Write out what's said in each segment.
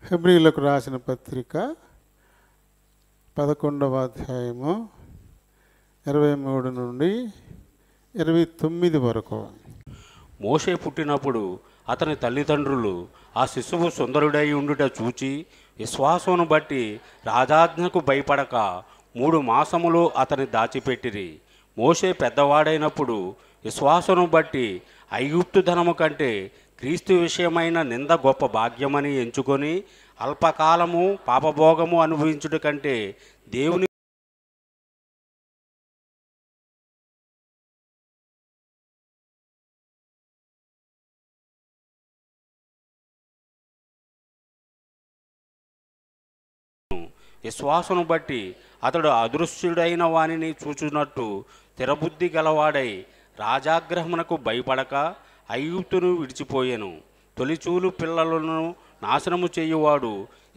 హెబ్రీయులకు రాసిన పత్రిక 11వ అధ్యాయము 23 నుండి 29 వరకు. మోషే పుట్టినప్పుడు అతని తల్లిదండ్రులు ఆ శిశువు సుందరుడై ఉండుట చూచి విశ్వాసమును బట్టి రాజాజ్ఞకు భయపడక 3 మాసములు అతని దాచిపెట్టిరి. మోషే పెద్దవాడైనప్పుడు విశ్వాసమును బట్టి ఐగుప్తు ధనము కంటే క్రీస్తు విషయమైన నింద గొప్ప భాగ్యమని ఎంచుకొని అల్పకాలము పాపభోగము అనుభవించుట కంటే దేవుని విశ్వాసను బట్టి అతడు అదృశ్యుడైన వానిని చూచున్నట్టు స్థిరబుద్ధి గలవాడై రాజాగ్రహమునకు భయపడక ఐగుప్తును విడిచిపోయెను. తొలిచూలు పిల్లలను నాశనము చేయువాడు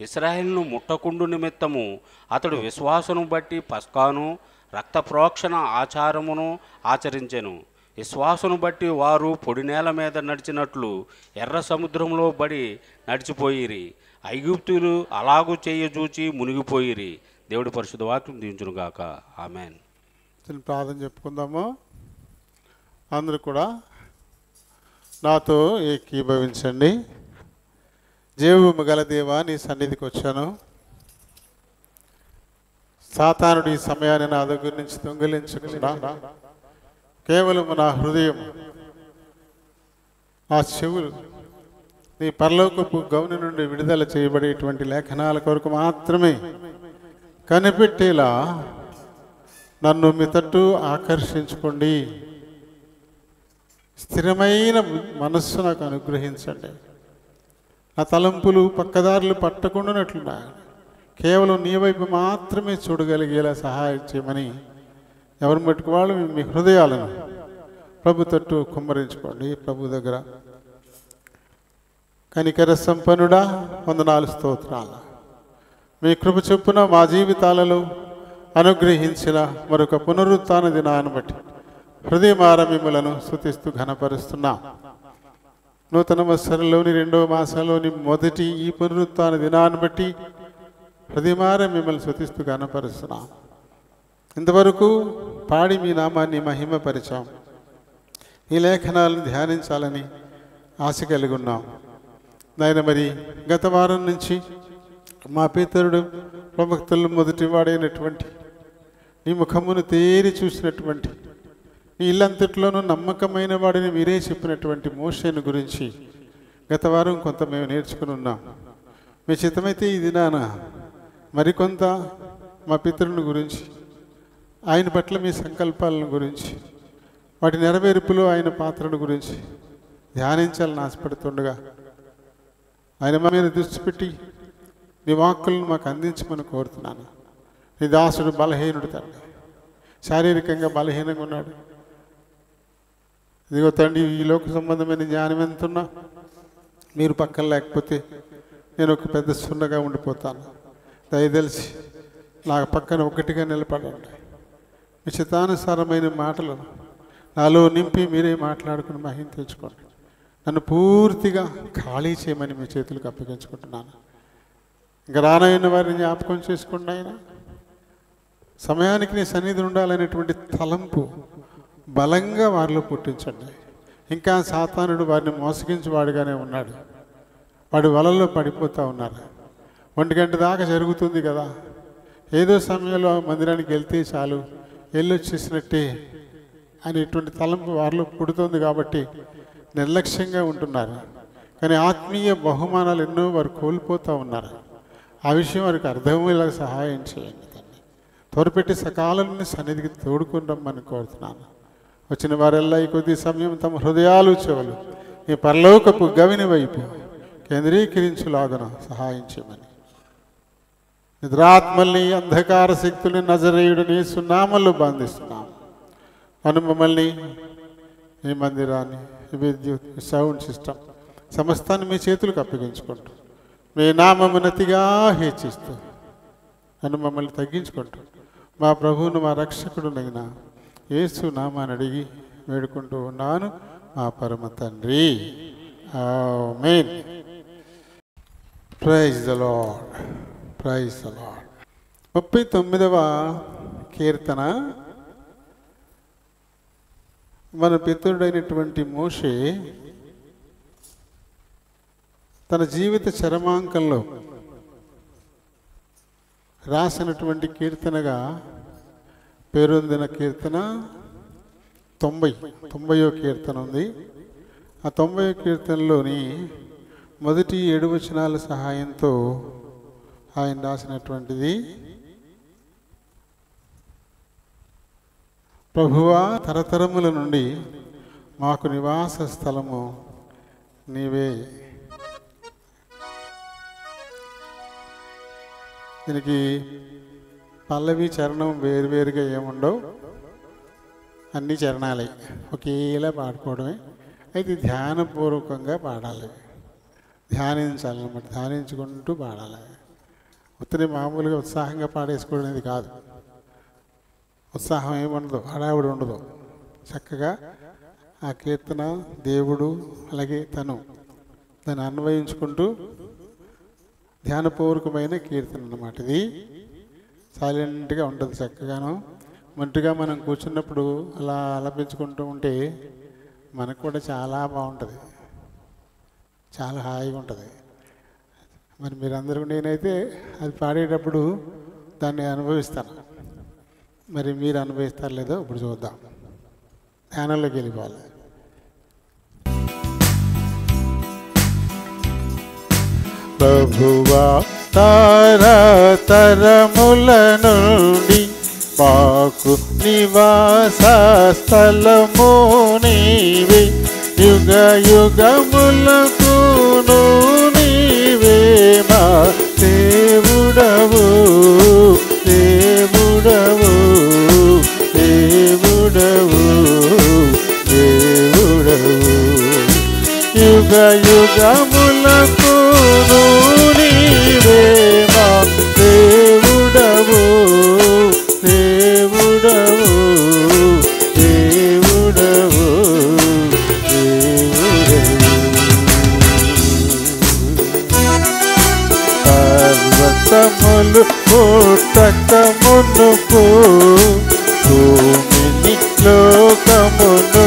ఇశ్రాయేలును ముట్టకుండు నిమిత్తము అతడు విశ్వాసను బట్టి పస్కాను రక్త ప్రోక్షణ ఆచారమును ఆచరించెను. విశ్వాసను బట్టి వారు పొడినేల మీద నడిచినట్లు ఎర్ర సముద్రంలో బడి నడిచిపోయిరి. ఐగుప్తులు అలాగూ చేయజూచి మునిగిపోయిరి. దేవుడి పరిశుద్ధ వాక్యం దీవించునుగాక. ఆమెన్. ప్రార్థన చెప్పుకుందాము. అందరూ కూడా నాతో ఏకీభవించండి. జీవము గల దేవా, నీ సన్నిధికి వచ్చాను. సాతానుడు ఈ సమయాన్ని నా దగ్గర నుంచి దొంగిలించకుండా కేవలం నా హృదయం, ఆ చెవులు నీ పరలోకపు గౌని నుండి విడుదల చేయబడేటువంటి లేఖనాల కొరకు మాత్రమే కనిపెట్టేలా నన్ను మీ తట్టు ఆకర్షించుకోండి. స్థిరమైన మనస్సు నాకు అనుగ్రహించండి. నా తలంపులు పక్కదారులు పట్టకుండానట్లున్నా కేవలం నీ వైపు మాత్రమే చూడగలిగేలా సహాయం చేయమని ఎవరి మట్టుకు వాళ్ళు మీ హృదయాలను ప్రభు తట్టు కుమ్మరించుకోండి. ప్రభు దగ్గర కనికర సంపన్నుడా, వందనాలు, స్తోత్రాలు. మీ కృప చొప్పున మా జీవితాలలో అనుగ్రహించిన మరొక పునరుత్థాన దినాన్ని బట్టి హృదయమార మిమ్మలను స్తుతిస్తూ ఘనపరుస్తున్నాం. నూతన సంవత్సరంలోని 2వ మాసంలోని మొదటి ఈ పునరుత్థాన దినాన్ని బట్టి హృదయమార మిమ్మల్ని స్తుతిస్తూ ఘనపరుస్తున్నాం. ఇంతవరకు పాడి మీ నామాన్ని మహిమపరిచాం. ఈ లేఖనాలను ధ్యానించాలని ఆశ కలిగి ఉన్నాం నాయన. మరి గత వారం నుంచి మా పితరుడు ప్రవక్తలు మొదటి వాడైనటువంటి నీ ముఖమును తేరి చూసినటువంటి నీ ఇల్లంతట్లోనూ నమ్మకమైన వాడిని మీరే చెప్పినటువంటి మోషేను గురించి గత వారం కొంత మేము నేర్చుకుని ఉన్నాం. మీ చిత్తమైతే ఈ దినాన మరికొంత మా పితరుని గురించి, ఆయన పట్ల మీ సంకల్పాలను గురించి, వాటి నెరవేర్పులో ఆయన పాత్రను గురించి ధ్యానించాలని ఆశపడుతుండగా ఆయన మా మీద దృష్టి పెట్టి నీ వాక్కులను మాకు అందించమని కోరుతున్నాను. నీ దాసుడు బలహీనుడు తండ్రి, శారీరకంగా బలహీనంగా ఉన్నాడు. ఇదిగో తండ్రి, ఈ లోక సంబంధమైన జ్ఞానం ఎంతున్నా మీరు పక్కన లేకపోతే నేను ఒక పెద్ద సున్నగా ఉండిపోతాను. దయదలిచి నా పక్కన ఒకటిగా నిలబడండి. మీ చిత్తానుసారమైన మాటలు నాలో నింపి మీరే మాట్లాడుకుని మహిమ తెచ్చుకోండి. నన్ను పూర్తిగా ఖాళీ చేయమని మీ చేతులకు అప్పగించుకుంటున్నాను. ఇంకా రానైన వారిని జ్ఞాపకం చేసుకోండి. ఆయన సమయానికి నీ సన్నిధి ఉండాలనేటువంటి తలంపు బలంగా వారిలో పుట్టించండి. ఇంకా సాతానుడు వారిని మోసగించేవాడుగానే ఉన్నాడు. వాడి వలల్లో పడిపోతూ ఉన్నారు. 1 గంట దాకా జరుగుతుంది కదా, ఏదో సమయంలో మందిరానికి వెళ్తే చాలు, వెళ్ళొచ్చేసినట్టే అనేటువంటి తలంపు వారిలో పుడుతుంది. కాబట్టి నిర్లక్ష్యంగా ఉంటున్నారు. కానీ ఆత్మీయ బహుమానాలు ఎన్నో వారు కోల్పోతూ ఉన్నారు. ఆ విషయం వారికి అర్థమయ్యేలా సహాయం చేయండి తండ్రి. త్వరపెట్టి సకాలాన్ని సన్నిధికి తోడుకుని రమ్మని కోరుతున్నాను. వచ్చిన వారెల్లా ఈ కొద్ది సమయం తమ హృదయాలు, చెవులు ఈ పరలోకపు గవిని వైపు కేంద్రీకరించులాగన సహాయం చేయమని నిద్రాత్మల్ని, అంధకార శక్తుల్ని నజరేయుడిని సున్నామల్లో బంధిస్తున్నాం. అను మమ్మల్ని, ఈ మందిరాన్ని, ఈ విద్యుత్, సౌండ్ సిస్టమ్ సమస్తాన్ని మీ చేతులకు అప్పగించుకుంటూ మీ నామమునతిగా హెచ్చిస్తూ నన్ను మమ్మల్ని తగ్గించుకుంటూ మా ప్రభువును, మా రక్షకుడునైనా యేసు నామాన్ని అడిగి వేడుకుంటూ ఉన్నాను మా పరమ తండ్రి. ఆమేన్. Praise the Lord, praise the Lord. 39వ కీర్తన. మన పితరుడైనటువంటి మోషే తన జీవిత చరమాంకంలో రాసినటువంటి కీర్తనగా పేరొందిన కీర్తన 90వ కీర్తన ఉంది. ఆ 90వ కీర్తనలోని మొదటి 7 వచనాల సహాయంతో ఆయన రాసినటువంటిది, ప్రభువా, తరతరముల నుండి మాకు నివాస స్థలము నీవే. దీనికి పల్లవి చరణం వేరువేరుగా ఏముండవు, అన్ని చరణాలే ఒకేలా పాడుకోవడమే. అయితే ధ్యానపూర్వకంగా పాడాలి, ధ్యానించాలన్నమాట, ధ్యానించుకుంటూ పాడాలి. ఉత్తరే మామూలుగా ఉత్సాహంగా పాడేసుకోవడం అనేది కాదు. ఉత్సాహం ఏముండదు, హడావుడి ఉండదు. చక్కగా ఆ కీర్తన దేవుడు అలాగే తను దాన్ని అన్వయించుకుంటూ ధ్యానపూర్వకమైన కీర్తన అన్నమాట. ఇది సైలెంట్గా ఉంటుంది, చక్కగాను మంటుగా మనం కూర్చున్నప్పుడు అలా ఆలపించుకుంటూ ఉంటే మనకు కూడా చాలా బాగుంటుంది, చాలా హాయిగా ఉంటుంది. మరి మీరందరూ, నేనైతే అది పాడేటప్పుడు దాన్ని అనుభవిస్తాను. మరి మీరు అనుభవిస్తారు లేదో ఇప్పుడు చూద్దాం. ధ్యానంలోకి వెళ్ళిపోవాలి. ప్రభువా, తరతరముల నుండి మాకు నివాస స్థలము నీవే, యుగ యుగములకును నీవే మా దేవుడవు, దేవుడవు, దేవుడవు, దేవుడవు. యుగ యుగములకును నీవే మా దేవుడవు, దేవుడవు, దేవుడవు, పర్వతములు పుట్టకమునుకు భూమిని లోకమును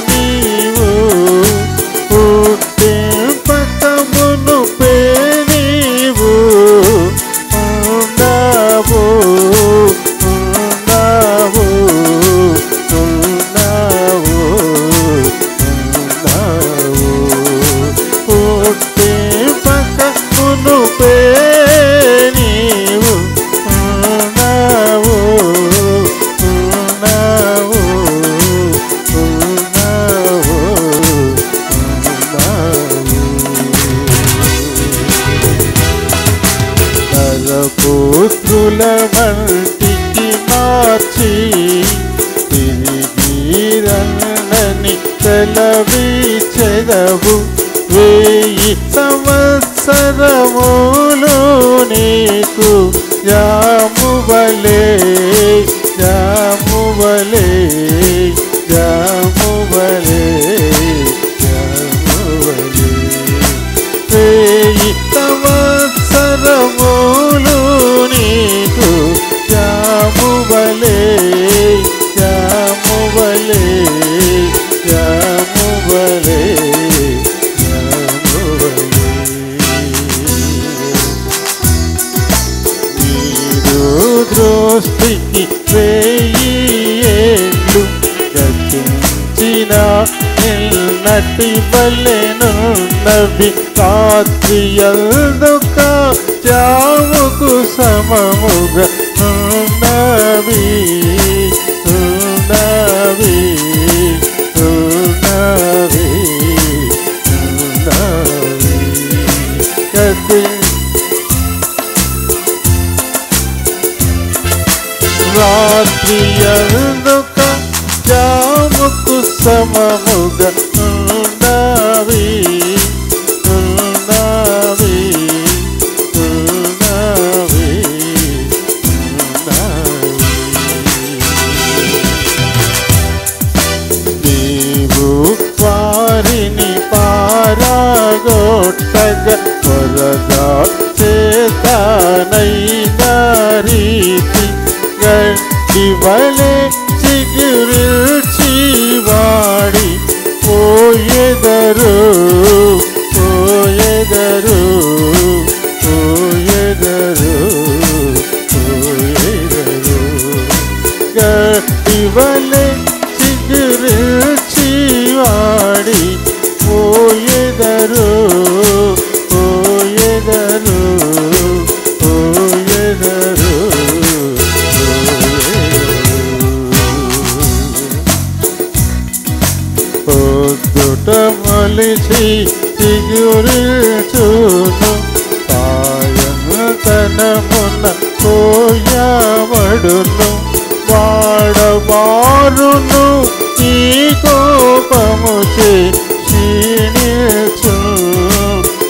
నీవు పుట్టింపకమును నీవు ఉన్నావు, ఉన్నావు, ఉన్నావు, ఉన్నావు. పుట్టింపకమును నీవు ఉన్నావు, ఉన్నావు, ఉన్నావు, నరపుత్రుల వంటికి మార్చి తిరిగి రన్నని సెలవిచెదవు. 1000 సంవత్సరములు నీకు జామువలే, జామువలే, జామువలే, జామువలే. 1000 సంవత్సరములు నీకు జామువలే, జామువలే, జామువలే, జామువలే. నీరు దృష్టికి 1000 ఏళ్ళు గతించిన నిన్నటి వలెనున్నవి. రాత్రియందుక జాముకు సమముగా ఉన్నవి, ఉన్నవి, ఉన్నవి, ఉన్నవి. రాత్రియందుక జాముకు సమముగా ఉన్నవి, ఉన్నవి, ఉన్నవి, ఉన్నవి. నీవు వారిని పారగొట్టగా వరద తానైన రీతి గడ్డివలె చిగురించి వాడి పోయెదరు పోయెదరు పోయెదరు పోయెదరు గడ్డివలె చిగురించి వాడి పోయెదరు పోయెదరు పోయెదరు పొద్దుట మొలిచి చిగురించును సాయంతనమున కోయబడును వాడవారును ఈ కోపముచే క్షీణించు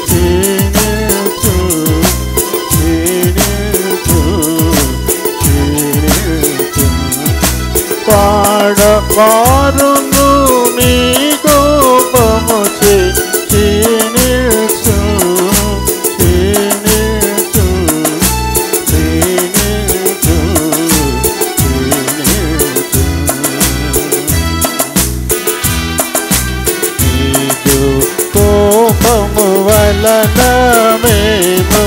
క్షీణించు క్షీణించు క్షీణించు వాడవారును నీ కోపముచే క్షీణించు క్షీణించు క్షీణించు క్షీణించు నీదు కోపము వలన మేము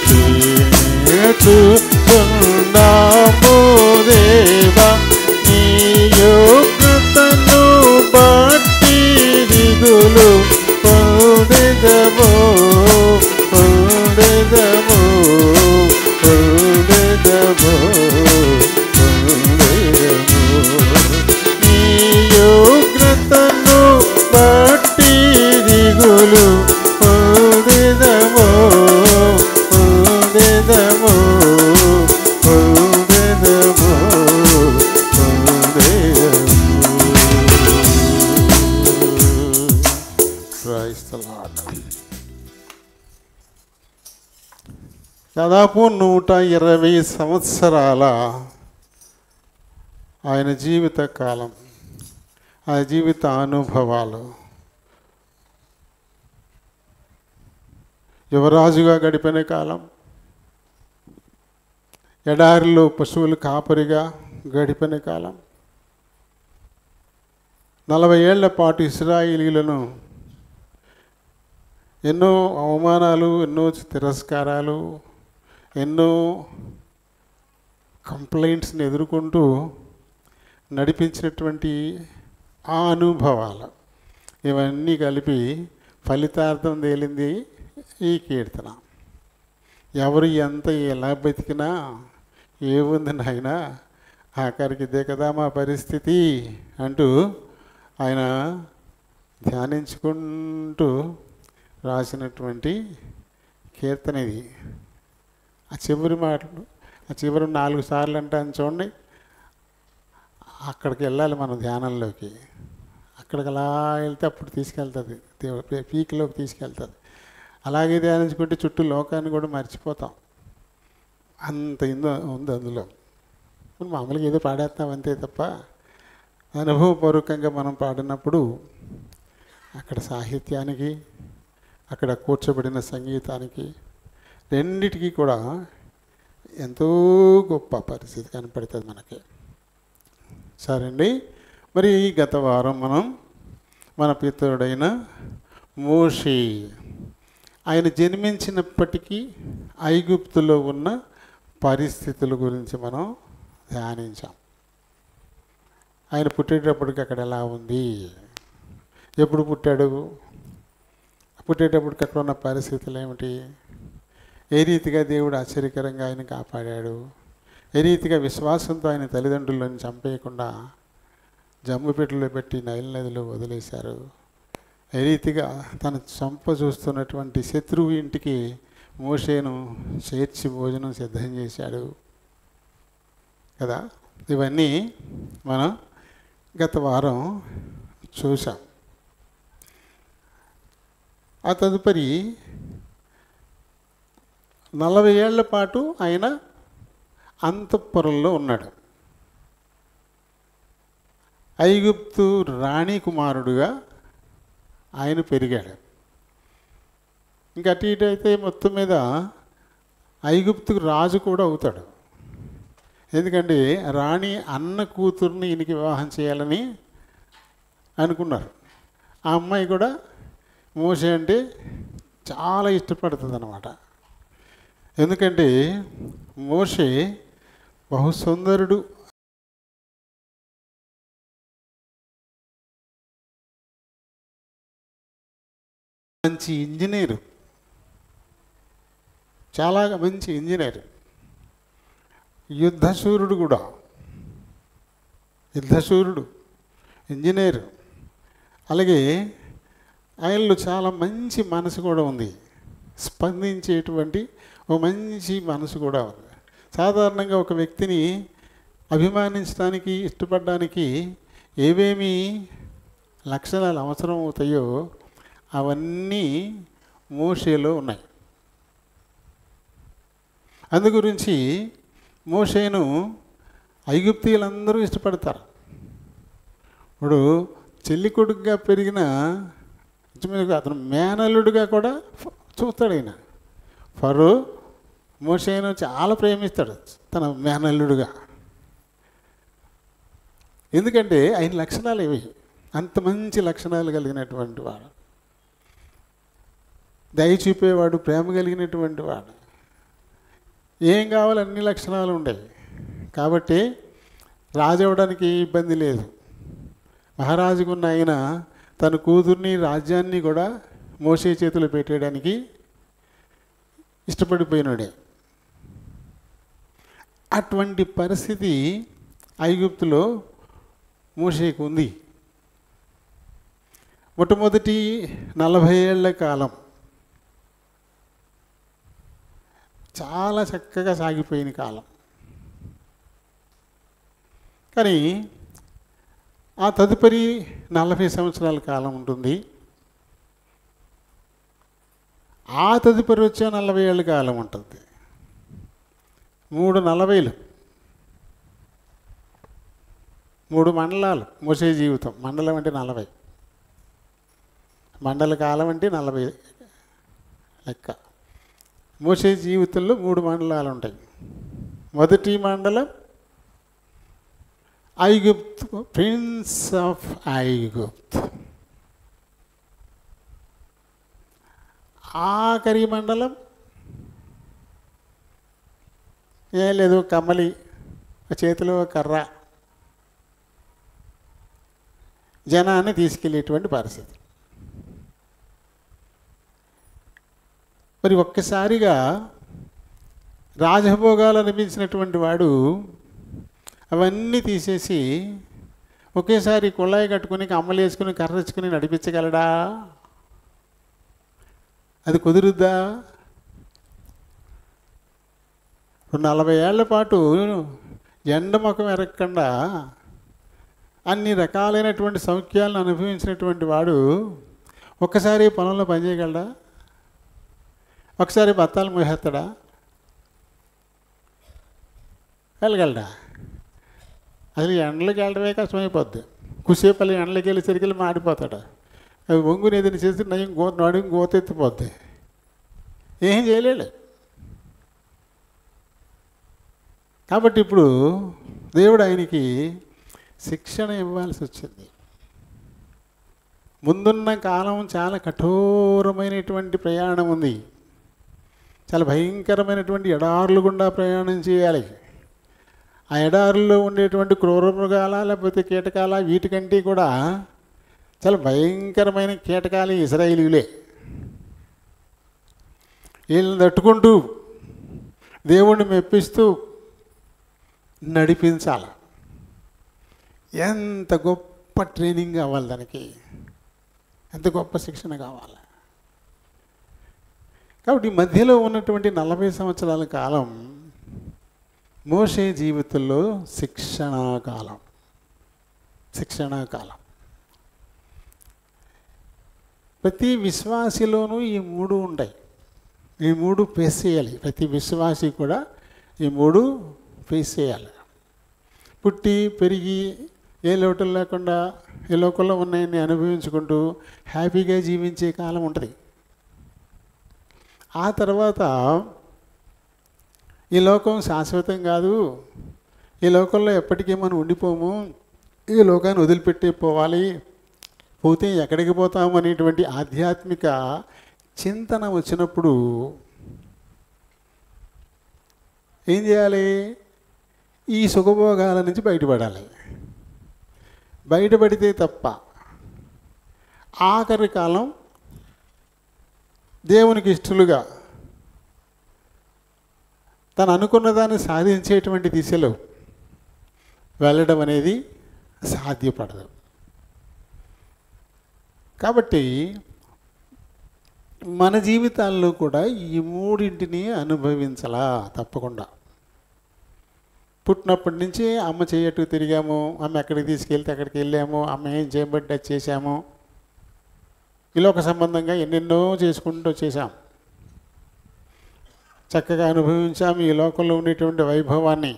క్షీణించుచున్నాము దేవా నీ యోగ్యతను బట్టి దిగులు పొందెదము పొందెదము పొందెదము పొందెదము నీ యోగ్యతను బట్టి దిగులు పొందెదము పొందెదము పొందెదము దాదాపు 120 సంవత్సరాల ఆయన జీవిత కాలం, ఆయన జీవిత అనుభవాలు, యువరాజుగా గడిపిన కాలం, ఎడారిలో పశువులు కాపరిగా గడిపిన కాలం, 40 ఏళ్ల పాటు ఇశ్రాయేలీయులను ఎన్నో అవమానాలు, ఎన్నో తిరస్కారాలు, ఎన్నో కంప్లైంట్స్ని ఎదుర్కొంటూ నడిపించినటువంటి ఆ అనుభవాలు ఇవన్నీ కలిపి ఫలితార్థం తేలింది ఈ కీర్తన. ఎవరు ఎంత ఎలా బతికినా ఏముంది నాయనా, ఆఖరికి ఇదే కదా మా పరిస్థితి అంటూ ఆయన ధ్యానించుకుంటూ రాసినటువంటి కీర్తన ఇది. ఆ చివరి మాటలు, ఆ చివరి 4 సార్లు అంటాను చూడండి. అక్కడికి వెళ్ళాలి మనం ధ్యానంలోకి. అక్కడికి అలా వెళ్తే అప్పుడు తీసుకెళ్తుంది, పీక్లోకి తీసుకెళ్తుంది. అలాగే ధ్యానించుకుంటే చుట్టూ లోకాన్ని కూడా మర్చిపోతాం, అంత ఉంది అందులో. మామూలుగా ఏదో పాడేస్తాం అంతే తప్ప అనుభవపూర్వకంగా మనం పాడినప్పుడు అక్కడ సాహిత్యానికి, అక్కడ కూర్చోబడిన సంగీతానికి రెండిటికీ కూడా ఎంతో గొప్ప పరిస్థితి కనపడుతుంది మనకి. సరే అండి, మరి గత వారం మనం మన పితరుడైన మోషే ఆయన జన్మించినప్పటికీ ఐగుప్తులో ఉన్న పరిస్థితుల గురించి మనం ధ్యానించాం. ఆయన పుట్టేటప్పటికి అక్కడ ఎలా ఉంది, ఎప్పుడు పుట్టాడు, పుట్టేటప్పటికి అక్కడ ఉన్న పరిస్థితులు ఏమిటి, ఏ రీతిగా దేవుడు ఆశ్చర్యకరంగా ఆయన కాపాడాడు, ఏ రీతిగా విశ్వాసంతో ఆయన తల్లిదండ్రులను చంపేయకుండా జమ్ముపెట్టులో పెట్టి నైల్ నదిలో వదిలేశారు, ఏ రీతిగా తను చంప చూస్తున్నటువంటి శత్రువు ఇంటికి మోషేను చేర్చి భోజనం సిద్ధం చేశాడు కదా. ఇవన్నీ మనం గత వారం చూసాం. ఆ తదుపరి 40 ఏళ్ల పాటు ఆయన అంతఃపురంలో ఉన్నాడు. ఐగుప్తు రాణి కుమారుడుగా ఆయన పెరిగాడు. ఇంకా అటు ఇటు అయితే మొత్తం మీద ఐగుప్తుకు రాజు కూడా అవుతాడు. ఎందుకంటే రాణి అన్న కూతుర్ని ఈయనకి వివాహం చేయాలని అనుకున్నారు. ఆ అమ్మాయి కూడా మోషే అంటే చాలా ఇష్టపడుతుంది అన్నమాట. ఎందుకంటే మోషే బహుసుందరుడు, మంచి ఇంజనీరు, చాలా మంచి ఇంజనీర్, యుద్ధశూరుడు కూడా, యుద్ధశూరుడు, ఇంజనీరు. అలాగే ఆయనలో చాలా మంచి మనసు కూడా ఉంది, స్పందించేటువంటి ఒక మంచి మనసు కూడా ఉంది. సాధారణంగా ఒక వ్యక్తిని అభిమానించడానికి, ఇష్టపడడానికి ఏవేమి లక్షణాలు అవసరం అవుతాయో అవన్నీ మోషేలో ఉన్నాయి. అందు గురించి మోషేను ఐగుప్తీయులందరూ ఇష్టపడతారు. ఇప్పుడు చెల్లి కొడుకుగా పెరిగిన అతను మేనల్లుడిగా కూడా చూస్తాడు. ఆయన ఫరో మోషేను చాలా ప్రేమిస్తాడు తన మేనల్లుడుగా. ఎందుకంటే ఆయన లక్షణాలు ఇవి, అంత మంచి లక్షణాలు కలిగినటువంటి వాడు, దయ చూపేవాడు, ప్రేమ కలిగినటువంటి వాడు, ఏం కావాలి అన్ని లక్షణాలు ఉండేవి. కాబట్టి రాజు అవ్వడానికి ఇబ్బంది లేదు. మహారాజుకున్న ఆయన తన కూతుర్ని, రాజ్యాన్ని కూడా మోషే చేతులు పెట్టేయడానికి ఇష్టపడిపోయినాడే. అటువంటి పరిస్థితి ఐగుప్తులో మోషేకు ఉంది. మొట్టమొదటి 40 ఏళ్ల కాలం చాలా చక్కగా సాగిపోయిన కాలం. కానీ ఆ తదుపరి 40 సంవత్సరాల కాలం ఉంటుంది. ఆ తదుపరి వచ్చే 40 ఏళ్ళ కాలం ఉంటుంది. 3 40లు, 3 మండలాలు మోసే జీవితం. మండలం అంటే 40, మండల కాలం అంటే 40 లెక్క. మోసే జీవితంలో 3 మండలాలు ఉంటాయి. మొదటి మండలం ఐగుప్త్, ప్రిన్స్ ఆఫ్ ఐగుప్త్. ఆఖరి మండలం ఏం లేదు, కమ్మలి, చేతిలో కర్ర, జనాన్ని తీసుకెళ్ళేటువంటి పరిస్థితి. మరి ఒక్కసారిగా రాజభోగాలు అనిపించినటువంటి వాడు అవన్నీ తీసేసి ఒకేసారి కుళాయి కట్టుకుని, కమ్మలు వేసుకుని, కర్ర వేసుకుని నడిపించగలడా? అది కుదురుద్దా? 40 ఏళ్ల పాటు ఎండముఖం ఎరగకుండా అన్ని రకాలైనటువంటి సౌఖ్యాలను అనుభవించినటువంటి వాడు ఒక్కసారి పొలంలో పనిచేయగలడా? ఒకసారి బత్తాలు మోహేస్తాడా? వెళ్ళగలడా? అసలు ఎండలోకి వెళ్ళడమే కష్టమైపోద్ది. కుసేపల్లి ఎండలోకి వెళ్ళి సరికెళ్ళి మాడిపోతాడు. అది ఒంగుని ఏదైనా చేసి నయం నడుము గోతెత్తిపోద్ది. ఏం చేయలేడు. కాబట్టి ఇప్పుడు దేవుడు ఆయనకి శిక్షణ ఇవ్వాల్సి వచ్చింది. ముందున్న కాలం చాలా కఠోరమైనటువంటి ప్రయాణం ఉంది. చాలా భయంకరమైనటువంటి ఎడారులు గుండా ప్రయాణం చేయాలి. ఆ ఎడారుల్లో ఉండేటువంటి క్రూర మృగాల, లేకపోతే కీటకాల, వీటికంటే కూడా చాలా భయంకరమైన కీటకాలు ఇశ్రాయేలీయులే. వీళ్ళని తట్టుకుంటూ దేవుణ్ణి మెప్పిస్తూ నడిపించాలి. ఎంత గొప్ప ట్రైనింగ్ కావాలి దానికి, ఎంత గొప్ప శిక్షణ కావాలి. కాబట్టి మధ్యలో ఉన్నటువంటి 40 సంవత్సరాల కాలం మోషే జీవితంలో శిక్షణాకాలం. ప్రతి విశ్వాసిలోనూ ఈ 3 ఉంటాయి. ఈ 3 ఫేస్ చేయాలి. ప్రతి విశ్వాసి కూడా ఈ 3 ఫేస్ చేయాలి. పుట్టి పెరిగి ఏ లోటులు లేకుండా ఈ లోకంలో ఉన్నాయని అనుభవించుకుంటూ హ్యాపీగా జీవించే కాలం ఉంటుంది. ఆ తర్వాత ఈ లోకం శాశ్వతం కాదు, ఈ లోకంలో ఎప్పటికీ మనం ఉండిపోము, ఈ లోకాన్ని వదిలిపెట్టి పోవాలి, పోతే ఎక్కడికి పోతాము అనేటువంటి ఆధ్యాత్మిక చింతన వచ్చినప్పుడు ఏం చేయాలి? ఈ సుఖభోగాల నుంచి బయటపడాలి. బయటపడితే తప్ప ఆఖరి కాలం దేవునికి ఇష్టలుగా తను అనుకున్న దాన్ని సాధించేటువంటి దిశలో వెళ్ళడం అనేది సాధ్యపడదు. కాబట్టి మన జీవితాల్లో కూడా ఈ మూడింటిని అనుభవించాలా తప్పకుండా. పుట్టినప్పటి నుంచి అమ్మ చేయట్టు తిరిగాము, అమ్మ ఎక్కడికి తీసుకెళ్తే అక్కడికి వెళ్ళాము, అమ్మ ఏం చేయబట్టి అది చేశాము, ఇలా ఒక సంబంధంగా ఎన్నెన్నో చేసుకుంటూ వచ్చేసాం. చక్కగా అనుభవించాము ఈ లోకంలో ఉండేటువంటి వైభవాన్ని.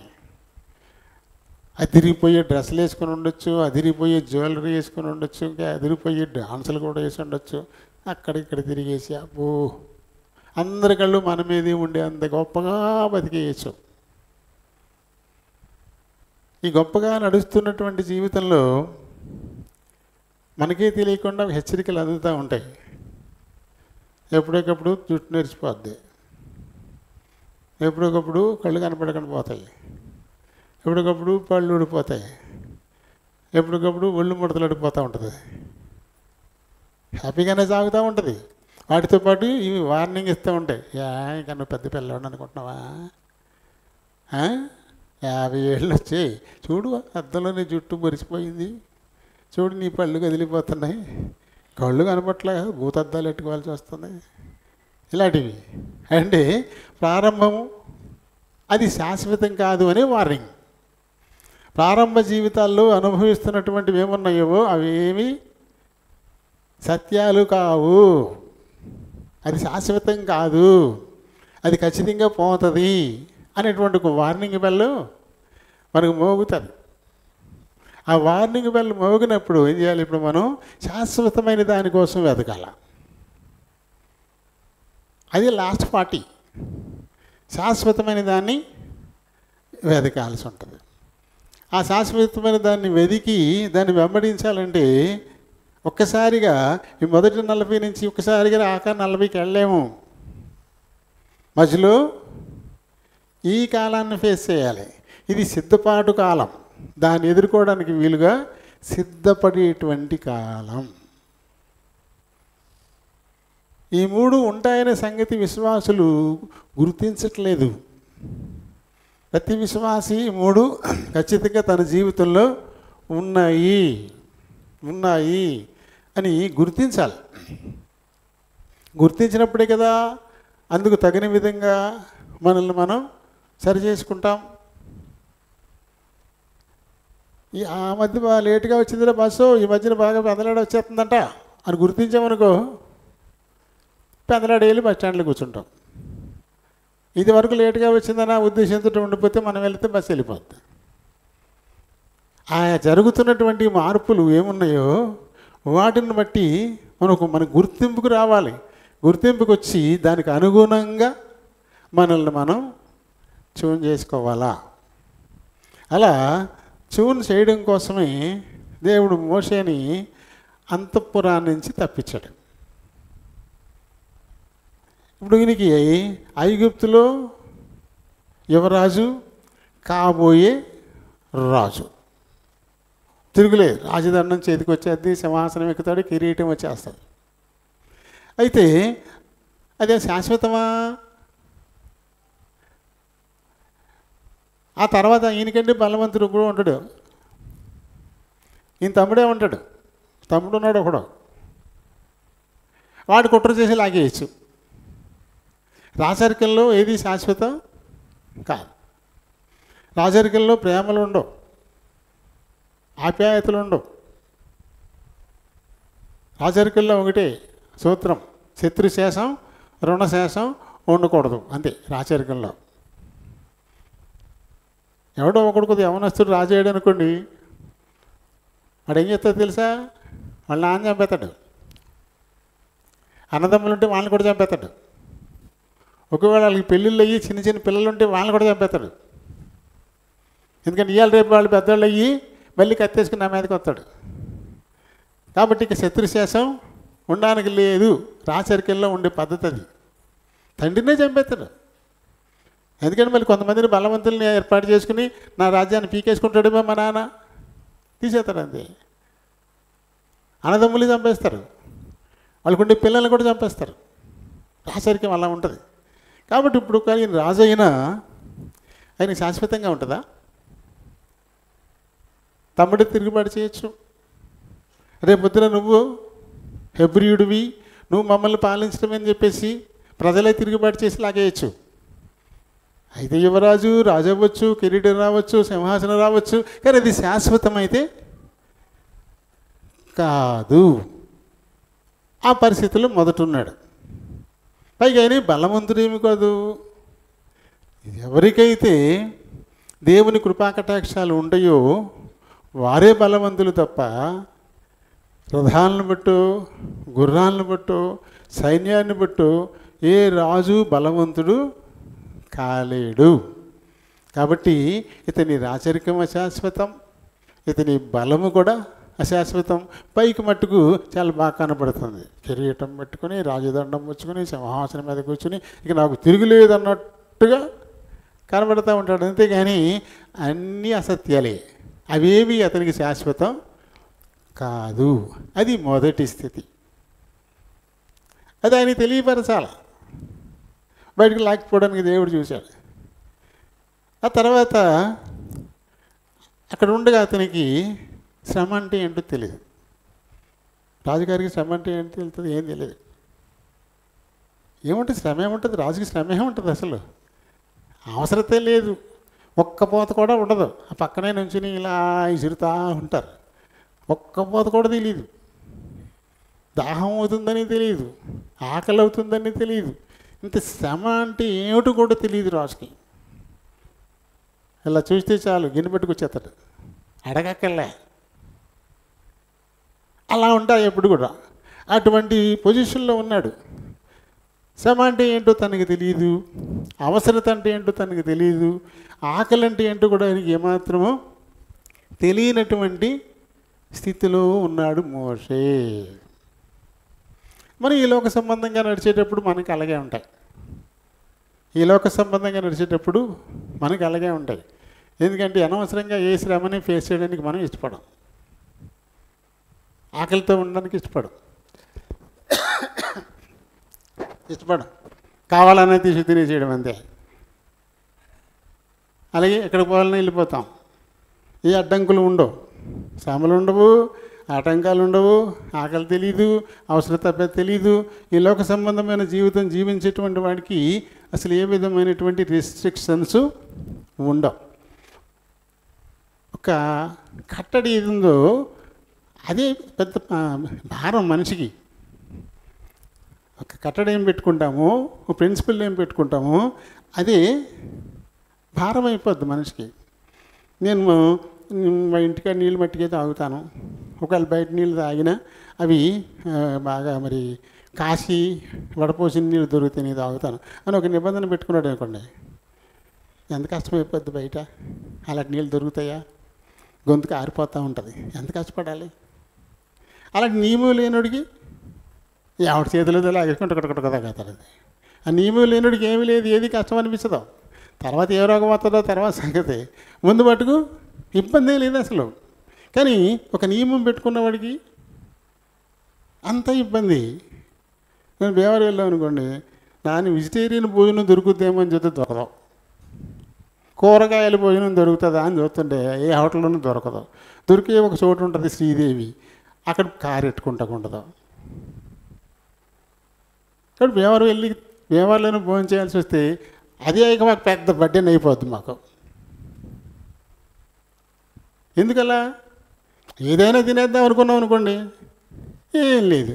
అదిరిపోయే డ్రెస్సులు వేసుకొని ఉండొచ్చు, అదిరిపోయే జ్యువెలరీ వేసుకొని ఉండొచ్చు, ఇంకా అదిరిపోయే డాన్సులు కూడా వేసి ఉండొచ్చు. అక్కడిక్కడ తిరిగేసి అబ్బో అందరి కళ్ళు మన మీదే ఉండే అంత గొప్పగా బతికేయచ్చు. ఈ గొప్పగా నడుస్తున్నటువంటి జీవితంలో మనకే తెలియకుండా హెచ్చరికలు అందుతూ ఉంటాయి. ఎప్పటికప్పుడు జుట్టు నెరిచిపోద్ది, ఎప్పటికప్పుడు కళ్ళు కనపడకుండా పోతాయి, ఎప్పటికప్పుడు పళ్ళు ఊడిపోతాయి, ఎప్పటికప్పుడు ఒళ్ళు ముడతలడిపోతూ ఉంటుంది. హ్యాపీగానే సాగుతూ ఉంటుంది. వాటితో పాటు ఇవి వార్నింగ్ ఇస్తూ ఉంటాయి. ఇక నువ్వు పెద్ద పిల్లవాడు అనుకుంటున్నావా, 50 ఏళ్ళు వచ్చాయి, చూడు అద్దంలో నీ జుట్టు మురిసిపోయింది, చూడు నీ పళ్ళు కదిలిపోతున్నాయి, కళ్ళు కనపట్లే, భూతద్దాలు ఎట్టుకోవాల్సి వస్తుంది. ఇలాంటివి అంటే ప్రారంభము అది శాశ్వతం కాదు అనే వార్నింగ్. ప్రారంభ జీవితాల్లో అనుభవిస్తున్నటువంటివి ఏమున్నాయో అవేమి సత్యాలు కావు, అది శాశ్వతం కాదు, అది ఖచ్చితంగా పోతుంది అనేటువంటి ఒక వార్నింగ్ బెల్ మనకు మోగుతుంది. ఆ వార్నింగ్ బెల్ మోగినప్పుడు ఏం చేయాలి? ఇప్పుడు మనం శాశ్వతమైన దానికోసం వెతకాల. అది లాస్ట్ పార్టీ. శాశ్వతమైన దాన్ని వెతకాల్సి ఉంటుంది. ఆ శాశ్వతమైన దాన్ని వెతికి దాన్ని వెంబడించాలంటే ఒక్కసారిగా ఈ మొదటి 40 నుంచి ఒక్కసారిగా ఆఖరి 40కి వెళ్ళలేము. మధ్యలో ఈ కాలాన్ని ఫేస్ చేయాలి. ఇది సిద్ధపాటు కాలం, దాన్ని ఎదుర్కోవడానికి వీలుగా సిద్ధపడేటువంటి కాలం. ఈ మూడు ఉంటాయనే సంగతి విశ్వాసులు గుర్తించట్లేదు. ప్రతి విశ్వాసి మూడు ఖచ్చితంగా తన జీవితంలో ఉన్నాయి అని గుర్తించాలి. గుర్తించినప్పుడే కదా అందుకు తగిన విధంగా మనల్ని మనం సరి చేసుకుంటాం. ఆ మధ్య బాగా లేటుగా వచ్చిందిరా బస్సు, ఈ మధ్యన బాగా పెందలాడ వచ్చేస్తుందంట అని గుర్తించామనుకో, పెందలాడ వెళ్ళి బస్ స్టాండ్లో కూర్చుంటాం. ఇది వరకు లేటుగా వచ్చిందన్న ఉద్దేశంతో ఉండిపోతే మనం వెళితే బస్సు వెళ్ళిపోద్ది. ఆయా జరుగుతున్నటువంటి మార్పులు ఏమున్నాయో వాటిని బట్టి మన గుర్తింపుకు రావాలి. గుర్తింపుకు వచ్చి దానికి అనుగుణంగా మనల్ని మనం ట్యూన్ చేసుకోవాలా. అలా ట్యూన్ చేయడం కోసమే దేవుడు మోషేని అంతఃపురాన్ని నుంచి తప్పించాడు. ఇప్పుడు ఈయనకి ఐగుప్తులో యువరాజు, కాబోయే రాజు, తిరుగులేదు. రాజదండం చేతికి వచ్చేది, సింహాసనం ఎక్కుతాడు, కిరీటం వచ్చేస్తుంది. అయితే అదే శాశ్వతమా? ఆ తర్వాత ఈయనకంటే బలవంతుడు కూడా ఉంటాడు. ఈయన తమ్ముడే ఉంటాడు, తమ్ముడు ఉన్నాడు ఒకడు, వాడు కుట్ర చేసి లాగేయచ్చు. రాజరికంలో ఏది శాశ్వతం కాదు. రాజరికంలో ప్రేమలు ఉండవు, ఆప్యాయతలు ఉండవు. రాజరికంలో ఒకటే సూత్రం, శత్రుశేషం రుణశేషం ఉండకూడదు, అంతే రాజరికంలో. ఎవడో ఒకడు కొద్దిగా యవనస్తుడు రాజేయడు అనుకోండి, వాడు ఏం చేస్తాడు తెలుసా? వాళ్ళ నాన్న చంపేస్తాడు, అన్నదమ్ములు ఉంటే వాళ్ళని కూడా చంపేస్తాడు, ఒకవేళ వాళ్ళకి పెళ్ళిళ్ళు అయ్యి చిన్న చిన్న పిల్లలు ఉంటే వాళ్ళని కూడా చంపేస్తాడు. ఎందుకంటే ఇవాళ రేపు వాళ్ళు పెద్దవాళ్ళు అయ్యి మళ్ళీ కత్తేసుకుని నా మీదకి వస్తాడు. కాబట్టి ఇక శత్రుశేషం ఉండడానికి లేదు. రాచరికంలో ఉండే పద్ధతి అది. తండ్రినే చంపేస్తాడు. ఎందుకంటే మళ్ళీ కొంతమందిని బలవంతుల్ని ఏర్పాటు చేసుకుని నా రాజ్యాన్ని పీకేసుకుంటాడేమో మా నాన్న, తీసేస్తాడు. అంతే. అన్నదమ్ములు చంపేస్తారు, వాళ్ళకుండే పిల్లల్ని కూడా చంపేస్తారు. రాచరికం అలా ఉంటుంది. కాబట్టి ఇప్పుడు కానీ రాజు అయినా ఆయన శాశ్వతంగా ఉంటుందా? తమ్ముడు తిరుగుబాటు చేయొచ్చు. రేపు పొద్దున నువ్వు హెబ్రియుడివి, నువ్వు మమ్మల్ని పాలించడమని చెప్పేసి ప్రజలే తిరుగుబాటు చేసి లాగేయచ్చు. అయితే యువరాజు రాజు అవ్వచ్చు, కిరీటం రావచ్చు, సింహాసనం రావచ్చు, కానీ అది శాశ్వతమైతే కాదు. ఆ పరిస్థితుల్లో మొదట ఉన్నాడు. పైగా ఆయన బలవంతుడేమి కాదు. ఎవరికైతే దేవుని కృపాకటాక్షాలు ఉంటాయో వారే బలవంతులు తప్ప రథాలను బట్టో, గుర్రాలను బట్టో, సైన్యాన్ని బట్టో ఏ రాజు బలవంతుడు కాలేడు. కాబట్టి ఇతని రాచరికం అశాశ్వతం, ఇతని బలము కూడా అశాశ్వతం. పైకి మట్టుకు చాలా బాగా కనపడుతుంది. కిరీటం పెట్టుకుని, రాజదండం పుచ్చుకొని, సింహాసనం మీద కూర్చుని ఇక నాకు తిరుగులేదు అన్నట్టుగా కనబడుతూ ఉంటాడు. అంతేగాని అన్నీ అసత్యాలే. అవేవి అతనికి శాశ్వతం కాదు. అది మొదటి స్థితి. అది ఆయన తెలియపరచాల. బయటకు లాక్కపోవడానికి దేవుడు చూశాడు. ఆ తర్వాత అక్కడ ఉండగా అతనికి శ్రమ అంటే ఏంటో తెలియదు. రాజుగారికి శ్రమ అంటే ఏంటో తెలుస్తుంది, ఏం తెలియదు. ఏముంటుంది శ్రమ? ఏముంటుంది రాజుకి? శ్రమ ఏముంటుంది అసలు? అవసరతే లేదు. ఒక్క పోత కూడా ఉండదు. ఆ పక్కనే నుంచుని ఇలా ఇసురుతూ ఉంటారు. ఒక్క పోత కూడా తెలియదు. దాహం అవుతుందని తెలియదు, ఆకలి అవుతుందని తెలియదు. ఇంత శ్రమ అంటే ఏమిటి కూడా తెలియదు రాజుకి. ఇలా చూస్తే చాలు గిన్నె పెట్టుకొచ్చేస్తాడు, అడగక్కర్లే. అలా ఉంటాయి ఎప్పుడు కూడా. అటువంటి పొజిషన్లో ఉన్నాడు. శ్రమ అంటే ఏంటో తనకి తెలియదు, అవసరత అంటే ఏంటో తనకి తెలియదు, ఆకలి అంటే ఏంటో కూడా ఆయనకి ఏమాత్రమో తెలియనటువంటి స్థితిలో ఉన్నాడు మోషే. మరి ఈ లోక సంబంధంగా నడిచేటప్పుడు మనకి అలాగే ఉంటాయి. ఈ లోక సంబంధంగా నడిచేటప్పుడు మనకి అలాగే ఉంటాయి. ఎందుకంటే అనవసరంగా ఏ శ్రమని ఫేస్ చేయడానికి మనం ఇష్టపడం. ఆకలితో ఉండడానికి ఇష్టపడం. కావాలనే తీసి తినేసేయడం అంతే. అలాగే ఎక్కడికి పోవాలని వెళ్ళిపోతాం. ఏ అడ్డంకులు ఉండవు, శ్రమలు ఉండవు, ఆటంకాలు ఉండవు, ఆకలి తెలీదు, అవసరత తెలీదు. ఈ లోక సంబంధమైన జీవితం జీవించేటువంటి వాడికి అసలు ఏ విధమైనటువంటి రెస్ట్రిక్షన్స్ ఉండవు. ఒక కట్టడి ఏది ఉందో అదే పెద్ద భారం మనిషికి. ఒక కట్టడి ఏం పెట్టుకుంటామో, ఒక ప్రిన్సిపల్ ఏం పెట్టుకుంటామో అదే భారం అయిపోద్ది మనిషికి. నేను మా ఇంటికాడ నీళ్ళు మట్టికే తాగుతాను. ఒకవేళ బయట నీళ్ళు తాగినా అవి బాగా మరి కాసి వడపోసిన నీళ్ళు దొరికితే నేను తాగుతాను అని ఒక నిబంధన పెట్టుకున్నాడు అనుకోండి. ఎంత కష్టమైపోద్ది బయట. అలాంటి నీళ్ళు దొరుకుతాయా? గొంతుకు ఆరిపోతూ ఉంటుంది. ఎంత కష్టపడాలి? అలాంటి నియమం లేనుడికి ఎవరి చేతిలో లాగేసుకుంటే తాగుతారు. ఆ నియమం లేనుడికి ఏమీ లేదు, ఏది కష్టం అనిపించదు. తర్వాత ఏ రోగం వస్తుందో తర్వాత సంగతి. ముందు మటుకు ఇబ్బంది లేదు అసలు. కానీ ఒక నియమం పెట్టుకున్నవాడికి అంత ఇబ్బంది. నేను బేవారు వెళ్ళాం అనుకోండి, దాని వెజిటేరియన్ భోజనం దొరుకుతుందేమో అని చూస్తే దొరకదు. కూరగాయల భోజనం దొరుకుతుందా అని చూస్తుంటే ఏ హోటల్లోనూ దొరకదు. దొరికే ఒక చోటు ఉంటుంది శ్రీదేవి, అక్కడ కారు ఎట్టుకుంటా ఉండదు. కాబట్టి బేవారులోనే భోజనం చేయాల్సి వస్తే అదే ఇక మాకు పెద్ద బడ్డెన్ అయిపోద్ది మాకు. ఎందుకలా? ఏదైనా తినేద్దాం అనుకున్నాం అనుకోండి, ఏం లేదు,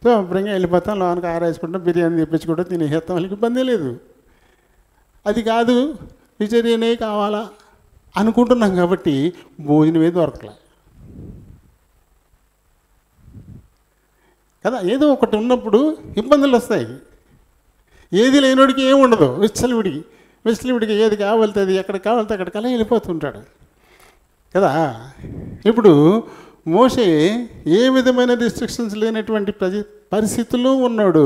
శుభ్రంగా వెళ్ళిపోతాం, లోనికి ఆరేసుకుంటాం, బిర్యానీ తెప్పించుకుంటాం, తినేసేస్తాం, వాళ్ళకి ఇబ్బంది లేదు. అది కాదు, వెజిటేరియనే కావాలా అనుకుంటున్నాం కాబట్టి భోజనమే దొరకలే కదా. ఏదో ఒకటి ఉన్నప్పుడు ఇబ్బందులు వస్తాయి. ఏది లేనివాడికి ఏమి ఉండదు, విచ్చలవిడికి ఏది కావాలితే అది, ఎక్కడ కావాలితే అక్కడికల్లా వెళ్ళిపోతుంటాడు కదా. ఇప్పుడు మోషే ఏ విధమైన రిస్ట్రిక్షన్స్ లేనటువంటి పరిస్థితుల్లో ఉన్నాడు.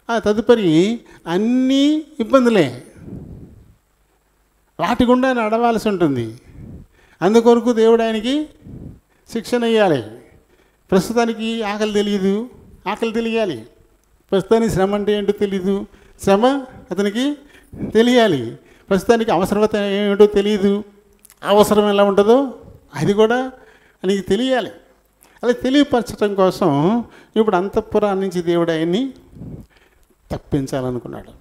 ఆ తదుపరి అన్నీ ఇబ్బందులే, వాటి గుండా నడవాల్సి ఉంటుంది. అందుకొరకు దేవుడు ఆయనకి శిక్షణ ఇవ్వాలి. ప్రస్తుతానికి ఆకలి తెలియాలి. ప్రస్తుతానికి శ్రమ అంటే ఏంటో తెలీదు, శ్రమ అతనికి తెలియాలి. ప్రస్తుతానికి అవసరత ఏమిటో తెలియదు, అవసరం ఎలా ఉంటుందో అది కూడా ఆయనకి తెలియాలి. అలా తెలియపరచడం కోసం ఇప్పుడు అంతఃపురం నుంచి దేవుడు ఆయన్ని తప్పించాలనుకున్నాడు.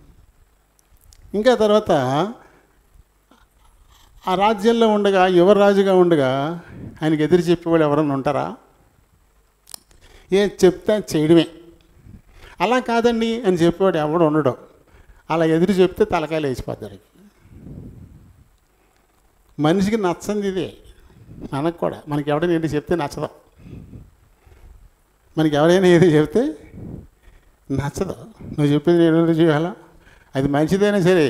ఇంకా తర్వాత ఆ రాజ్యంలో ఉండగా, యువరాజుగా ఉండగా ఆయనకి ఎదురు చెప్పేవాళ్ళు ఎవరన్నా ఉంటారా? ఏం చెప్తా చేయడమే. అలా కాదండి అని చెప్పేవాడు ఎవడు ఉండడు. అలా ఎదురు చెప్తే తలకాయలు వేసిపోతాడు. మనిషికి నచ్చంది ఇదే. మనకు కూడా, మనకి ఎవడైనా ఏది చెప్తే నచ్చదు. మనకి ఎవరైనా ఏది చెప్తే నచ్చదు. నువ్వు చెప్పింది నేను ఎందుకు చేయాలా? అది మంచిదైనా సరే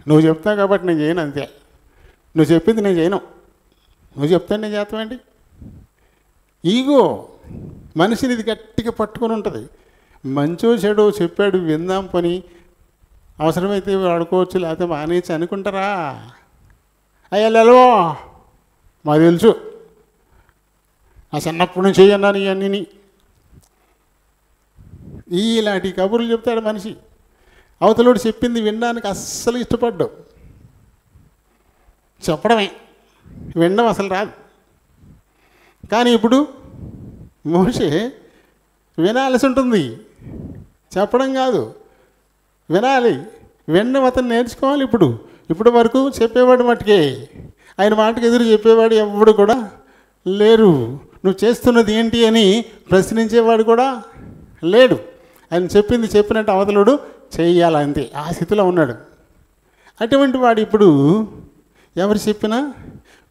నువ్వు చెప్తావు కాబట్టి నేను చేయను, అంతే. నువ్వు చెప్పింది నేను చేయను, నువ్వు చెప్తాను నేను చేస్తామండి. ఈగో మనిషిని ఇది గట్టిగా పట్టుకొని ఉంటుంది. మంచో చెడో చెప్పాడు విందాం పని, అవసరమైతే వాడుకోవచ్చు లేకపోతే మానేసి అనుకుంటారా? అయ్యో మాకు తెలుసు, ఆ చిన్నప్పటి నుంచి అన్నాను ఇవన్నీ. ఇలాంటి కబుర్లు చెప్తాడు మనిషి. అవతలోడు చెప్పింది వినడానికి అస్సలు ఇష్టపడ్డావు, చెప్పడమే, వినడం అసలు రాదు. కానీ ఇప్పుడు మోషే వినాల్సి ఉంటుంది, చెప్పడం కాదు, వినాలి. వినడం అతను నేర్చుకోవాలి. ఇప్పుడు వరకు చెప్పేవాడు మట్టుకే, ఆయన మాటకు ఎదురు చెప్పేవాడు ఎవడు కూడా లేరు. నువ్వు చేస్తున్నది ఏంటి అని ప్రశ్నించేవాడు కూడా లేడు. ఆయన చెప్పింది చెప్పినట్టు అవతలుడు చెయ్యాలంతే, ఆ స్థితిలో ఉన్నాడు. అటువంటి వాడు ఇప్పుడు ఎవరు చెప్పినా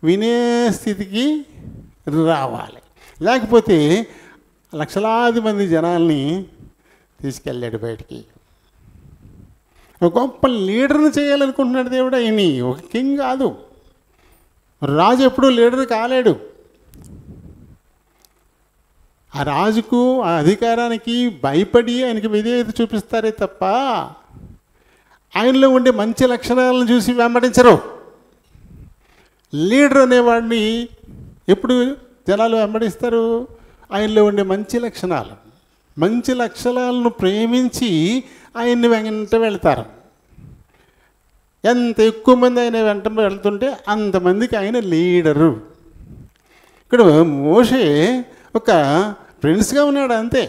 వినే స్థితికి రావాలి. లేకపోతే లక్షలాది మంది జనాల్ని తీసుకెళ్ళాడు బయటికి. ఒక గొప్ప లీడర్ని చేయాలనుకుంటున్నాడు దేవుడు ఆయన్ని. ఒక కింగ్ కాదు, రాజు ఎప్పుడూ లీడర్ కాలేడు. ఆ రాజుకు, ఆ అధికారానికి భయపడి ఆయనకి విధేయత చూపిస్తారే తప్ప ఆయనలో ఉండే మంచి లక్షణాలను చూసి వెంబడించరు. లీడర్ అనేవాడిని ఎప్పుడు జనాలు వెంబడిస్తారు? ఆయనలో ఉండే మంచి లక్షణాలను ప్రేమించి ఆయన్ని వెంట వెళ్తారు. ఎంత ఎక్కువ మంది ఆయన వెంట వెళ్తుంటే అంతమందికి ఆయన లీడరు. ఇక్కడ మోషే ఒక ప్రిన్స్గా ఉన్నాడు అంతే.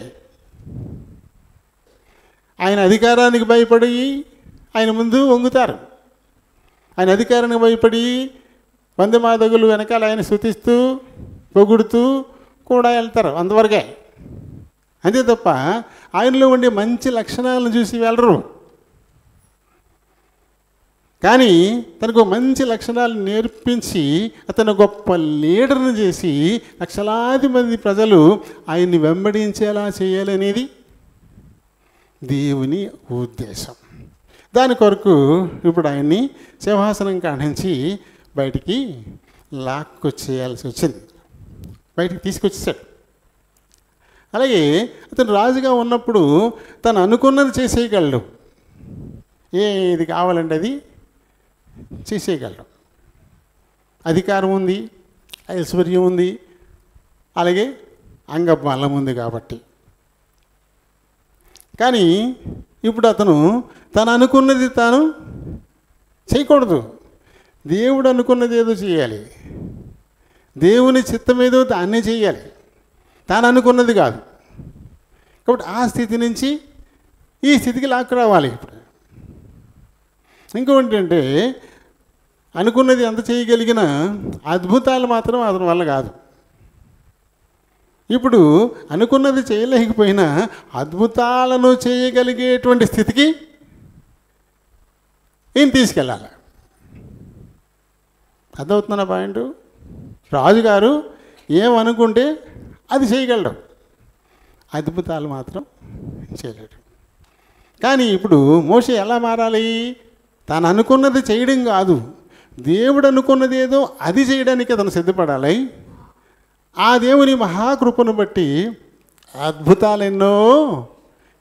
ఆయన అధికారానికి భయపడి ఆయన ముందు వంగుతారు. ఆయన అధికారానికి భయపడి వందమాదగులు వెనకాల ఆయన స్తుతిస్తూ పొగుడుతూ కూడా వెళ్తారు, అంతవరకే. అంతే తప్ప ఆయనలో ఉండే మంచి లక్షణాలను చూసి వెళ్ళరు. కానీ తనకు మంచి లక్షణాలు నేర్పించి అతను గొప్ప లీడర్ని చేసి లక్షలాది మంది ప్రజలు ఆయన్ని వెంబడించేలా చేయాలనేది దేవుని ఉద్దేశం. దాని కొరకు ఇప్పుడు ఆయన్ని సింహాసనం కానించి బయటికి లాక్కొచ్చేయాల్సి వచ్చింది, బయటికి తీసుకొచ్చేసాడు. అలాగే అతను రాజుగా ఉన్నప్పుడు తను అనుకున్నది చేసేయగలడు, ఏది కావాలంటే అది చేసేయగలడు. అధికారం ఉంది, ఐశ్వర్యం ఉంది, అలాగే అంగబలం ఉంది కాబట్టి. కానీ ఇప్పుడు అతను తను అనుకున్నది తాను చేయకూడదు. దేవుడు అనుకున్నది ఏదో చేయాలి, దేవుని చిత్తం ఏదో దాన్నే చేయాలి, తాను అనుకున్నది కాదు. కాబట్టి ఆ స్థితి నుంచి ఈ స్థితికి లాక్కు రావాలి. ఇప్పుడు ఇంకొకటి అంటే అనుకున్నది ఎంత చేయగలిగిన అద్భుతాలు మాత్రం అతని వల్ల కాదు. ఇప్పుడు అనుకున్నది చేయలేకపోయినా అద్భుతాలను చేయగలిగేటువంటి స్థితికి ఏం తీసుకెళ్ళాలి. అర్థమవుతున్న పాయింట్? రాజుగారు ఏమనుకుంటే అది చేయగలడు, అద్భుతాలు మాత్రం చేయలేడు. కానీ ఇప్పుడు మోషే ఎలా మారాలి? తాను అనుకున్నది చేయడం కాదు, దేవుడు అనుకున్నది ఏదో అది చేయడానికి అతను సిద్ధపడాలి. ఆ దేవుని మహాకృపను బట్టి అద్భుతాలెన్నో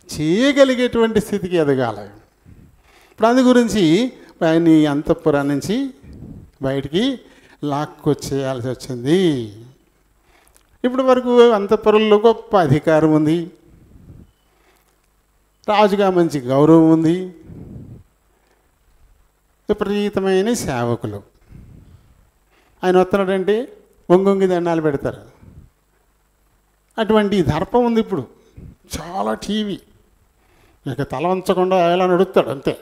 చేయగలిగేటువంటి స్థితికి ఎదగాలి. ఇప్పుడు అందు గురించి ఆయన్ని అంతఃపురం నుంచి బయటికి లాక్కొచ్చేయాల్సి వచ్చింది. ఇప్పటి వరకు అంతఃపురంలో గొప్ప అధికారం ఉంది, రాజుగా మంచి గౌరవం ఉంది, విపరీతమైన సేవకులు. ఆయన వస్తున్నాడంటే వంగొంగి దండాలు పెడతారు. అటువంటి దర్పం ఉంది. ఇప్పుడు చాలా టీవీ, ఇక తల వంచకుండా ఎలా నడుస్తాడు అంతే,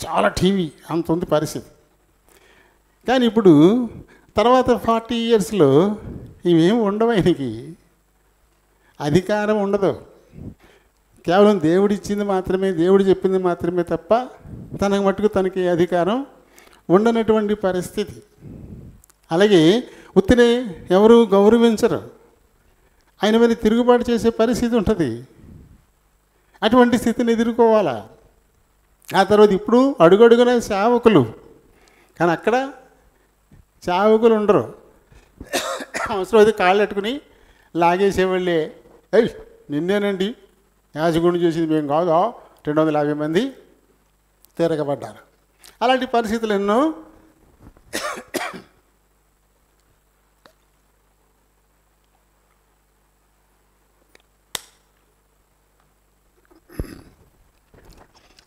చాలా టీవీ, అంత ఉంది పరిస్థితి. కానీ ఇప్పుడు తర్వాత 40 ఇయర్స్లో ఇవేమి ఉండవు. ఆయనకి అధికారం ఉండదు, కేవలం దేవుడిచ్చింది మాత్రమే, దేవుడు చెప్పింది మాత్రమే తప్ప తనకు మట్టుకు తనకి అధికారం ఉండనటువంటి పరిస్థితి. అలాగే ఉత్తినే ఎవరు గౌరవించరు, ఆయన మీద తిరుగుబాటు చేసే పరిస్థితి ఉంటుంది. అటువంటి స్థితిని ఎదుర్కోవాలా. ఆ తర్వాత ఇప్పుడు అడుగడుగున సేవకులు, కానీ అక్కడ సేవకులు ఉండరు. అవసరం అయితే కాళ్ళు పెట్టుకుని లాగేసేవాళ్ళే. అయ్యి నిన్నేనండి యాజకుడిని చేసింది మేము కాదా, 250 మంది తిరగబడ్డారు. అలాంటి పరిస్థితులు ఎన్నో.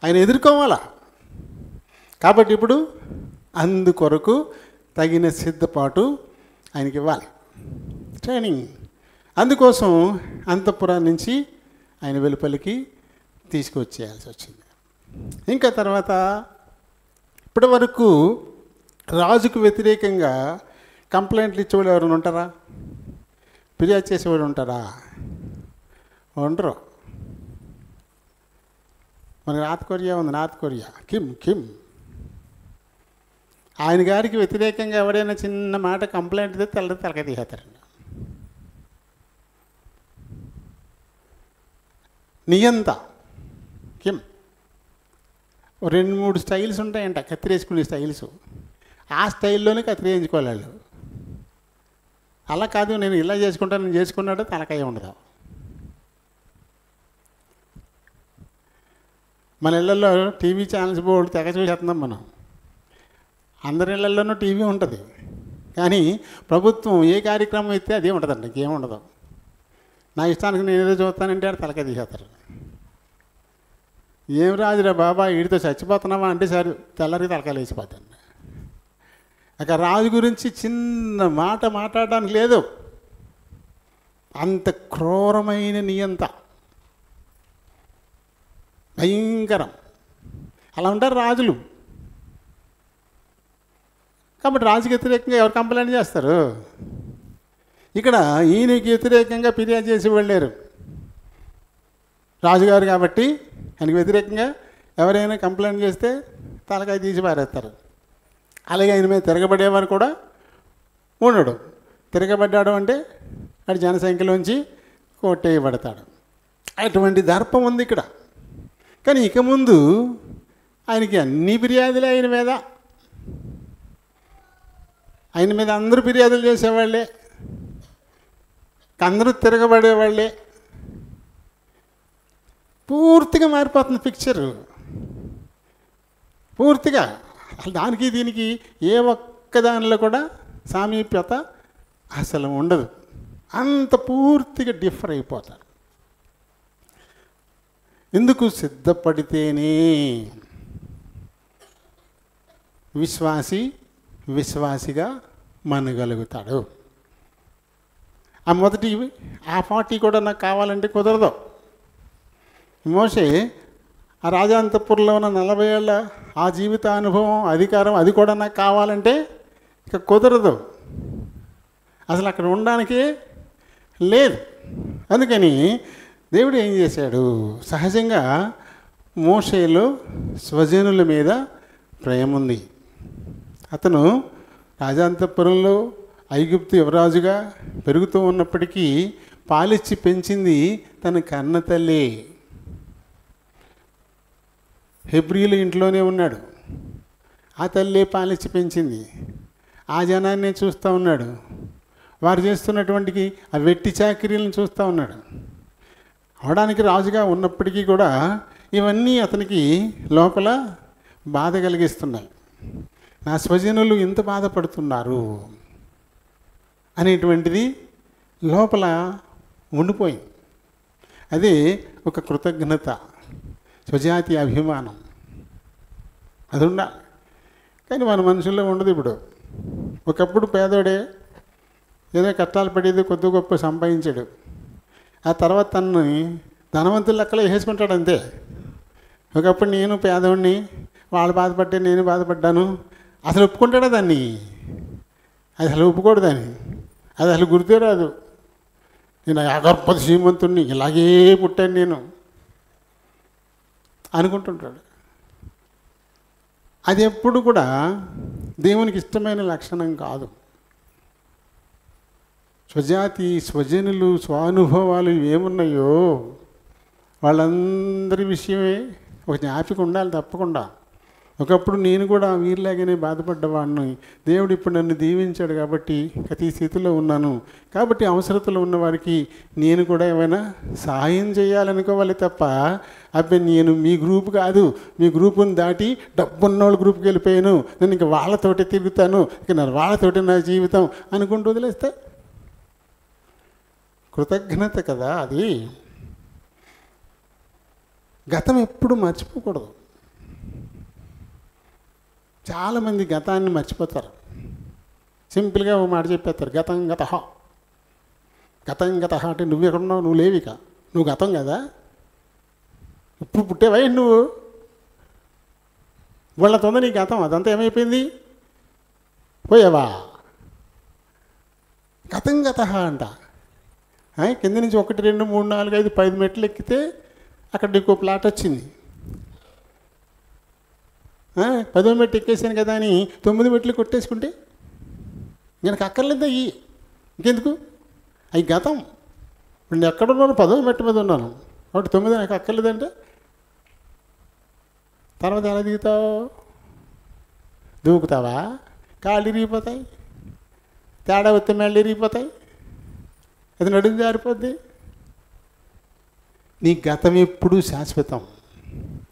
ఆయన ఎదుర్కోవాలా. కాబట్టి ఇప్పుడు అందుకొరకు తగిన సిద్ధపాటు ఆయనకి ఇవ్వాలి, ట్రైనింగ్. అందుకోసం అంతఃపురం నుంచి ఆయన వెలుపలికి తీసుకొచ్చేయాల్సి వచ్చింది. ఇంకా తర్వాత ఇప్పటి వరకు రాజుకు వ్యతిరేకంగా కంప్లైంట్లు ఇచ్చేవాళ్ళు ఎవరైనా ఉంటారా? ఫిర్యాదు చేసేవాళ్ళు ఉంటారా? ఉండరు. మన నార్త్ కొరియా ఉంది, నార్త్ కొరియా, కిమ్ ఆయన గారికి వ్యతిరేకంగా ఎవరైనా చిన్న మాట కంప్లైంట్ ఇస్తే తలకాయ తీసేస్తారండి. నియంత కిమ్ 2-3 స్టైల్స్ ఉంటాయంట, కత్తిరేసుకునే స్టైల్స్. ఆ స్టైల్లోనే కత్తిరేయించుకోవాలి వాళ్ళు. అలా కాదు నేను ఇలా చేసుకుంటాను, నేను చేసుకున్నాడో తలకాయ ఉండదు. మన ఇళ్ళల్లో టీవీ ఛానల్స్ బోర్డు తెగ చూసేస్తున్నాం మనం. అందరి ఇళ్ళల్లోనూ టీవీ ఉంటుంది, కానీ ప్రభుత్వం ఏ కార్యక్రమం అయితే అదే ఉంటుందండి, ఇంకేం ఉండదు. నా ఇష్టానికి నేను ఏదో చూస్తానంటే ఆడు తలకాయ తీసేస్తారు. ఏం రాజురా బాబా వీడితో చచ్చిపోతున్నావా అంటే సరే తెల్లరికి తలకాయలు వేసిపోతాను. అక్కడ రాజు గురించి చిన్న మాట మాట్లాడడానికి లేదు, అంత క్రూరమైన నియంత, భయంకరం. అలా ఉంటారు రాజులు. కాబట్టి రాజుకి వ్యతిరేకంగా ఎవరు కంప్లైంట్ చేస్తారు? ఇక్కడ ఈయనకి వ్యతిరేకంగా ఫిర్యాదు చేసి వెళ్ళారు రాజుగారు. కాబట్టి ఆయనకి వ్యతిరేకంగా ఎవరైనా కంప్లైంట్ చేస్తే తలకాయ తీసి పారేస్తారు. అలాగే ఆయన మీద తిరగబడేవారు కూడా ఉండడు. తిరగబడ్డాడు అంటే అటు జనసంఖ్యలోంచి కొట్టేయబడతాడు. అటువంటి దర్పం ఉంది ఇక్కడ. కానీ ఇక ముందు ఆయనకి అన్ని ఫిర్యాదులే ఆయన మీద అందరూ ఫిర్యాదులు చేసేవాళ్ళే, అందరూ తిరగబడేవాళ్ళే. పూర్తిగా మారిపోతుంది పిక్చరు, పూర్తిగా. అసలు దానికి దీనికి ఏ ఒక్క దానిలో కూడా సామీప్యత అసలు ఉండదు. అంత పూర్తిగా డిఫర్ అయిపోతారు. ఎందుకు? సిద్ధపడితేనే విశ్వాసిగా మనగలుగుతాడు. ఆ మొదటి ఆ 40 కూడా నాకు కావాలంటే కుదరదు. మోషే ఆ రాజాంతపురంలో ఉన్న 40 ఏళ్ళ ఆ జీవిత అనుభవం, అధికారం, అది కూడా నాకు కావాలంటే ఇక కుదరదు. అసలు అక్కడ ఉండడానికి లేదు. అందుకని దేవుడు ఏం చేశాడు? సహజంగా మోషేలో స్వజనుల మీద ప్రేమ ఉంది. అతను రాజాంతపురంలో ఐగుప్తు యువరాజుగా పెరుగుతూ ఉన్నప్పటికీ పాలిచ్చి పెంచింది తన కన్న తల్లి. హెబ్రీల ఇంట్లోనే ఉన్నాడు. ఆ తల్లే పాలిచ్చి పెంచింది. ఆ జనాన్నే చూస్తూ ఉన్నాడు. వారు చేస్తున్నటువంటి ఆ వెట్టి చాకిరీలను చూస్తూ ఉన్నాడు. అవడానికి రాజుగా ఉన్నప్పటికీ కూడా ఇవన్నీ అతనికి లోపల బాధ కలిగిస్తున్నాయి. నా స్వజనులు ఇంత బాధపడుతున్నారు అనేటువంటిది లోపల ఉండిపోయింది. అదే ఒక కృతజ్ఞత, స్వజాతి అభిమానం, అది ఉండాలి. కానీ మన మనుషుల్లో ఉండదు. ఇప్పుడు ఒకప్పుడు పేదోడే ఏదో కష్టాలు పడేది కొద్ది గొప్ప సంపాదించాడు. ఆ తర్వాత తనని ధనవంతుల లెక్కలో వేసుకుంటాడు అంతే. ఒకప్పుడు నేను పేదవాడిని, వాళ్ళు బాధపడ్డే నేను బాధపడ్డాను, అసలు ఒప్పుకుంటాడా దాన్ని? అది అసలు ఒప్పుకోడు దాన్ని, అది అసలు గుర్తే రాదు. నేను అగర్భత శ్రీమంతుణ్ణి, ఇలాగే పుట్టాను నేను అనుకుంటుంటాడు. అది ఎప్పుడు కూడా దేవునికి ఇష్టమైన లక్షణం కాదు. స్వజాతి, స్వజనులు, స్వానుభవాలు ఏమున్నాయో వాళ్ళందరి విషయమే ఒక జ్ఞాపిక ఉండాలి తప్పకుండా. ఒకప్పుడు నేను కూడా వీరిలాగానే బాధపడ్డవాడిని. దేవుడు ఇప్పుడు నన్ను దీవించాడు కాబట్టి ప్రతి స్థితిలో ఉన్నాను. కాబట్టి అవసరతలో ఉన్న వారికి నేను కూడా ఏమైనా సహాయం చేయాలనుకోవాలి తప్ప, అబ్బాయి నేను మీ గ్రూప్ కాదు, మీ గ్రూపుని దాటి డబ్బున్నోళ్ళ గ్రూప్కి వెళ్ళిపోయాను, నేను ఇంక వాళ్ళతోటే తిరుగుతాను, ఇక వాళ్ళతోటే నా జీవితం అనుకుంటూ వదిలేస్తే కృతజ్ఞత కదా అది. గతం ఎప్పుడు మర్చిపోకూడదు. చాలామంది గతాన్ని మర్చిపోతారు. సింపుల్గా ఒక మాట చెప్పేస్తారు, గతం గత. గతం గత అంటే నువ్వు ఎక్కడున్నావు, నువ్వు లేవిక, నువ్వు గతం కదా, ఇప్పుడు పుట్టేవా నువ్వు, వాళ్ళతో నీ గతం అదంతా ఏమైపోయింది, పోయావా. గతం గత అంట. కింద నుంచి 1, 2, 3, 4, 5, 10 మెట్లు ఎక్కితే అక్కడ నీకు ప్లాట్ వచ్చింది. 10వ మెట్టు ఎక్కేసాను కదా అని 9 మెట్లు కొట్టేసుకుంటే నాకు అక్కర్లేదు అయ్యి, ఇంకెందుకు అవి గతం. ఇప్పుడు నేను ఎక్కడున్నాను, 10వ మెట్టు మీద ఉన్నాను కాబట్టి 9 నాకు అక్కర్లేదంటే తర్వాత ఎలా దిగుతావు? దూకుతావా? కాళ్ళు ఇరిగిపోతాయి, తేడా వస్తే మెళ్ళు ఇరిగిపోతాయి, అది నడుము జారిపోద్ది. నీ గతం ఎప్పుడూ శాశ్వతం,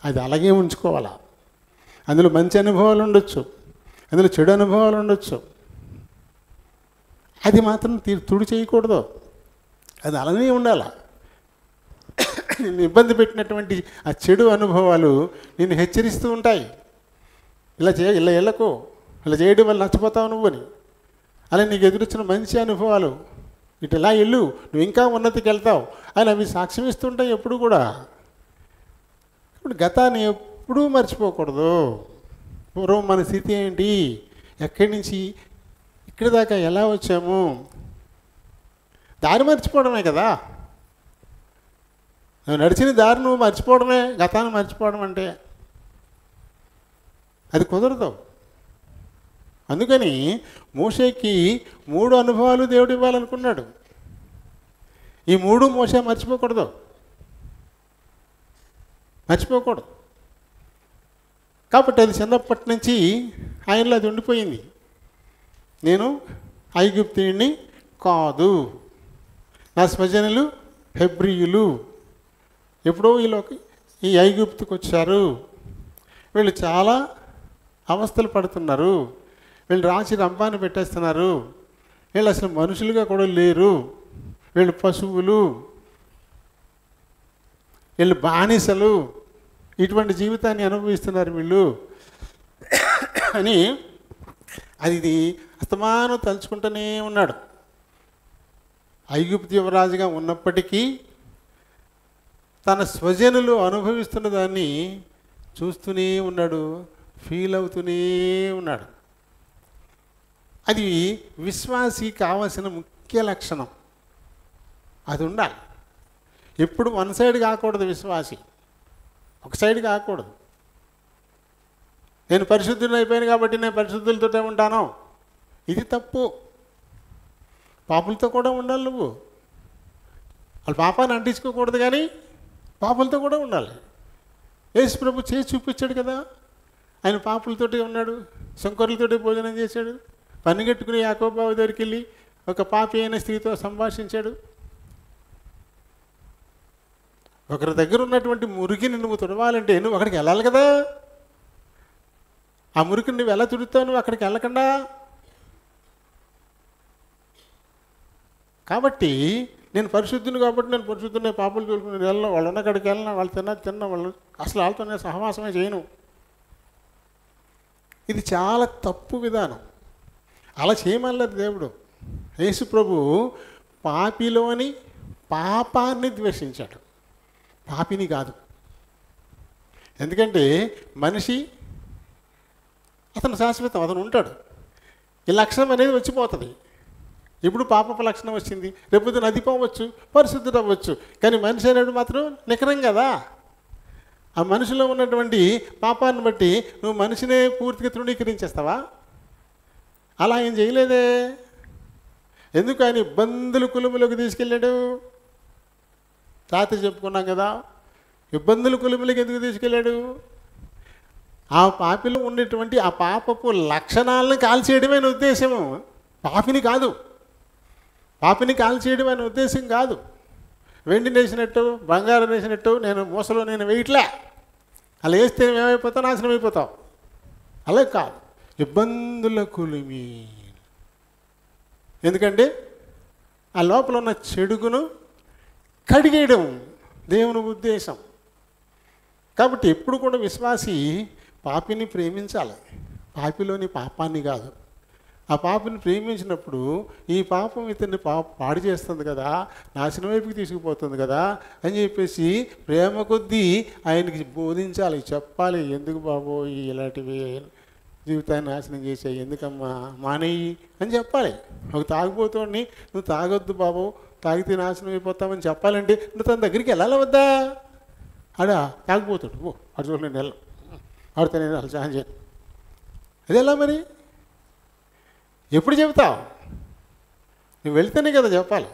అది అలాగే ఉంచుకోవాలా. అందులో మంచి అనుభవాలు ఉండొచ్చు, అందులో చెడు అనుభవాలు ఉండొచ్చు, అది మాత్రం తుడి చేయకూడదు, అది అలానే ఉండాల. నిన్ను ఇబ్బంది పెట్టినటువంటి ఆ చెడు అనుభవాలు నిన్ను హెచ్చరిస్తూ ఉంటాయి. ఇలా ఇలా వెళ్ళకు, ఇలా చేయడం వల్ల నచ్చిపోతావు నువ్వు అని. అలా నీకు ఎదురొచ్చిన మంచి అనుభవాలు, ఇటు ఇలా వెళ్ళు, నువ్వు ఇంకా ఉన్నతికి వెళ్తావు అని అవి సాక్ష్యం ఇస్తుంటాయి ఎప్పుడు కూడా. ఇప్పుడు గతాన్ని ఎప్పుడూ మర్చిపోకూడదు. పూర్వం మన స్థితి ఏంటి, ఎక్కడి నుంచి ఇక్కడి దాకా ఎలా వచ్చాము, దారి మర్చిపోవడమే కదా. నువ్వు నడిచిన దారి నువ్వు మర్చిపోవడమే గతాన్ని మర్చిపోవడం అంటే. అది కుదరదు. అందుకని మోషేకి 3 అనుభవాలు దేవుడు ఇవ్వాలనుకున్నాడు. ఈ 3 మోషే మర్చిపోకూడదు. కాబట్టి అది చిన్నప్పటి నుంచి ఆయనలో అది ఉండిపోయింది. నేను ఐగుప్తీయుణ్ణి కాదు, నా స్వజనులు హెబ్రీయులు. ఎప్పుడో ఈ ఐగుప్తుకు వచ్చారు, వీళ్ళు చాలా అవస్థలు పడుతున్నారు, వీళ్ళు రాసి రంపాన్ని పెట్టేస్తున్నారు, వీళ్ళు అసలు మనుషులుగా కూడా లేరు, వీళ్ళు పశువులు, వీళ్ళు బానిసలు, ఇటువంటి జీవితాన్ని అనుభవిస్తున్నారు వీళ్ళు అని అది అస్తమానం తలుచుకుంటూనే ఉన్నాడు. ఐగుప్తు యువరాజుగా ఉన్నప్పటికీ తన స్వజనులు అనుభవిస్తున్న దాన్ని చూస్తూనే ఉన్నాడు, ఫీల్ అవుతూనే ఉన్నాడు. అది విశ్వాసి కావాల్సిన ముఖ్య లక్షణం. అది ఉండాలి. ఎప్పుడు వన్ సైడ్ కాకూడదు విశ్వాసి, ఒక సైడ్ కాకూడదు. నేను పరిశుద్ధుని అయిపోయాను కాబట్టి నేను పరిశుద్ధులతోనే ఉంటాను, ఇది తప్పు. పాపులతో కూడా ఉండాలి. నువ్వు వాళ్ళ పాపాన్ని అంటించుకోకూడదు, కానీ పాపులతో కూడా ఉండాలి. యేసు ప్రభు చేసి చూపించాడు కదా. ఆయన పాపులతోటి ఉన్నాడు, శంకరులతోటి భోజనం చేశాడు, పనిగట్టుకుని యాకోబావు దగ్గరికి వెళ్ళి ఒక పాపి అయిన స్త్రీతో సంభాషించాడు. ఒకరి దగ్గర ఉన్నటువంటి మురికిని నువ్వు తుడవాలంటే నువ్వు అక్కడికి వెళ్ళాలి కదా. ఆ మురికిని నువ్వు ఎలా తుడుతావు? నువ్వు అక్కడికి వెళ్ళకుండా. కాబట్టి నేను పరిశుద్ధుని కాబట్టి నేను పరిశుద్ధుని పాపలు తోలుకుని వెళ్ళను, వాళ్ళు ఉన్న కాడికి వెళ్ళిన వాళ్ళు తిన్న వాళ్ళు అసలు వాళ్ళతో నేను సహవాసమే చేయను. ఇది చాలా తప్పు విధానం. అలా చేయమలేదు దేవుడు. యేసు ప్రభు పాపిలోని పాపాన్ని ద్వేషించాడు, పాపిని కాదు. ఎందుకంటే మనిషి అతను శాశ్వతం, అతను ఉంటాడు. ఈ లక్షణం అనేది వచ్చిపోతుంది. ఇప్పుడు పాపపు లక్షణం వచ్చింది, రేపు నది పోవచ్చు, పరిశుద్ధుడు అవ్వచ్చు. కానీ మనిషి అనేవి మాత్రం నికరం కదా. ఆ మనిషిలో ఉన్నటువంటి పాపాన్ని బట్టి నువ్వు మనిషినే పూర్తిగా తృణీకరించేస్తావా? అలా ఏం చేయలేదే. ఎందుకు ఆయన ఇబ్బందులు కులుములోకి తీసుకెళ్ళాడు? రాత్రి చెప్పుకున్నాం కదా, ఇబ్బందులు కులుములకి ఎందుకు తీసుకెళ్ళాడు? ఆ పాపిలో ఉండేటువంటి ఆ పాపపు లక్షణాలను కాల్చేయడమే ఉద్దేశము, పాపిని కాదు. పాపిని కాల్చేయడం అనే ఉద్దేశం కాదు. వెండి వేసినట్టు బంగారం వేసినట్టు నేను మూసలో నేను వేయట్లే. అలా వేస్తే ఏమైపోతావు? నాశనం అయిపోతావు. అలా కాదు, ఇబ్బందుల కులిమి. ఎందుకంటే ఆ లోపల ఉన్న చెడుగును కడిగేయడం దేవుని ఉద్దేశం. కాబట్టి ఎప్పుడు కూడా విశ్వాసి పాపిని ప్రేమించాలి, పాపిలోని పాపాన్ని కాదు. ఆ పాపిని ప్రేమించినప్పుడు ఈ పాపం ఇతన్ని పాడు చేస్తుంది కదా, నాశనం వైపుకి తీసుకుపోతుంది కదా అని చెప్పేసి ప్రేమ కొద్దీ ఆయనకి బోధించాలి, చెప్పాలి. ఎందుకు బాబో ఇలాంటివి జీవితాన్ని నాశనం చేసాయి, ఎందుకమ్మా మానేయి అని చెప్పాలి. ఒక తాగిపోతుండి నువ్వు తాగొద్దు బాబు, తాగితే నాశనం అయిపోతామని చెప్పాలంటే నువ్వు తన దగ్గరికి వెళ్ళాలి వద్దా? అడా తాగిపోతాడు, ఓ అటు చూడ నేను వెళ్ళను, ఆడితే నేను అలా సహాయం చేయను. అది ఎలా మరి? ఎప్పుడు చెబుతావు? నువ్వు వెళ్తేనే కదా చెప్పాలి.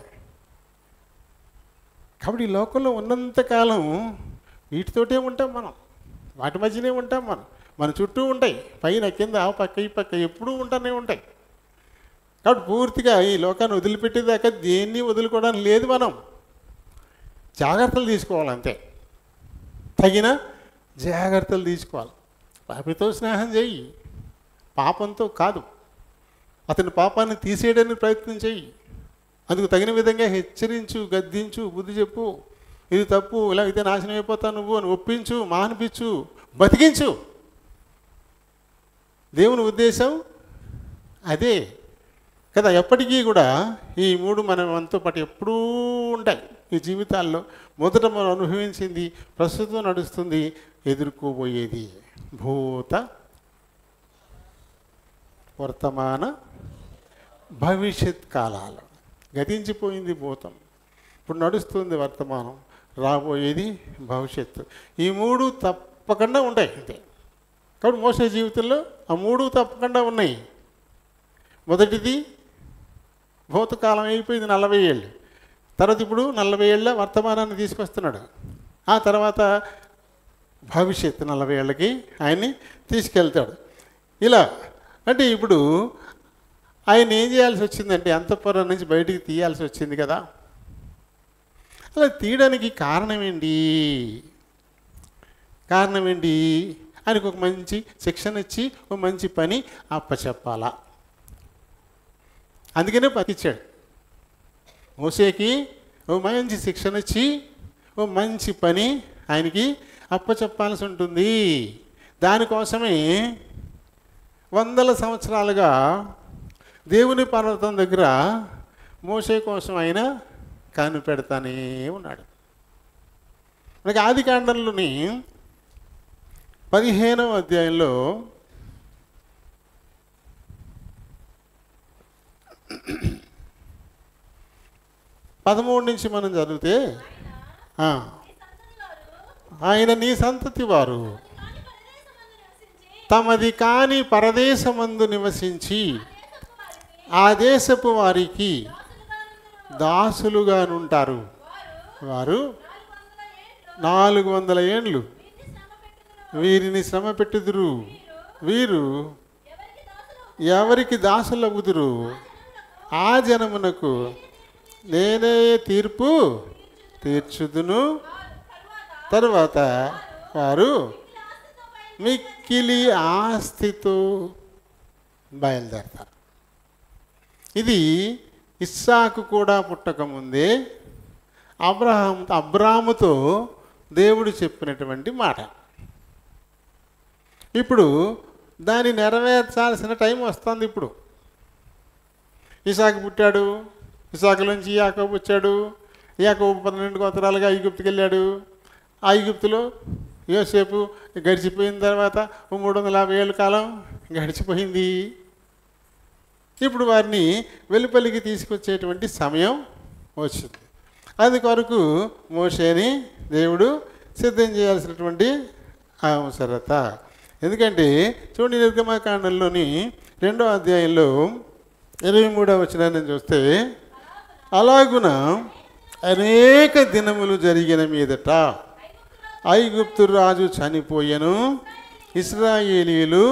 కాబట్టి ఈ లోకంలో ఉన్నంతకాలం వీటితోటే ఉంటాం మనం, వాటి మధ్యనే ఉంటాం మనం. మన చుట్టూ ఉంటాయి, పైన కింద ఆ పక్క ఈ పక్క ఎప్పుడూ ఉంటానే ఉంటాయి. కాబట్టి పూర్తిగా ఈ లోకాన్ని వదిలిపెట్టేదాకా దేన్ని వదులుకోవడానికి లేదు. మనం జాగ్రత్తలు తీసుకోవాలి, అంతే. తగిన జాగ్రత్తలు తీసుకోవాలి. పాపితో స్నేహం చేయి, పాపంతో కాదు. అతని పాపాన్ని తీసేయడానికి ప్రయత్నం చేయి. అందుకు తగిన విధంగా హెచ్చరించు, గద్దించు, బుద్ధి చెప్పు. ఇది తప్పు, ఇలా అయితే నాశనం అయిపోతావు నువ్వు అని ఒప్పించు, మానిపించు, బతికించు. దేవుని ఉద్దేశం అదే కదా. ఎప్పటికీ కూడా ఈ మూడు మనతో పాటు ఎప్పుడూ ఉంటాయి ఈ జీవితాల్లో. మొదట మనం అనుభవించింది, ప్రస్తుతం నడుస్తుంది, ఎదుర్కోబోయేది భూత వర్తమాన భవిష్యత్ కాలాలు. గతించిపోయింది భూతం, ఇప్పుడు నడుస్తుంది వర్తమానం, రాబోయేది భవిష్యత్తు. ఈ మూడు తప్పకుండా ఉంటాయి అంతే. కాబట్టి మోసే జీవితంలో ఆ మూడు తప్పకుండా ఉన్నాయి. మొదటిది భూతకాలం అయిపోయింది, 40 ఏళ్ళు. తర్వాత ఇప్పుడు 40 ఏళ్ళ వర్తమానాన్ని తీసుకొస్తున్నాడు. ఆ తర్వాత భవిష్యత్తు 40 ఏళ్ళకి ఆయన్ని తీసుకెళ్తాడు. ఇలా అంటే ఇప్పుడు ఆయన ఏం చేయాల్సి వచ్చిందంటే అంతఃపురం నుంచి బయటికి తీయాల్సి వచ్చింది కదా. అలా తీయడానికి కారణం ఏంటి? ఆయనకు ఒక మంచి శిక్షణ ఇచ్చి ఒక మంచి పని అప్పచెప్పాలా. అందుకనే పతిచ్చాడు. మోసేకి ఓ మంచి శిక్షణ ఇచ్చి ఓ మంచి పని ఆయనకి అప్పచెప్పాల్సి ఉంటుంది. దానికోసమే 100 సంవత్సరాలుగా దేవుని పర్వతం దగ్గర మోసే కోసం ఆయన కనిపెడతానే ఉన్నాడు. మనకి ఆదికాండంలోని 15వ అధ్యాయంలో 13 నుంచి మనం చదివితే, ఆయన నీ సంతతి వారు తమది కాని పరదేశమందు నివసించి ఆ దేశపు వారికి దాసులుగానుంటారు. వారు 400 ఏండ్లు వీరిని శ్రమ పెట్టుదురు, వీరు ఎవరికి దాసులవుదురు, ఆ జనమునకు నేనే తీర్పు తీర్చుదును. తరువాత వారు మిక్కిలి ఆస్తితో బయలుదేరతారు. ఇది ఇస్సాకు కూడా పుట్టకముందే అబ్రాహాముతో దేవుడు చెప్పినటువంటి మాట. ఇప్పుడు దాన్ని నెరవేర్చాల్సిన టైం వస్తుంది. ఇప్పుడు ఇసాకు పుట్టాడు, ఇసాకులోంచి యాకోబు వచ్చాడు, యాకోబు 12 గోత్రాలుగా ఐగుప్తుకి వెళ్ళాడు. ఐగుప్తులో యోసేపు గడిచిపోయిన తర్వాత 350 ఏళ్ళ కాలం గడిచిపోయింది. ఇప్పుడు వారిని వెలుపలికి తీసుకొచ్చేటువంటి సమయం వచ్చింది. అది కొరకు మోషేని దేవుడు సిద్ధం చేయాల్సినటువంటి అవసరత. ఎందుకంటే చూడండి, నిర్గమకాండంలోని 2వ అధ్యాయంలో 23వ వచనాన్ని చూస్తే, అలాగున అనేక దినములు జరిగిన మీదట ఐగుప్తు రాజు చనిపోయెను. ఇశ్రాయేలీయులు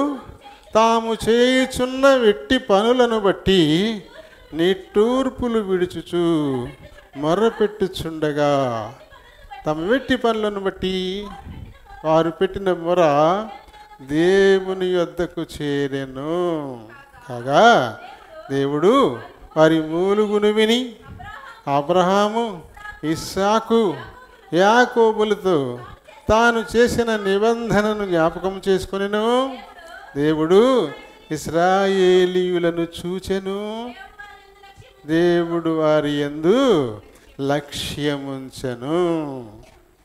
తాము చేయుచున్న వెట్టి పనులను బట్టి నిట్టూర్పులు విడుచుచు మొర్రపెట్టుచుండగా, తమ వెట్టి పనులను బట్టి వారు పెట్టిన మొర దేవుని యొద్దకు చేరెను. కాగా దేవుడు వారి మూలుగును విని అబ్రహాము, ఇస్సాకు, యాకోబులతో తాను చేసిన నిబంధనను జ్ఞాపకం చేసుకొనెను. దేవుడు ఇశ్రాయేలీయులను చూచెను. దేవుడు వారి యందు లక్ష్యముంచెను.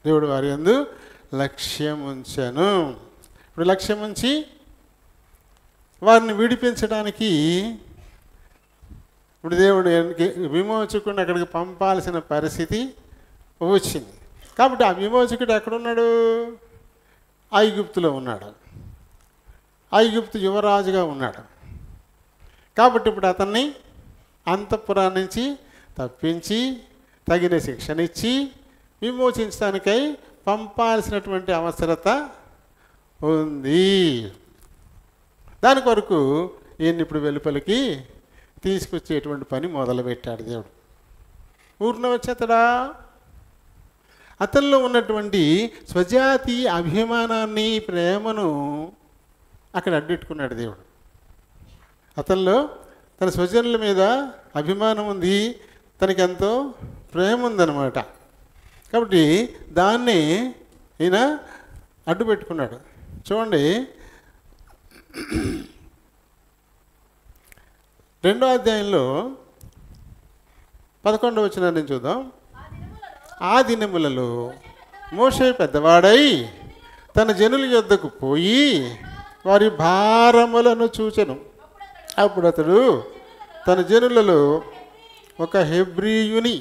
దేవుడు వారి యందు లక్ష్యముంచెను. ఇప్పుడు లక్ష్యముంచి వారిని విడిపించడానికి ఇప్పుడు దేవుడు విమోచకుడిని అక్కడికి పంపాల్సిన పరిస్థితి వచ్చింది. కాబట్టి ఆ విమోచకుడు ఎక్కడున్నాడు? ఐగుప్తులో ఉన్నాడు. ఐగుప్తు యువరాజుగా ఉన్నాడు. కాబట్టి ఇప్పుడు అతన్ని అంతఃపురం నుంచి తప్పించి తగిన శిక్షణ ఇచ్చి విమోచించడానికై పంపాల్సినటువంటి అవసరత ఉంది. దాని కొరకు ఈయన్ని ఇప్పుడు వెలుపలికి తీసుకొచ్చేటువంటి పని మొదలుపెట్టాడు దేవుడు. ఊరిన వచ్చేతడా అతనిలో ఉన్నటువంటి స్వజాతి అభిమానాన్ని, ప్రేమను అక్కడ అడ్డెట్టుకున్నాడు దేవుడు. అతనిలో తన స్వజనుల మీద అభిమానం ఉంది, తనకి ఎంతో ప్రేమ ఉందన్నమాట. కాబట్టి దాన్ని ఈయన అడ్డు పెట్టుకున్నాడు. చూడండి, 2వ అధ్యాయంలో 11వ వచనాన్ని చూద్దాం. ఆ దినములలో మోషే పెద్దవాడై తన జనుల యొద్దకు పోయి వారి భారములను చూచెను. అప్పుడు అతడు తన జనులలో ఒక హెబ్రీయుని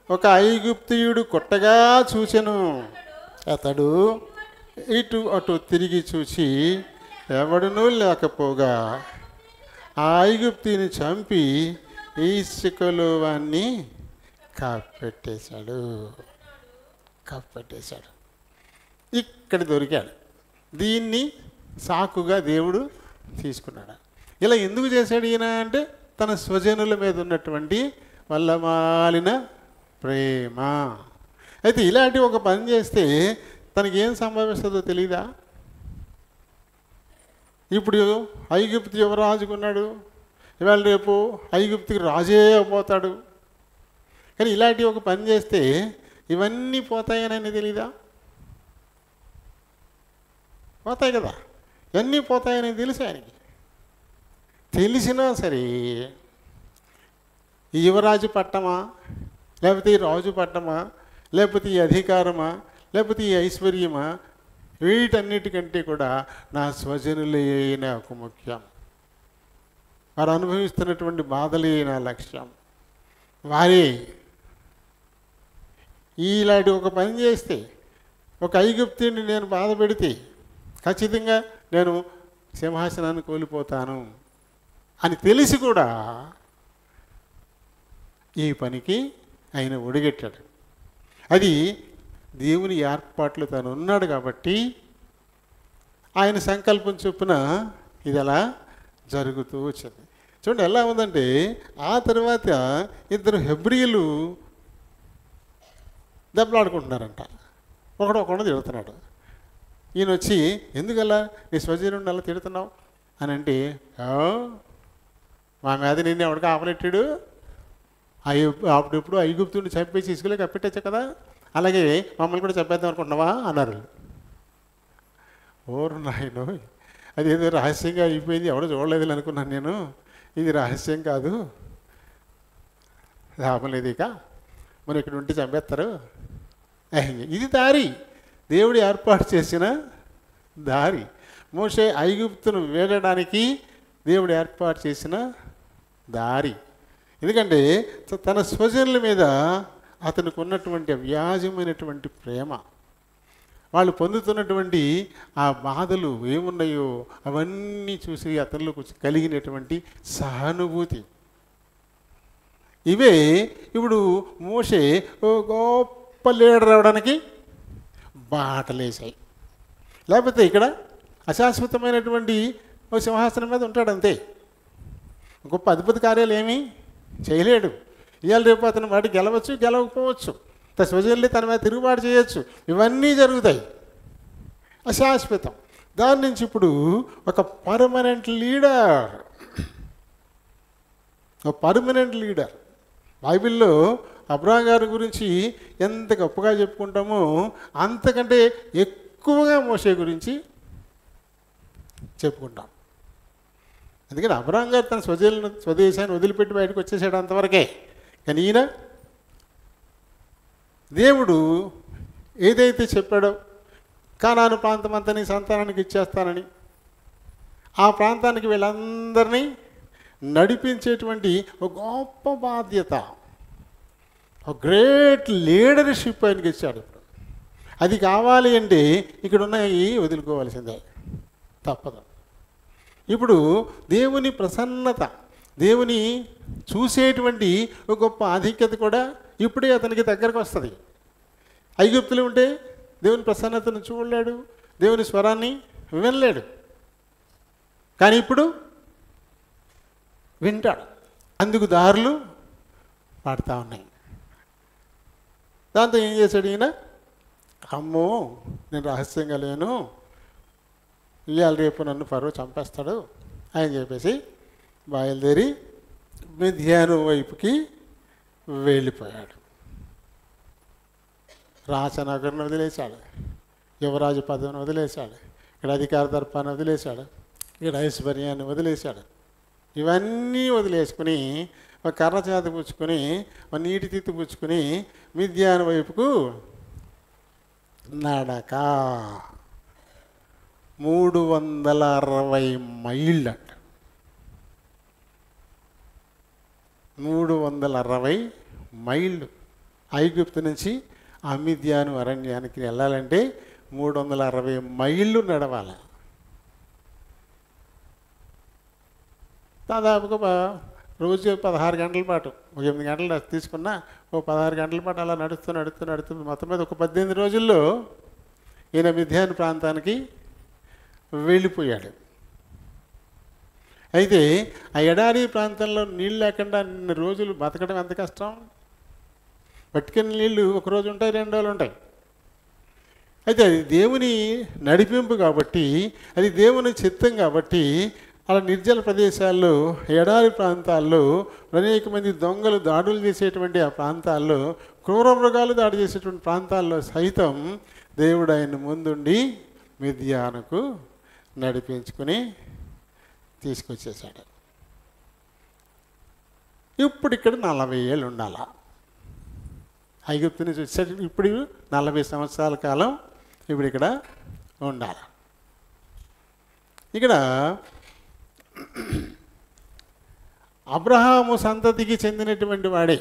ఒక ఐగుప్తియుడు కొట్టగా చూచెను. అతడు ఇటు అటు తిరిగి చూచి ఎవడునూ లేకపోగా ఆ ఐగుప్తిని చంపి ఇసుకలో వాణ్ణి కప్పెట్టేశాడు. ఇక్కడ దొరికాడు. దీన్ని సాకుగా దేవుడు తీసుకున్నాడు. ఇలా ఎందుకు చేశాడు ఈయన అంటే, తన స్వజనుల మీద ఉన్నటువంటి వల్లమాలిన ప్రేమ. అయితే ఇలాంటి ఒక పని చేస్తే తనకి ఏం సంభవిస్తుందో తెలీదా? ఇప్పుడు ఐగుప్తు యువరాజుకున్నాడు, ఇవాళ రేపు ఐగుప్తుకి రాజే పోతాడు. కానీ ఇలాంటి ఒక పని చేస్తే ఇవన్నీ పోతాయని తెలీదా? పోతాయి కదా, ఇవన్నీ పోతాయని తెలుసు ఆయనకి. తెలిసినా సరే ఈ యువరాజు పట్టమా, లేకపోతే ఈ రాజు పట్టమా, లేకపోతే ఈ అధికారమా, లేకపోతే ఈ ఐశ్వర్యమా, వీటన్నిటికంటే కూడా నా స్వజనులే నాకు ముఖ్యం. వారు అనుభవిస్తున్నటువంటి బాధలే నా లక్ష్యం. వారే ఇలాంటి ఒక పని చేస్తే, ఒక ఐగుప్తుని నేను బాధ పెడితే ఖచ్చితంగా నేను సింహాసనాన్ని కోల్పోతాను అని తెలిసి కూడా ఈ పనికి ఆయన ఒడిగట్టాడు. అది దేవుని ఏర్పాట్లు తను ఉన్నాడు కాబట్టి ఆయన సంకల్పం చొప్పున ఇది అలా జరుగుతూ వచ్చింది. చూడండి ఎలా ఉందంటే, ఆ తర్వాత ఇద్దరు హెబ్రీయులు దెబ్బలాడుకుంటున్నారంట. ఒకడు తిడుతున్నాడు. ఈయన వచ్చి, ఎందుకలా నీ స్వజనుడిని అలా తిడుతున్నావు అని అంటే, మా మీద నిన్ను ఎవడికి ఆపనెట్టాడు, అప్పుడిప్పుడు ఐగుప్తుని చంపేసి ఇసుకలే కప్పెట్టచ్చు కదా, అలాగే మమ్మల్ని కూడా చంపేద్దాం అనుకుంటున్నావా అన్నారు. ఓరు నాయనో, అది ఏదో రహస్యంగా అయిపోయింది, ఎవడో చూడలేదు అనుకున్నాను నేను. ఇది రహస్యం కాదు, లాభం లేదు, ఇక మనం ఇక్కడ ఉంటే చంపేస్తారు. ఇది దారి, దేవుడు ఏర్పాటు చేసిన దారి. మోషే ఐగుప్తును వేడడానికి దేవుడు ఏర్పాటు చేసిన దారి. ఎందుకంటే తన స్వజనుల మీద అతనికి ఉన్నటువంటి వ్యాజమైనటువంటి ప్రేమ, వాళ్ళు పొందుతున్నటువంటి ఆ బాధలు ఏమున్నాయో అవన్నీ చూసి అతనిలో కలిగినటువంటి సహానుభూతి, ఇవే ఇప్పుడు మోషే ఓ గొప్ప లీడర్ అవడానికి బాటలేసాయి. లేకపోతే ఇక్కడ అశాశ్వతమైనటువంటి ఓ సింహాసనం మీద ఉంటాడు అంతే, గొప్ప అద్భుత కార్యాలు ఏమీ చేయలేడు. ఇవాళ రేపు అతను వాటి గెలవచ్చు, గెలవకపోవచ్చు, స్వజనులే తన మీద తిరుగుబాటు చేయొచ్చు, ఇవన్నీ జరుగుతాయి, అశాశ్వతం. దాని నుంచి ఇప్పుడు ఒక పర్మనెంట్ లీడర్. బైబిల్లో అబ్రహాం గారి గురించి ఎంత గొప్పగా చెప్పుకుంటామో అంతకంటే ఎక్కువగా మోషే గురించి చెప్పుకుంటాం. అందుకని అబ్రహాం గారు తన స్వదేశాన్ని వదిలిపెట్టి బయటకు వచ్చేసాడు అంతవరకే. కానీ ఈయన దేవుడు ఏదైతే చెప్పాడో, కానాను ప్రాంతం అంతా నీ సంతానానికి ఇచ్చేస్తానని, ఆ ప్రాంతానికి వీళ్ళందరినీ నడిపించేటువంటి ఒక గొప్ప బాధ్యత, ఒక గ్రేట్ లీడర్షిప్ ఆయనకి ఇచ్చాడు. అది కావాలి అంటే ఇక్కడ ఉన్నాయి వదులుకోవాల్సిందే, తప్పదు. ఇప్పుడు దేవుని ప్రసన్నత, దేవుని చూసేటువంటి ఒక గొప్ప ఆధిక్యత కూడా ఇప్పుడే అతనికి దగ్గరకు వస్తుంది. ఐగుప్తులు ఉంటే దేవుని ప్రసన్నతను చూడలేడు, దేవుని స్వరాన్ని వినలేడు. కానీ ఇప్పుడు వింటాడు, అందుకు దారులు పాడుతూ ఉన్నాయి. దాంతో ఏం చేశాడు ఈయన, అమ్మో నేను రహస్యంగా లేను, ఇవాళ రేపు నన్ను ఫరో చంపేస్తాడు అని చెప్పేసి బయలుదేరి మిద్యాను వైపుకి వెళ్ళిపోయాడు. రాచనగర్ను వదిలేశాడు, యువరాజు పదవిని వదిలేశాడు, ఇక్కడ అధికార దర్పాన్ని వదిలేశాడు, ఇక్కడ ఐశ్వర్యాన్ని వదిలేశాడు. ఇవన్నీ వదిలేసుకుని ఒక కర్ర చేత పుచ్చుకొని ఒక నీటి తిత్తి పుచ్చుకొని మిద్యాను వైపుకు నడక 360 మైళ్ళు అంట. 360 మైళ్ళు ఐగుప్తు నుంచి ఆ మిద్యాను అరణ్యానికి వెళ్ళాలంటే 360 మైళ్ళు నడవాలి. దాదాపుగా రోజు 16 గంటల పాటు, 8 గంటలు తీసుకున్నా ఓ 16 గంటల పాటు అలా నడుస్తూ మొత్తం మీద ఒక 18 రోజుల్లో ఈయన మిద్యాను ప్రాంతానికి వెళ్ళిపోయాడు. అయితే ఆ ఎడారి ప్రాంతంలో నీళ్ళు లేకుండా అన్ని రోజులు బతకడం ఎంత కష్టం. పట్టుకుని నీళ్ళు ఒకరోజు ఉంటాయి, 2 రోజులు ఉంటాయి. అయితే అది దేవుని నడిపింపు కాబట్టి, అది దేవుని చిత్తం కాబట్టి, అలా నిర్జల ప్రదేశాల్లో, ఎడారి ప్రాంతాల్లో, అనేక మంది దొంగలు దాడులు చేసేటువంటి ఆ ప్రాంతాల్లో, క్రూర మృగాలు దాడి చేసేటువంటి ప్రాంతాల్లో సైతం దేవుడు ఆయన ముందుండి మిద్యానుకు నడిపించుకుని తీసుకొచ్చేసాడు. ఇప్పుడు ఇక్కడ 40 ఏళ్ళు ఉండాలా. ఐగుప్తు నుంచి వచ్చేసరికి ఇప్పుడు 40 సంవత్సరాల కాలం ఇప్పుడు ఇక్కడ ఉండాలి. ఇక్కడ అబ్రహాము సంతతికి చెందినటువంటి వాడే.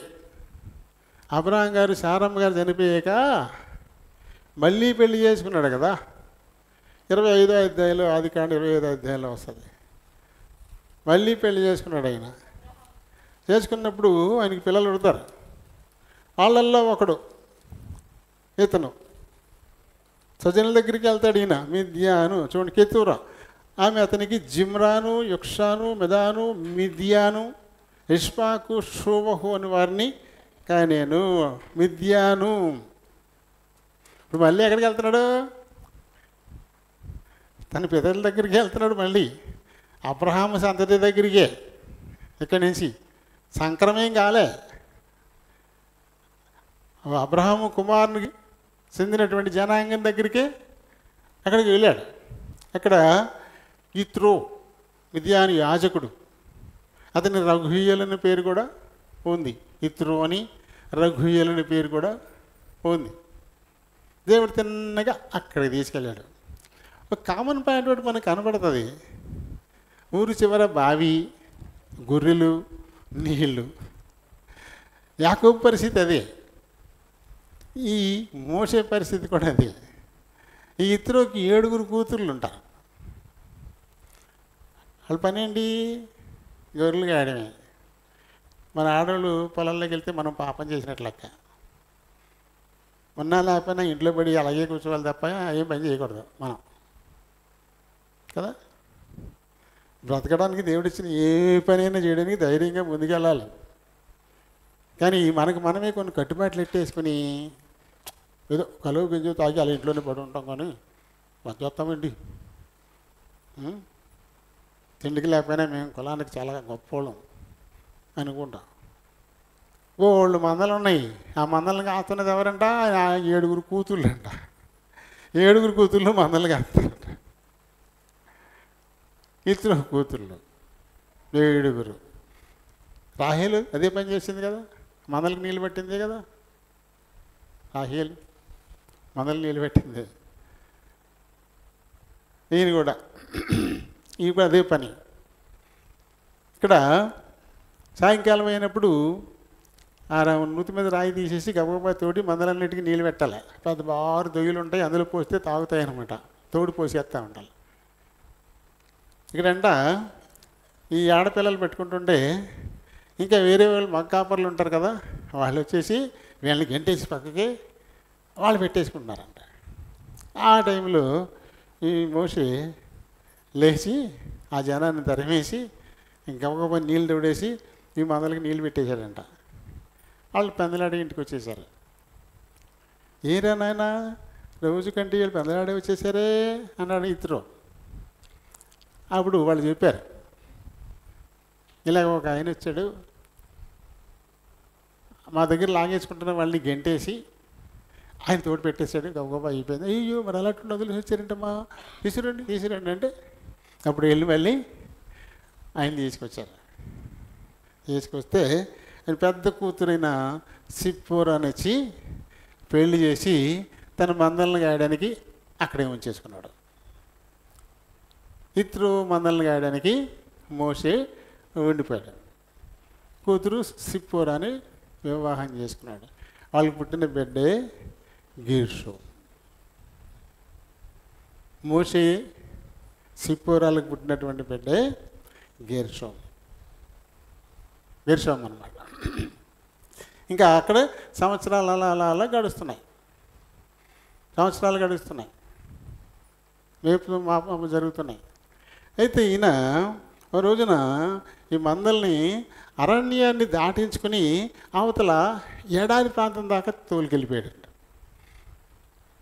అబ్రహాం గారు శారమ్మ గారు చనిపోయాక మళ్ళీ పెళ్లి చేసుకున్నాడు కదా. 25వ అధ్యాయంలో, ఆదికాండం 25వ అధ్యాయంలో వస్తుంది. మళ్ళీ పెళ్లి చేసుకున్నాడు ఆయన. చేసుకున్నప్పుడు ఆయనకి పిల్లలు ఉడతారు. వాళ్ళల్లో ఒకడు ఇతను స్వజనుల దగ్గరికి వెళ్తాడు ఈయన. మిద్యాను చూడండి, కెతూరా. ఆమె అతనికి జిమ్రాను, యుక్షాను, మెదాను, మిద్యాను, ఇష్పాకు, షూవహు అని వారిని కానేను. మిద్యాను. ఇప్పుడు మళ్ళీ ఎక్కడికి వెళ్తున్నాడు? తన పితరుల దగ్గరికి వెళ్తున్నాడు మళ్ళీ. అబ్రహాము సంతతి దగ్గరికే. ఇక్కడి నుంచి సంక్రమేం కాలే. అబ్రహాము కుమారునికి చెందినటువంటి జనాంగం దగ్గరికే అక్కడికి వెళ్ళాడు. అక్కడ ఇత్రో మిద్యాను యాజకుడు, అతని రఘుయలని పేరు కూడా ఉంది. ఇత్రో అని రఘుయలని పేరు కూడా ఉంది. దేవుడు తిన్నగా అక్కడికి తీసుకెళ్ళాడు. ఒక కామన్ పాయింట్ ఒకటి మనకు కనపడుతుంది. ఊరు చివర బావి, గొర్రెలు, నీళ్ళు. యాకోబు పరిస్థితి అదే, ఈ మోసే పరిస్థితి కూడా అదే. ఈ ఇతరుకి 7 కూతుర్లు ఉంటారు. వాళ్ళ పని ఏంటి? గొర్రెలు గాయడమే. మన ఆడవాళ్ళు పొలంలోకి వెళ్తే మనం పాపం చేసినట్లు లెక్క. ఉన్నా లేకపోయినా ఇంట్లో పడి అలాగే కూర్చోవాలి తప్ప ఏం పని చేయకూడదు మనం కదా. బ్రతకడానికి దేవుడు ఇచ్చిన ఏ పనైనా చేయడానికి ధైర్యంగా ముందుకెళ్ళాలి. కానీ మనకు మనమే కొన్ని కట్టుబాట్లు ఎట్టేసుకుని ఏదో కలువ గింజ తాగి అలా ఇంట్లోనే పడి ఉంటాం. కానీ పనిచేస్తామండి, తిండికి లేకపోయినా మేము కులానికి చాలా గొప్పవాళ్ళం అనుకుంటాం. వాళ్ళు మందలు ఉన్నాయి. ఆ మందలను కాస్తున్నది ఎవరంట? 7 కూతుళ్ళు అంట. 7 కూతుళ్ళు మందలు కాస్తారంట. ఇతరు కూతుళ్ళు 7. రాహేలు అదే పని చేసింది కదా, మందలకు నీళ్ళు పెట్టింది కదా. రాహేలు మందలు నీళ్ళు పెట్టింది. ఈయన కూడా అదే పని. ఇక్కడ సాయంకాలం అయినప్పుడు ఆ నూతి మీద రాయి తీసేసి గబగబా తోటి మందలన్నిటికీ నీళ్ళు పెట్టాలి. పెద్ద బారు దొయ్యలు ఉంటాయి, అందులో పోస్తే తాగుతాయి అనమాట. తోడు పోసేస్తూ ఉండాలి. ఇక్కడంట ఈ ఆడపిల్లలు పెట్టుకుంటుంటే ఇంకా వేరే వాళ్ళు మగ కాపర్లు ఉంటారు కదా, వాళ్ళు వచ్చేసి వీళ్ళని గెంటేసి పక్కకి వాళ్ళు పెట్టేసుకుంటున్నారంట. ఆ టైంలో ఈ మోషే లేచి ఆ జనాన్ని తరిమేసి గబగబా నీళ్ళు తోడేసి ఈ మందలకి నీళ్ళు పెట్టేశారంట. వాళ్ళు పెందలాడి ఇంటికి వచ్చేసారు. ఏరా నాయన రోజు కంటే వీళ్ళు పెందలాడే వచ్చేసారే అన్నాడు ఇతరు. అప్పుడు వాళ్ళు చెప్పారు, ఇలాగ ఒక ఆయన వచ్చాడు, మా దగ్గర లాగేసుకుంటున్న వాళ్ళని గెంటేసి ఆయన తోడు పెట్టేశాడు. గబగబా అయిపోయింది. అయ్యో మరి అలాంటి వదిలేసి వచ్చారంటమ్మా, తీసుకురండి అంటే అప్పుడు వెళ్ళి మళ్ళీ ఆయన తీసుకొచ్చారు. తీసుకొస్తే ఆయన పెద్ద కూతురైన సిప్పోరాని వచ్చి పెళ్లి చేసి తన మందలను గాయడానికి అక్కడే ఉంచేసుకున్నాడు. ఇతరు మందలను గాయడానికి మోషే ఉండిపోయాడు. కూతురు సిప్పోరాని వివాహం చేసుకున్నాడు. వాళ్ళకి పుట్టిన బిడ్డే గెర్షోము. మోషే సిప్పోరాలకు పుట్టినటువంటి బిడ్డే గెర్షోము అనమాట. ఇంకా అక్కడ సంవత్సరాలు అలా గడుస్తున్నాయి. వేపు మాప జరుగుతున్నాయి. అయితే ఈయన ఒక రోజున ఈ మందల్ని అరణ్యాన్ని దాటించుకుని అవతల ఏడాది ప్రాంతం దాకా తోలుకెళ్ళిపోయాడు.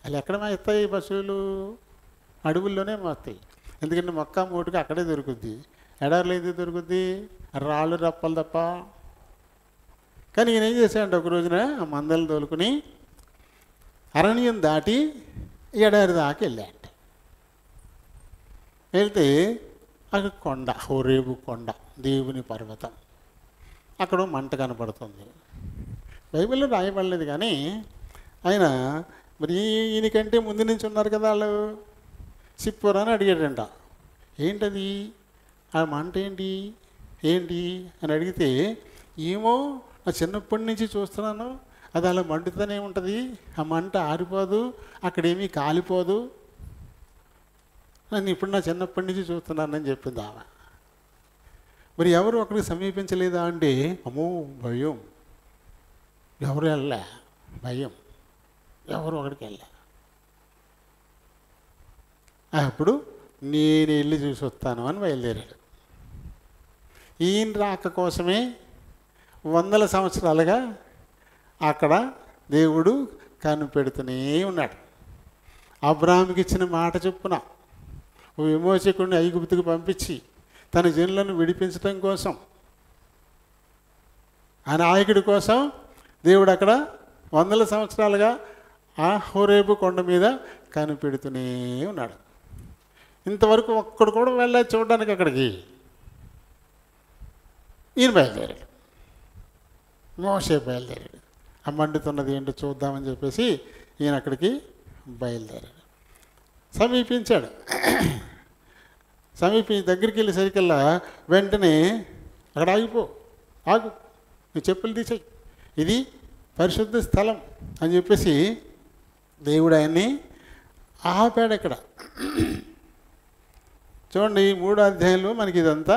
అలా ఎక్కడ మేస్తాయి పశువులు? అడవుల్లోనే మేస్తాయి. ఎందుకంటే మొక్క మూటుగా అక్కడే దొరుకుద్ది. ఎడారిలో ఏది దొరుకుద్ది? రాళ్ళు రప్పలు తప్ప. కానీ ఈయన ఏం చేశాడంటే ఒక రోజున ఆ మందలు తోలుకుని అరణ్యం దాటి ఎడారి దాకా వెళ్ళాడు. వెళ్తే అక్కడ కొండ, హోరేబు కొండ, దేవుని పర్వతం, అక్కడ మంట కనపడుతుంది. బైబిల్లో రాయబడలేదు కానీ ఆయన మరి ఈయనకంటే ముందు నుంచి ఉన్నారు కదా వాళ్ళు, సిప్పోరా అని అడిగాడంట. ఏంటది ఆ మంట ఏంటి అని అడిగితే, ఏమో ఆ చిన్నప్పటి నుంచి చూస్తున్నాను, అది అలా మండుతూనే ఉంటుంది, ఆ మంట ఆరిపోదు, అక్కడేమీ కాలిపోదు, నేను ఇప్పుడు నా చిన్నప్పటి నుంచి చూస్తున్నానని చెప్పింది ఆమె. మరి ఎవరు అక్కడికి సమీపించలేదా అంటే, అమ్మో భయం, ఎవరు వెళ్ళా, భయం, ఎవరు అక్కడికి వెళ్ళా. అప్పుడు నేను వెళ్ళి చూసి వస్తాను అని బయలుదేరాడు. ఈయన రాక కోసమే వందల సంవత్సరాలుగా అక్కడ దేవుడు కనిపెడుతూనే ఉన్నాడు. అబ్రాహాముకి ఇచ్చిన మాట చొప్పున విమోచకుడిని ఐగుప్తుకు పంపించి తన జనులను విడిపించడం కోసం, ఆ నాయకుడి కోసం దేవుడు అక్కడ వందల సంవత్సరాలుగా ఆ హోరేబు కొండ మీద కనిపెడుతూనే ఉన్నాడు. ఇంతవరకు ఒక్కడు కూడా వెళ్ళాలి చూడడానికి అక్కడికి. ఈయన బయలుదేరాడు, మోషే బయలుదేరాడు. ఆ మండుతున్నది ఏంటో చూద్దామని చెప్పేసి ఈయన అక్కడికి బయలుదేరాడు. సమీపించాడు. దగ్గరికి వెళ్ళేసరికల్లా వెంటనే అక్కడ ఆగు, నీ చెప్పులు తీసేయి, ఇది పరిశుద్ధ స్థలం అని చెప్పేసి దేవుడు ఆయన్ని ఆపాడు. ఇక్కడ చూడండి, 3వ అధ్యాయంలో మనకి ఇదంతా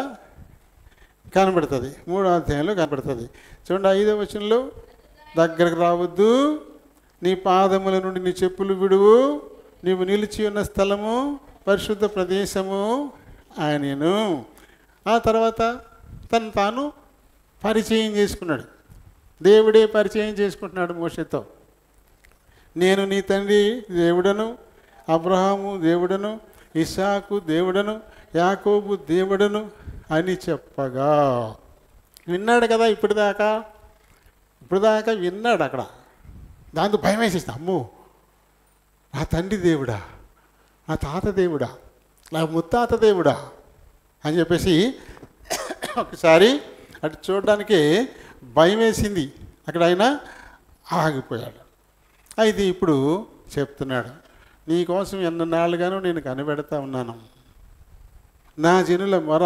కనబడుతుంది. 3వ అధ్యాయంలో కనబడుతుంది. చూడండి, 5వ వచనంలో, దగ్గరకు రావద్దు, నీ పాదముల నుండి నీ చెప్పులు విడువు, నీవు నిలిచి ఉన్న స్థలము పరిశుద్ధ ప్రదేశము ఆయనను. ఆ తర్వాత తను తాను పరిచయం చేసుకున్నాడు. దేవుడే పరిచయం చేసుకుంటున్నాడు మోషేతో. నేను నీ తండ్రి దేవుడను, అబ్రహాము దేవుడను, ఇస్సాకు దేవుడను, యాకోబు దేవుడను అని చెప్పగా విన్నాడు కదా. ఇప్పటిదాకా విన్నాడు. అక్కడ దాంతో భయం వేసేసింది. అమ్మో, నా తండ్రి దేవుడా, నా తాత దేవుడా, నా ముత్తాత దేవుడా అని చెప్పేసి ఒకసారి అటు చూడడానికి భయం వేసింది. అక్కడ ఆయన ఆగిపోయాడు. అయితే ఇప్పుడు చెప్తున్నాడు, నీకోసం ఎన్ననాళ్ళుగానో నేను కనిపెడతా ఉన్నాను. నా జనుల మొర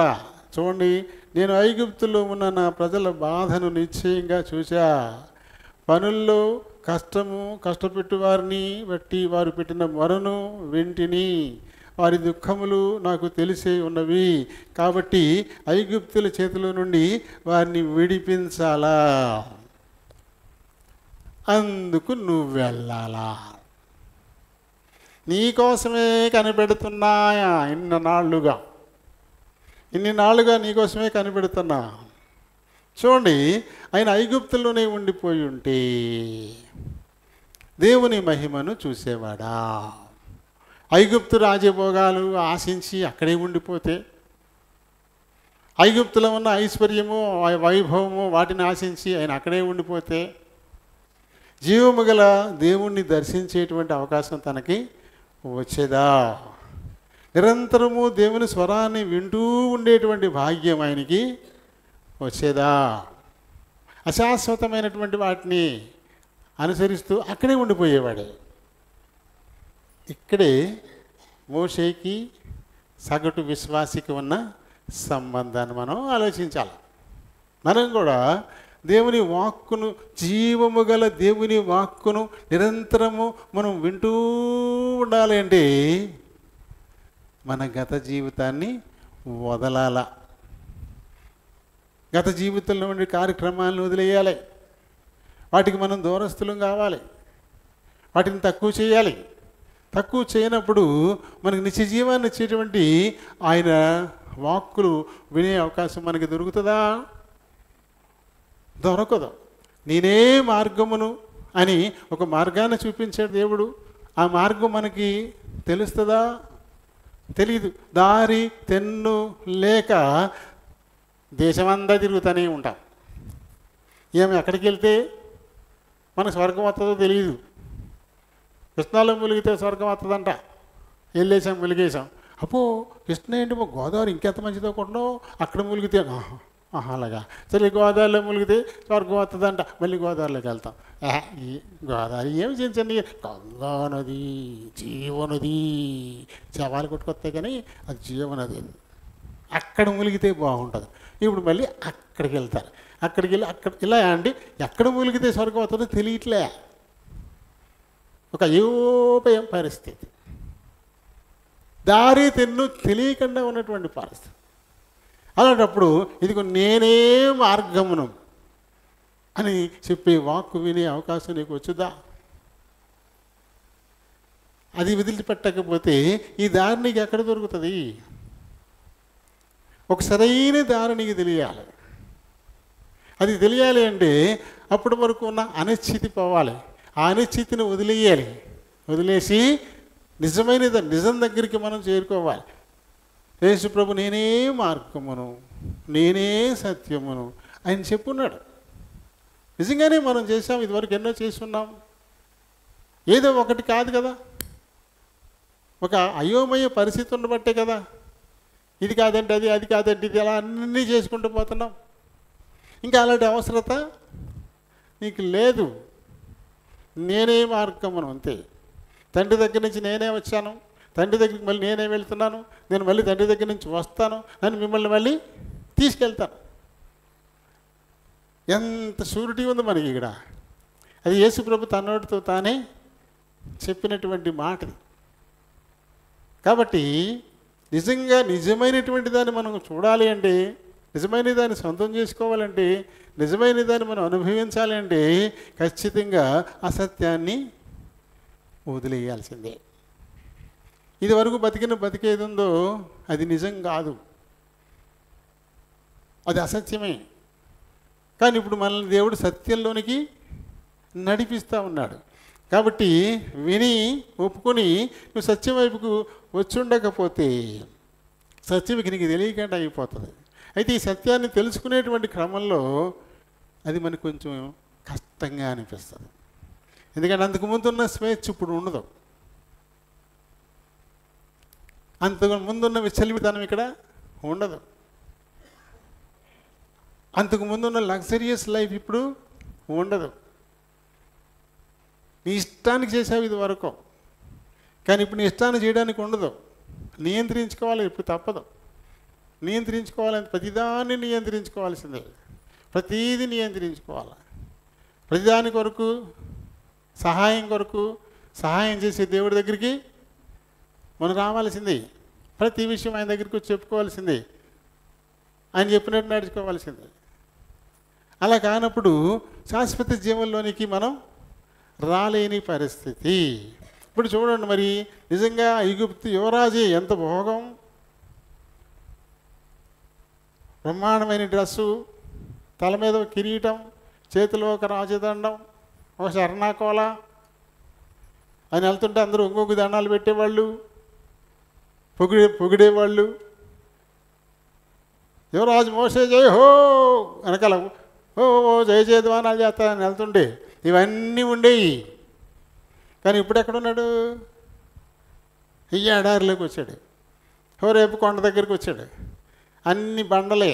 చూడండి, నేను ఐగుప్తులో ఉన్న నా ప్రజల బాధను నిశ్చయంగా చూశా. పనుల్లో కష్టపెట్టు వారిని బట్టి వారు పెట్టిన మొరను వింటిని. వారి దుఃఖములు నాకు తెలిసే ఉన్నవి. కాబట్టి ఐగుప్తుల చేతిలో నుండి వారిని విడిపించాలా, అందుకు నువ్వు వెళ్ళాలా. నీకోసమే కనిపెడుతున్నాయా, ఇన్ని నాళ్ళుగా నీకోసమే కనిపెడుతున్నా. చూడండి, ఆయన ఐగుప్తుల్లోనే ఉండిపోయి ఉంటే దేవుని మహిమను చూసేవాడా? ఐగుప్తు రాజభోగాలు ఆశించి అక్కడే ఉండిపోతే, ఐగుప్తులో ఉన్న ఐశ్వర్యము వైభవము వాటిని ఆశించి ఆయన అక్కడే ఉండిపోతే, జీవము గల దేవుణ్ణి దర్శించేటువంటి అవకాశం తనకి వచ్చేదా? నిరంతరము దేవుని స్వరాన్ని వింటూ ఉండేటువంటి భాగ్యం ఆయనకి వచ్చేదా? అశాశ్వతమైనటువంటి వాటిని అనుసరిస్తూ అక్కడే ఉండిపోయేవాడే. ఇక్కడే మోషేకి సగటు విశ్వాసికి ఉన్న సంబంధాన్ని మనం ఆలోచించాలి. మనం కూడా దేవుని వాక్కును, జీవము గల దేవుని వాక్కును నిరంతరము మనం వింటూ ఉండాలి. అంటే మన గత జీవితాన్ని వదలాల, గత జీవితంలో ఉండే కార్యక్రమాలను వదిలేయాలి. వాటికి మనం దూరస్తులం కావాలి, వాటిని తక్కువ చేయాలి. తక్కువ చేయనప్పుడు మనకు నిత్య జీవాన్ని ఇచ్చేటువంటి ఆయన వాక్కులు వినే అవకాశం మనకి దొరుకుతుందా? దొరకదు. నేనే మార్గమును అని ఒక మార్గాన్ని చూపించాడు దేవుడు. ఆ మార్గం మనకి తెలుస్తుందా? తెలీదు. దారి తెన్ను లేక దేశమంతా తిరుగుతూనే ఉంటాం. ఏమి ఎక్కడికి వెళ్తే మనకు స్వర్గం వస్తుందో తెలియదు. కృష్ణాలో ములిగితే స్వర్గం వస్తుందంట. వెళ్ళేసాం, ములిగేసాం. అప్పో కృష్ణ ఏంటి, గోదావరి ఇంకెంత మంచిదో కొంటున్నావు, అక్కడ ములిగితే అలాగా. సరే, గోదావరిలో ములిగితే స్వర్గం వస్తుందంట. మళ్ళీ గోదావరిలోకి వెళ్తాం. ఈ గోదావరి ఏమి చేయించండి, గంగా నది జీవనది, శవాలు కొట్టుకొస్తాయి కానీ అది జీవనది. అక్కడ ములిగితే బాగుంటుంది. ఇప్పుడు మళ్ళీ అక్కడికి వెళ్తారు. అక్కడికి వెళ్ళి ఇలా అండి, ఎక్కడ ములిగితే స్వర్గం వస్తుందో తెలియట్లే. ఒక అయోపయం పరిస్థితి, దారి తెన్ను తెలియకుండా ఉన్నటువంటి పరిస్థితి. అలాంటప్పుడు ఇదిగో నేనే మార్గమును అని చెప్పే వాక్కు వినే అవకాశం నీకు వచ్చుదా? అది వదిలిపెట్టకపోతే ఈ దారి నీకు ఎక్కడ దొరుకుతుంది? ఒక సరైన దారి నీకు తెలియాలి. అది తెలియాలి అంటే అప్పటి వరకు ఉన్న అనిశ్చితి పోవాలి. ఆ అనిశ్చితిని వదిలేయాలి. వదిలేసి నిజం దగ్గరికి మనం చేరుకోవాలి. యేసు ప్రభు నేనే మార్గమును, నేనే సత్యమును ఆయన చెప్పున్నాడు. నిజంగానే మనం చేసాం. ఇదివరకు ఎన్నో చేస్తున్నాం. ఏదో ఒకటి కాదు కదా, ఒక అయోమయ పరిస్థితి ఉండబట్టే కదా ఇది కాదంటే అది, అది కాదంటే ఇది, అలా అన్నీ చేసుకుంటూ పోతున్నాం. ఇంకా అలాంటి అవసరత నీకు లేదు. నేనే మార్గమును, అంతే. తండ్రి దగ్గర నుంచి నేనే వచ్చాను, తండ్రి దగ్గరికి మళ్ళీ నేనే వెళ్తున్నాను, నేను మళ్ళీ తండ్రి దగ్గర నుంచి వస్తాను అని మిమ్మల్ని మళ్ళీ తీసుకెళ్తాను. ఎంత షూరిటీ ఉంది మనకి ఇక్కడ. అది యేసు ప్రభు తన్నోటితో తానే చెప్పినటువంటి మాటది. కాబట్టి నిజంగా నిజమైనటువంటి దాన్ని మనం చూడాలి అంటే, నిజమైన దాన్ని సొంతం చేసుకోవాలంటే, నిజమైన దాన్ని మనం అనుభవించాలి అంటే ఖచ్చితంగా అసత్యాన్ని వదిలేయాల్సిందే. ఇది వరకు బతికేది ఉందో అది నిజం కాదు, అది అసత్యమే. కానీ ఇప్పుడు మనల్ని దేవుడు సత్యంలోనికి నడిపిస్తూ ఉన్నాడు. కాబట్టి విని ఒప్పుకొని నువ్వు సత్యం వైపుకు వచ్చుండకపోతే సత్యంకి నీకు తెలియకుండా అయిపోతుంది. అయితే ఈ సత్యాన్ని తెలుసుకునేటువంటి క్రమంలో అది మనకు కొంచెం కష్టంగా అనిపిస్తుంది. ఎందుకంటే అంతకు ముందున్న స్వేచ్ఛ ఇప్పుడు ఉండదు. అంతకు ముందున్న విచలితనం ఇక్కడ ఉండదు. అంతకు ముందున్న లగ్జరియస్ లైఫ్ ఇప్పుడు ఉండదు. నీ ఇష్టానికి చేసావు ఇది వరకు, కానీ ఇప్పుడు నీ ఇష్టాన్ని చేయడానికి ఉండదు. నియంత్రించుకోవాలి, ఇప్పుడు తప్పదు. నియంత్రించుకోవాలని ప్రతిదాన్ని నియంత్రించుకోవాల్సిందే. ప్రతీది నియంత్రించుకోవాలి. ప్రతిదాని కొరకు సహాయం చేసే దేవుడి దగ్గరికి మనం రావాల్సిందే. ప్రతి విషయం ఆయన దగ్గరికి వచ్చి చెప్పుకోవాల్సిందే. ఆయన చెప్పినట్టు నడుచుకోవాల్సిందే. అలా కానప్పుడు శాశ్వత జీవంలోనికి మనం రాలేని పరిస్థితి. ఇప్పుడు చూడండి, మరి నిజంగా ఐగుప్తు యువరాజే ఎంత భోగం, బ్రహ్మాండమైన డ్రెస్సు, తల మీద ఒక కిరీటం, చేతిలో ఒక రాజదండం, ఒక శరణాకోల. ఆయన వెళ్తుంటే అందరూ ఇంకొక దండాలు పెట్టేవాళ్ళు, పొగిడేవాళ్ళు. యువరాజు మోసే జయ హో వెనకాల ఓ జయ జయధ్వానాలు చేస్తారని వెళ్తుండే ఇవన్నీ ఉండేవి. కానీ ఇప్పుడు ఎక్కడున్నాడు? ఈ ఎడారిలోకి వచ్చాడు. రేపు కొండ దగ్గరికి వచ్చాడు. అన్ని బండలే,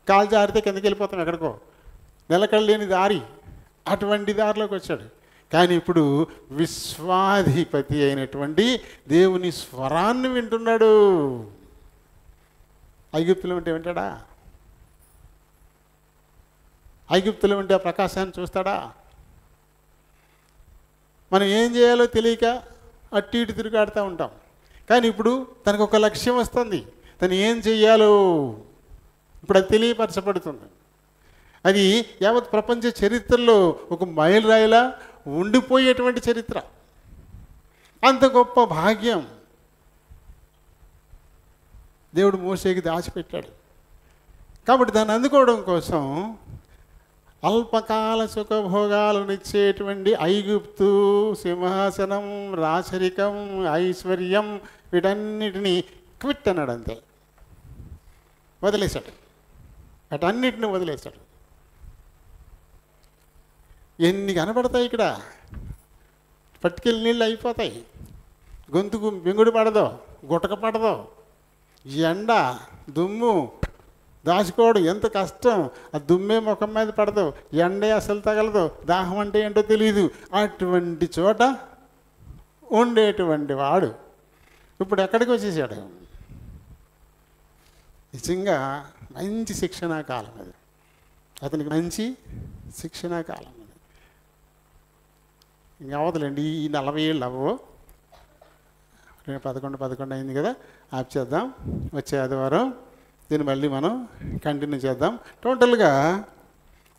కాలు జారితే కిందకి వెళ్ళిపోతాం ఎక్కడికో, నిలకడలేని దారి, అటువంటి దారిలోకి వచ్చాడు. కానీ ఇప్పుడు విశ్వాధిపతి అయినటువంటి దేవుని స్వరాన్ని వింటున్నాడు. ఐగుప్తులో ఉంటే వింటాడా? ఐగుప్తులో ఉంటే ఆ ప్రకాశాన్ని చూస్తాడా? మనం ఏం చేయాలో తెలియక అటు ఇటు తిరుగాడుతూ ఉంటాం. కానీ ఇప్పుడు తనకు ఒక లక్ష్యం వస్తుంది. తను ఏం చెయ్యాలో ఇప్పుడు అది తెలియపరచబడుతుంది. అది యావత్ ప్రపంచ చరిత్రలో ఒక మైలురాయిలా ఉండిపోయేటువంటి చరిత్ర. అంత గొప్ప భాగ్యం దేవుడు మోసేకి దాచిపెట్టాడు. కాబట్టి దాన్ని అందుకోవడం కోసం అల్పకాల సుఖభోగాలనిచ్చేటువంటి ఐగుప్తు, సింహాసనం, రాచరికం, ఐశ్వర్యం, వీటన్నిటినీ క్విట్ అన్నాడు. అంతే, వదిలేశాడు. వాటన్నిటిని వదిలేశాడు. ఎన్ని కనపడతాయి ఇక్కడ, పట్టుకెళ్ళి నీళ్ళు అయిపోతాయి. గొంతుకు బెంగుడు పడదో, గుటక పడదో, ఎండ, దుమ్ము, దాచుకోవడం ఎంత కష్టం. ఆ దుమ్మే ముఖం మీద పడదు, ఎండే అసలు తగలదు, దాహం అంటే ఏంటో తెలియదు. అటువంటి చోట ఉండేటువంటి వాడు ఇప్పుడు ఎక్కడికి వచ్చేసాడు? నిజంగా మంచి శిక్షణా కాలం అది. అతనికి మంచి శిక్షణా కాలం అది. ఇంక అవదులేండి, ఈ 40 ఏళ్ళు అవ్వవు. 11 అయింది కదా, ఆప్ చేద్దాం. వచ్చే ఆదివారం దీన్ని మళ్ళీ మనం కంటిన్యూ చేద్దాం. టోటల్గా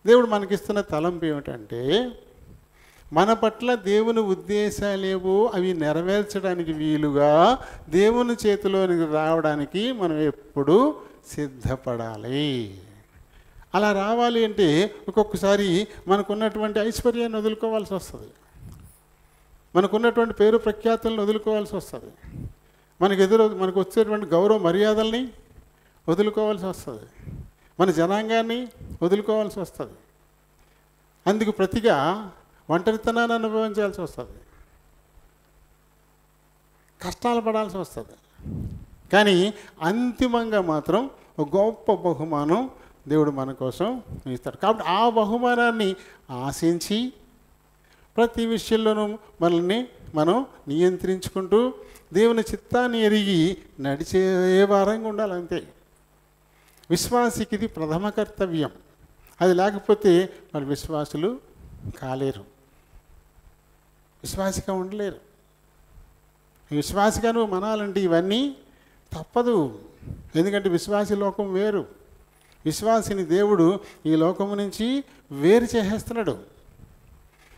దేవుడు మనకిస్తున్న తలంపు ఏమిటంటే, మన పట్ల దేవుని ఉద్దేశాలేవో అవి నెరవేర్చడానికి వీలుగా దేవుని చేతిలోనికి రావడానికి మనం ఎప్పుడూ సిద్ధపడాలి. అలా రావాలి అంటే ఒక్కొక్కసారి మనకున్నటువంటి ఐశ్వర్యాన్ని వదులుకోవాల్సి వస్తుంది, మనకున్నటువంటి పేరు ప్రఖ్యాతులను వదులుకోవాల్సి వస్తుంది, మనకు వచ్చేటువంటి గౌరవ మర్యాదల్ని వదులుకోవాల్సి వస్తుంది, మన జనాంగాన్ని వదులుకోవాల్సి వస్తుంది. అందుకు ప్రతిగా ఒంటరితనాన్ని అనుభవించాల్సి వస్తుంది, కష్టాలు పడాల్సి వస్తుంది. కానీ అంతిమంగా మాత్రం ఒక గొప్ప బహుమానం దేవుడు మన కోసం ఇస్తాడు. కాబట్టి ఆ బహుమానాన్ని ఆశించి ప్రతి విషయంలోనూ మనల్ని మనం నియంత్రించుకుంటూ దేవుని చిత్తాన్ని ఎరిగి నడిచే వారంగా ఉండాలి. అంతే విశ్వాసికి ఇది ప్రథమ కర్తవ్యం. అది లేకపోతే వాళ్ళు విశ్వాసులు కాలేరు, విశ్వాసిగా ఉండలేరు. విశ్వాసిగా నువ్వు మనాలంటే ఇవన్నీ తప్పదు. ఎందుకంటే విశ్వాసి లోకం వేరు. విశ్వాసిని దేవుడు ఈ లోకము నుంచి వేరు చేసేస్తున్నాడు,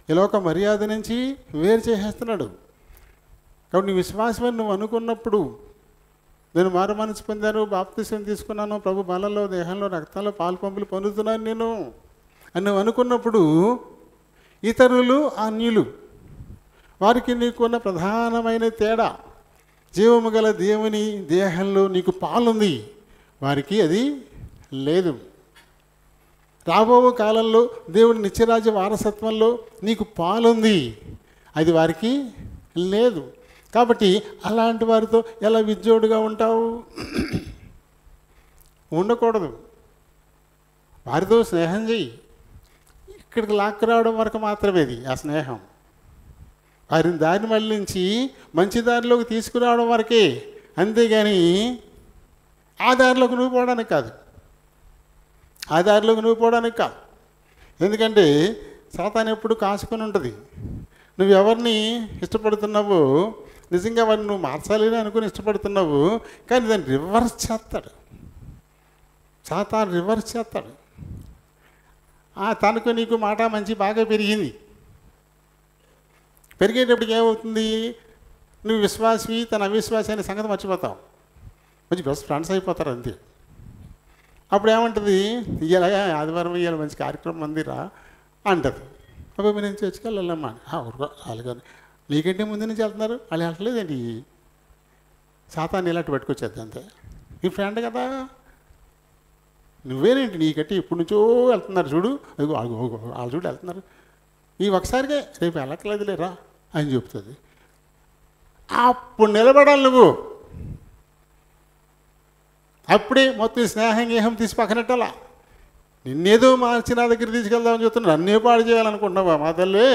ఈ లోక మర్యాద నుంచి వేరు చేసేస్తున్నాడు. కాబట్టి నీ విశ్వాసమని నువ్వు అనుకున్నప్పుడు, నేను మారు మనసు పొందాను, బాప్తిసం తీసుకున్నాను, ప్రభు బలంలో దేహంలో రక్తంలో పాలు పంపులు పొందుతున్నాను నేను అని నువ్వు అనుకున్నప్పుడు, ఇతరులు అన్యులు వారికి నీకున్న ప్రధానమైన తేడా, జీవము గల దేవుని దేహంలో నీకు పాలుంది, వారికి అది లేదు. రాబో కాలంలో దేవుని నిత్యరాజ్య వారసత్వంలో నీకు పాలుంది, అది వారికి లేదు. కాబట్టి అలాంటి వారితో ఎలా విజ్జోడుగా ఉంటావు? ఉండకూడదు. వారితో స్నేహం చెయ్యి. ఇక్కడికి లాక్కురావడం వరకు మాత్రమే అది ఆ స్నేహం. వారిని దారి మళ్ళించి మంచి దారిలోకి తీసుకురావడం వరకే, అంతేగాని ఆ దారిలోకి నువ్వు పోవడానికి కాదు, ఆ దారిలోకి నువ్వు పోవడానికి కాదు. ఎందుకంటే సాతాను ఎప్పుడు కాసుకొని ఉంటుంది. నువ్వు ఎవరిని ఇష్టపడుతున్నావో, నిజంగా వాడిని నువ్వు మార్చాలని అనుకుని ఇష్టపడుతున్నావు, కానీ దాన్ని రివర్స్ చేస్తాడు సాతాను, రివర్స్ చేస్తాడు. తనకు నీకు మాట మంచి బాగా పెరిగింది. పెరిగేటప్పటికి ఏమవుతుంది? నువ్వు విశ్వాసి, తన అవిశ్వాసి అనే సంగతి మర్చిపోతావు, మంచి బెస్ట్ ఫ్రెండ్స్ అయిపోతారు అంతే. అప్పుడు ఏమంటుంది? ఇవాళ ఆదివారం ఇవాళ మంచి కార్యక్రమం అందిరా అంటది. అప్పుడు నేను చర్చకెళ్ళమ్మా, వాళ్ళు కానీ నీకంటే ముందు నుంచి వెళ్తున్నారు, వాళ్ళు వెళ్ళట్లేదండి. సాతాన్ని ఇలాంటి పట్టుకొచ్చేది అంతే. నీ ఫ్రెండ్ కదా, నువ్వేనేంటి నీకంటే ఇప్పటి నుంచో వెళ్తున్నారు చూడు, అదిగో వాళ్ళు చూడు వెళ్తున్నారు, ఈ ఒకసారిగా రేపు వెళ్ళట్లేదులే రా అని చెప్తుంది. అప్పుడు నిలబడాలి నువ్వు. అప్పుడే మొత్తం స్నేహం గేహం తీసి పక్కనట్టలా. నిన్నేదో మార్చి నా దగ్గర తీసుకెళ్దామని చెప్తున్నా, నన్నే పాడు చేయాలనుకుంటున్నావా? మా తల్లి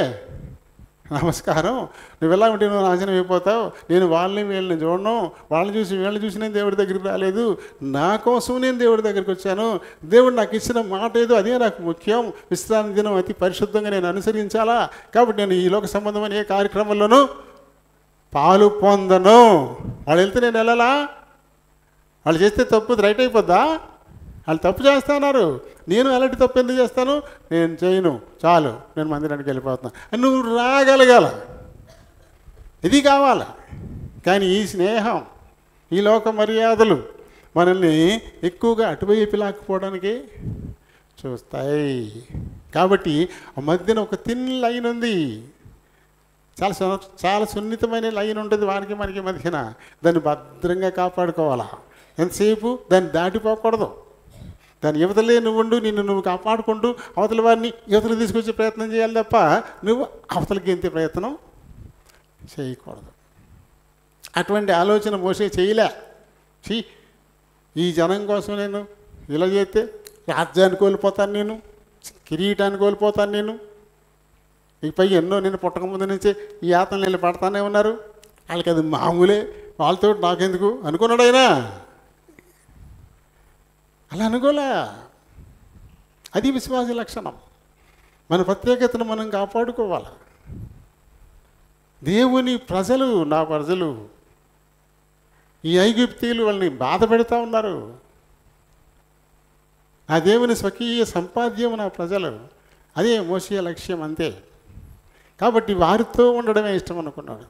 నమస్కారం, నువ్వు ఎలా ఉంటే నువ్వు నాశనం అయిపోతావు. నేను వాళ్ళని వీళ్ళని చూడను, వాళ్ళని చూసి నేను దేవుడి దగ్గరికి రాలేదు, నా కోసం నేను దేవుడి దగ్గరికి వచ్చాను. దేవుడు నాకు ఇచ్చిన మాట ఏదో అదే నాకు ముఖ్యం. విశ్రాంతి దినం అతి పరిశుద్ధంగా నేను అనుసరించాలా, కాబట్టి నేను ఈ లోక సంబంధమైన ఏ కార్యక్రమంలోనూ పాలు పొందను. వాళ్ళు వెళ్తే నేను వెళ్ళాలా? వాళ్ళు చేస్తే తప్పు రైట్ అయిపోద్దా? వాళ్ళు తప్పు చేస్తున్నారు, నేను అలాంటి తప్పు ఎందుకు చేస్తాను? నేను చేయను, చాలు, నేను మందిరానికి వెళ్ళిపోతున్నాను. నువ్వు రాగలగాల, ఇది కావాలి. కానీ ఈ స్నేహం, ఈ లోక మర్యాదలు మనల్ని ఎక్కువగా అటువైపు లాక్కుపోవడానికి చూస్తాయి. కాబట్టి ఆ మధ్యన ఒక థిన్ లైన్ ఉంది, చాలా సున్నితమైన లైన్ ఉంటుంది వారికి మనకి మధ్యన. దాన్ని భద్రంగా కాపాడుకోవాలా. ఎంతసేపు దాన్ని దాటిపోకూడదు. దాని యువతలే నువ్వు ఉండు, నువ్వు కాపాడుకుంటూ అవతల వారిని యువతలు తీసుకొచ్చే ప్రయత్నం చేయాలి తప్ప నువ్వు అవతలకి ఎంతే ప్రయత్నం చేయకూడదు. అటువంటి ఆలోచన మోసే చేయలే. ఈ జనం కోసం నేను ఇలా చేస్తే రాజ్యాన్ని కోల్పోతాను, నేను కిరీటాన్ని కోల్పోతాను, నేను ఇకపై ఎన్నో నేను పుట్టకముందు నుంచే ఈ యాతనలు వెళ్ళి పడతానే ఉన్నారు, వాళ్ళకి అది మామూలే, వాళ్ళతో నాకెందుకు అనుకున్నాడు ఆయన. అలా అనుకోలే. అది విశ్వాస లక్షణం. మన ప్రత్యేకతను మనం కాపాడుకోవాలి. దేవుని ప్రజలు, నా ప్రజలు, ఈ ఐగుప్తీయులు వాళ్ళని బాధ పెడతా ఉన్నారు. ఆ దేవుని స్వకీయ సంపాద్యం నా ప్రజలు, అదే మోసే లక్ష్యం అంతే. కాబట్టి వారితో ఉండడమే ఇష్టం అనుకున్నాడు.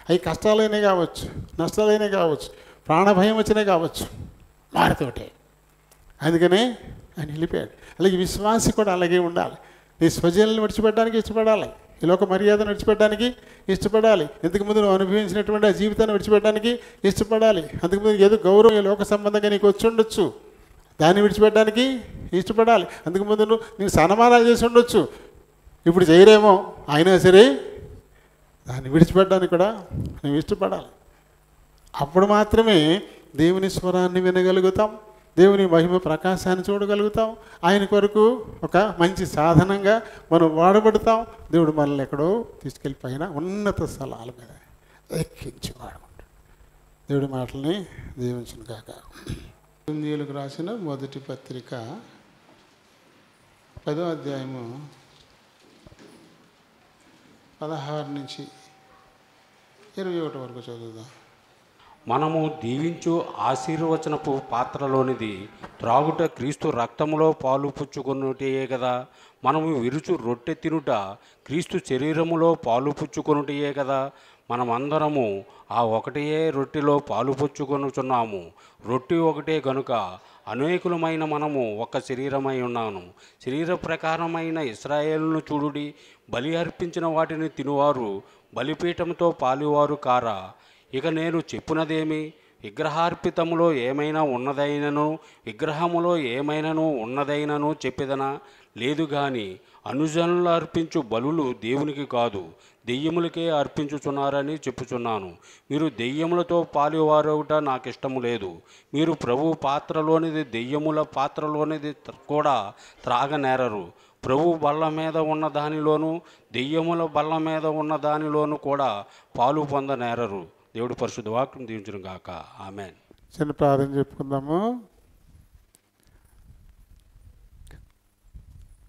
అవి కష్టాలైనా కావచ్చు, నష్టాలైనా కావచ్చు, ప్రాణభయం వచ్చినా కావచ్చు, వారితోటే. అందుకనే ఆయన వెళ్ళిపోయాడు. అలాగే విశ్వాసి కూడా అలాగే ఉండాలి. నీ స్వజనులను విడిచిపెట్టడానికి ఇష్టపడాలి, ఈ లోక మర్యాదను విడిచిపెట్టడానికి ఇష్టపడాలి, ఇంతకుముందు నువ్వు అనుభవించినటువంటి ఆ జీవితాన్ని విడిచిపెట్టడానికి ఇష్టపడాలి. అంతకుముందు ఏదో గౌరవం లోక సంబంధంగా నీకు వచ్చి ఉండొచ్చు, దాన్ని విడిచిపెట్టడానికి ఇష్టపడాలి. అంతకుముందు నీకు సన్మానాలు చేసి ఉండొచ్చు, ఇప్పుడు చేయరేమో, అయినా సరే దాన్ని విడిచిపెట్టడానికి కూడా నువ్వు ఇష్టపడాలి. అప్పుడు మాత్రమే దేవుని స్వరాన్ని వినగలుగుతాం, దేవుని మహిమ ప్రకాశాన్ని చూడగలుగుతాం, ఆయన కొరకు ఒక మంచి సాధనంగా మనం వాడబడతాం. దేవుడు మనల్ని ఎక్కడో తీసుకెళ్ళిపోయిన ఉన్నత స్థలాల మీద ఎక్కించి వాడుకుంటాడు. దేవుడి మాటల్ని దీవించును గాక. కొరింథీయులకు రాసిన మొదటి పత్రిక 10వ అధ్యాయము 16 నుంచి 21 వరకు చదువుదాం. మనము దీవించు ఆశీర్వచనపు పాత్రలోనిది త్రాగుట క్రీస్తు రక్తములో పాలు పుచ్చుకొనుటయే కదా. మనము విరుచు రొట్టె తినుట క్రీస్తు శరీరములో పాలు పుచ్చుకొనుటయే కదా. మనమందరము ఆ ఒకటే రొట్టెలో పాలు పుచ్చుకొనుచున్నాము. రొట్టె ఒకటే గనుక అనేకులమైన మనము ఒక శరీరమై ఉన్నాము. శరీర ప్రకారమైన ఇశ్రాయేలును చూడుడి. బలి అర్పించిన వాటిని తినువారు బలిపీఠంతో పాలువారు కారా. ఇక నేను చెప్పునదేమి? విగ్రహార్పితములో ఏమైనా ఉన్నదైనను విగ్రహములో ఏమైనాను ఉన్నదైనను చెప్పేదనా? లేదు గాని అనుజనులు అర్పించు బలులు దేవునికి కాదు, దెయ్యములకే అర్పించుచున్నారని చెప్పుచున్నాను. మీరు దెయ్యములతో పాలువారవుట నాకు ఇష్టము లేదు. మీరు ప్రభు పాత్రలోనిది దెయ్యముల పాత్రలోనిది కూడా త్రాగనేరరు. ప్రభు బల్ల మీద ఉన్న దానిలోను దెయ్యముల బల్ల మీద ఉన్న దానిలోను కూడా పాలు పొందనేరరు. దేవుడు పరిశుద్ధ వాక్యం దీవించును గాక. ఆమేన్. చిన్న ప్రార్థన చెప్పుకుందాము.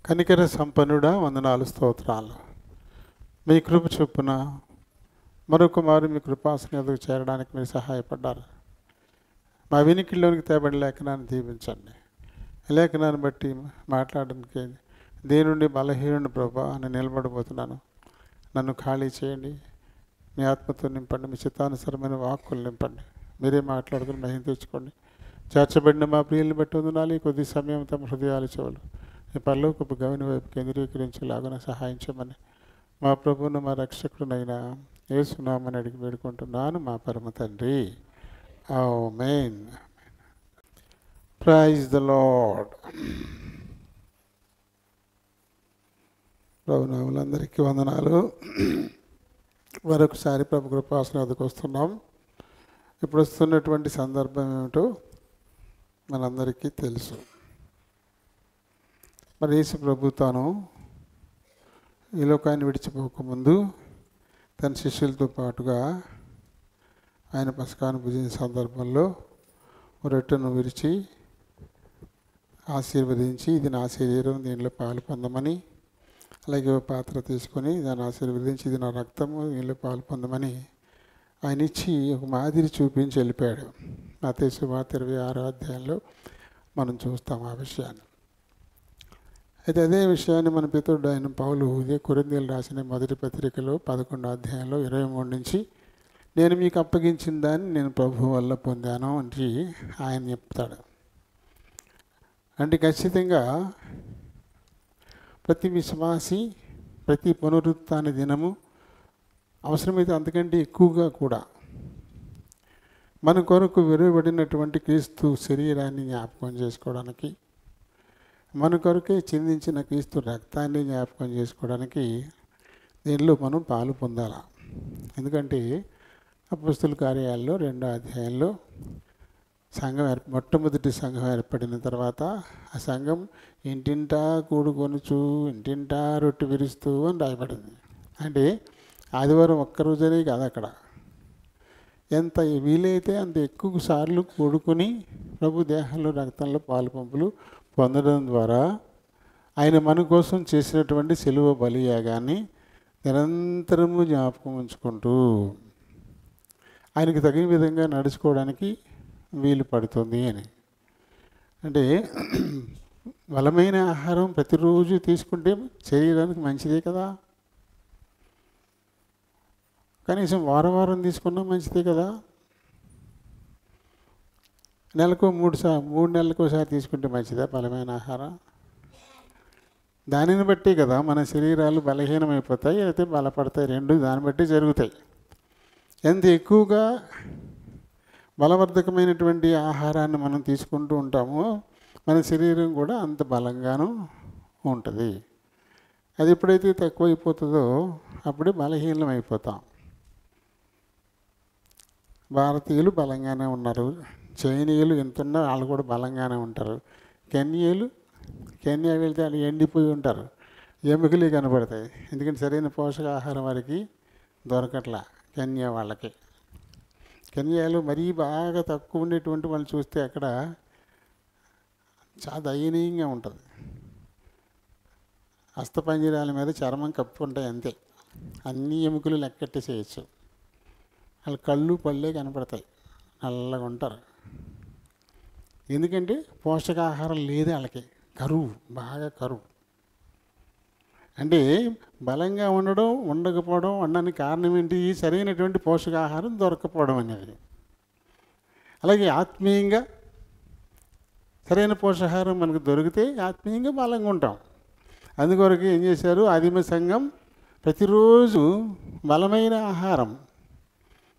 కనికర సంపన్నుడా, వందనాలు, స్తోత్రాలు. మీ కృప చొప్పున మరొక మారు మీ కృపాసన ఎదుగు చేరడానికి మీరు సహాయపడ్డారు. మా వినికిల్లోనికి తేబడి లేఖనాన్ని దీవించండి. లేఖనాన్ని బట్టి మాట్లాడడానికి దేని నుండి బలహీనుని ప్రభా అని నిలబడబోతున్నాను. నన్ను ఖాళీ చేయండి, మీ ఆత్మతో నింపండి, మీ చిత్తానుసరమైన వాక్కులు నింపండి. మీరే మాట్లాడుకుని మహిమ తెచ్చుకోండి. చేర్చబడిన మా ప్రియుల్ని బట్టి వందనాలు. కొద్ది సమయం తమ హృదయాలు చెవులు ఈ పరలోకపు గవిని వైపు కేంద్రీకరించేలాగా సహాయం చేయమని మా ప్రభువును మా రక్షకుడునైనా యేసునామని అడిగి వేడుకుంటున్నాను మా పరమ తండ్రి. ఆమేన్. Praise the Lord. ప్రభునాములందరికీ వందనాలు. మరొకసారి ప్రభు కృపాసన వద్దకు వస్తున్నాం. ఇప్పుడు వస్తున్నటువంటి సందర్భం ఏమిటో మనందరికీ తెలుసు. మరి యేసు ప్రభు తాను ఈ లోకాన్ని విడిచిపోకముందు తన శిష్యులతో పాటుగా ఆయన పసకాను భుజించిన సందర్భంలో రొట్టెను విరిచి ఆశీర్వదించి, ఇది నా శరీరం, దీనిలో పాలు పొందమని, అలాగే పాత్ర తీసుకొని దాన్ని ఆశీర్వదించి, ఇది నా రక్తము, దీనిలో పాలు పొందమని ఆయన ఇచ్చి ఒక మాదిరి చూపించి వెళ్ళిపోయాడు. మత్తయి సువార్త 26వ అధ్యాయంలో మనం చూస్తాం ఆ విషయాన్ని. అయితే అదే విషయాన్ని మన పితరుడు ఆయన పౌలు ఇదే కొరింథీయులకు రాసిన మొదటి పత్రికలో 11వ అధ్యాయంలో 23 నుంచి నేను మీకు అప్పగించిన దాన్ని నేను ప్రభువు వల్ల పొందాను అని ఆయన చెప్తాడు. అంటే ఖచ్చితంగా ప్రతి విశ్వాసి ప్రతి పునరుత్థాన దినము అవసరమైతే అంతకంటే ఎక్కువగా కూడా మన కొరకు విలువబడినటువంటి క్రీస్తు శరీరాన్ని జ్ఞాపకం చేసుకోవడానికి, మన కొరకే చిందించిన క్రీస్తు రక్తాన్ని జ్ఞాపకం చేసుకోవడానికి దీనిలో మనం పాలు పొందాలి. ఎందుకంటే అపొస్తలుల కార్యాల్లో 2వ అధ్యాయంలో సంఘం మొట్టమొదటి సంఘం ఏర్పడిన తర్వాత ఆ సంఘం ఇంటింటా కూడుకొనుచు ఇంటింటా రొట్టె విరుస్తూ అని రాయబడింది. అంటే ఆదివారం ఒక్కరోజనే కాదు, అక్కడ ఎంత వీలైతే అంత ఎక్కువ సార్లు కూడుకొని ప్రభు దేహంలో రక్తంలో పాలు పంపులు పొందడం ద్వారా ఆయన మన కోసం చేసినటువంటి సిలువ బలియాగాన్ని నిరంతరము జ్ఞాపకం ఉంచుకుంటూ ఆయనకు తగిన విధంగా నడుచుకోవడానికి వీలు పడుతుంది అని. అంటే బలమైన ఆహారం ప్రతిరోజు తీసుకుంటే శరీరానికి మంచిదే కదా. కనీసం వారం వారం తీసుకున్నా మంచిదే కదా. నెలకు 3 నెలలకు ఒకసారి తీసుకుంటే మంచిదా బలమైన ఆహారం? దానిని బట్టి కదా మన శరీరాలు బలహీనమైపోతాయి, అయితే బలపడతాయి. రెండు దాన్ని బట్టి జరుగుతాయి. ఎంత ఎక్కువగా బలవర్ధకమైనటువంటి ఆహారాన్ని మనం తీసుకుంటూ ఉంటామో మన శరీరం కూడా అంత బలంగానూ ఉంటుంది. అది ఎప్పుడైతే తక్కువైపోతుందో అప్పుడే బలహీనం అయిపోతాం. భారతీయులు బలంగానే ఉన్నారు, చైనీయులు ఎంతున్నా వాళ్ళు కూడా బలంగానే ఉంటారు. కెన్యా వెళ్తే వాళ్ళు ఎండిపోయి ఉంటారు, ఎముకలు కనబడతాయి. ఎందుకంటే సరైన పోషకాహారం వారికి దొరకట్లా కెన్యా వాళ్ళకి. కెన్యాలో మరీ బాగా తక్కువ ఉండేటువంటి వాళ్ళు చూస్తే అక్కడ చాలా దయనీయంగా ఉంటుంది. హస్తపంజరాల మీద చర్మం కప్పు ఉంటాయి అంతే, అన్ని ఎముకలు లెక్కెట్టేసేయచ్చు. వాళ్ళ కళ్ళు పళ్ళే కనపడతాయి, నల్లగా ఉంటారు. ఎందుకంటే పోషకాహారం లేదు వాళ్ళకి, కరువు, బాగా కరువు. అంటే బలంగా ఉండడం ఉండకపోవడం అనడానికి కారణం ఏంటి? సరైనటువంటి పోషకాహారం దొరకపోవడం అనేది. అలాగే ఆత్మీయంగా సరైన పోషకాహారం మనకు దొరికితే ఆత్మీయంగా బలంగా ఉంటాం. అందుకొరకు ఏం చేశారు? ఆదిమ సంఘం ప్రతిరోజు బలమైన ఆహారం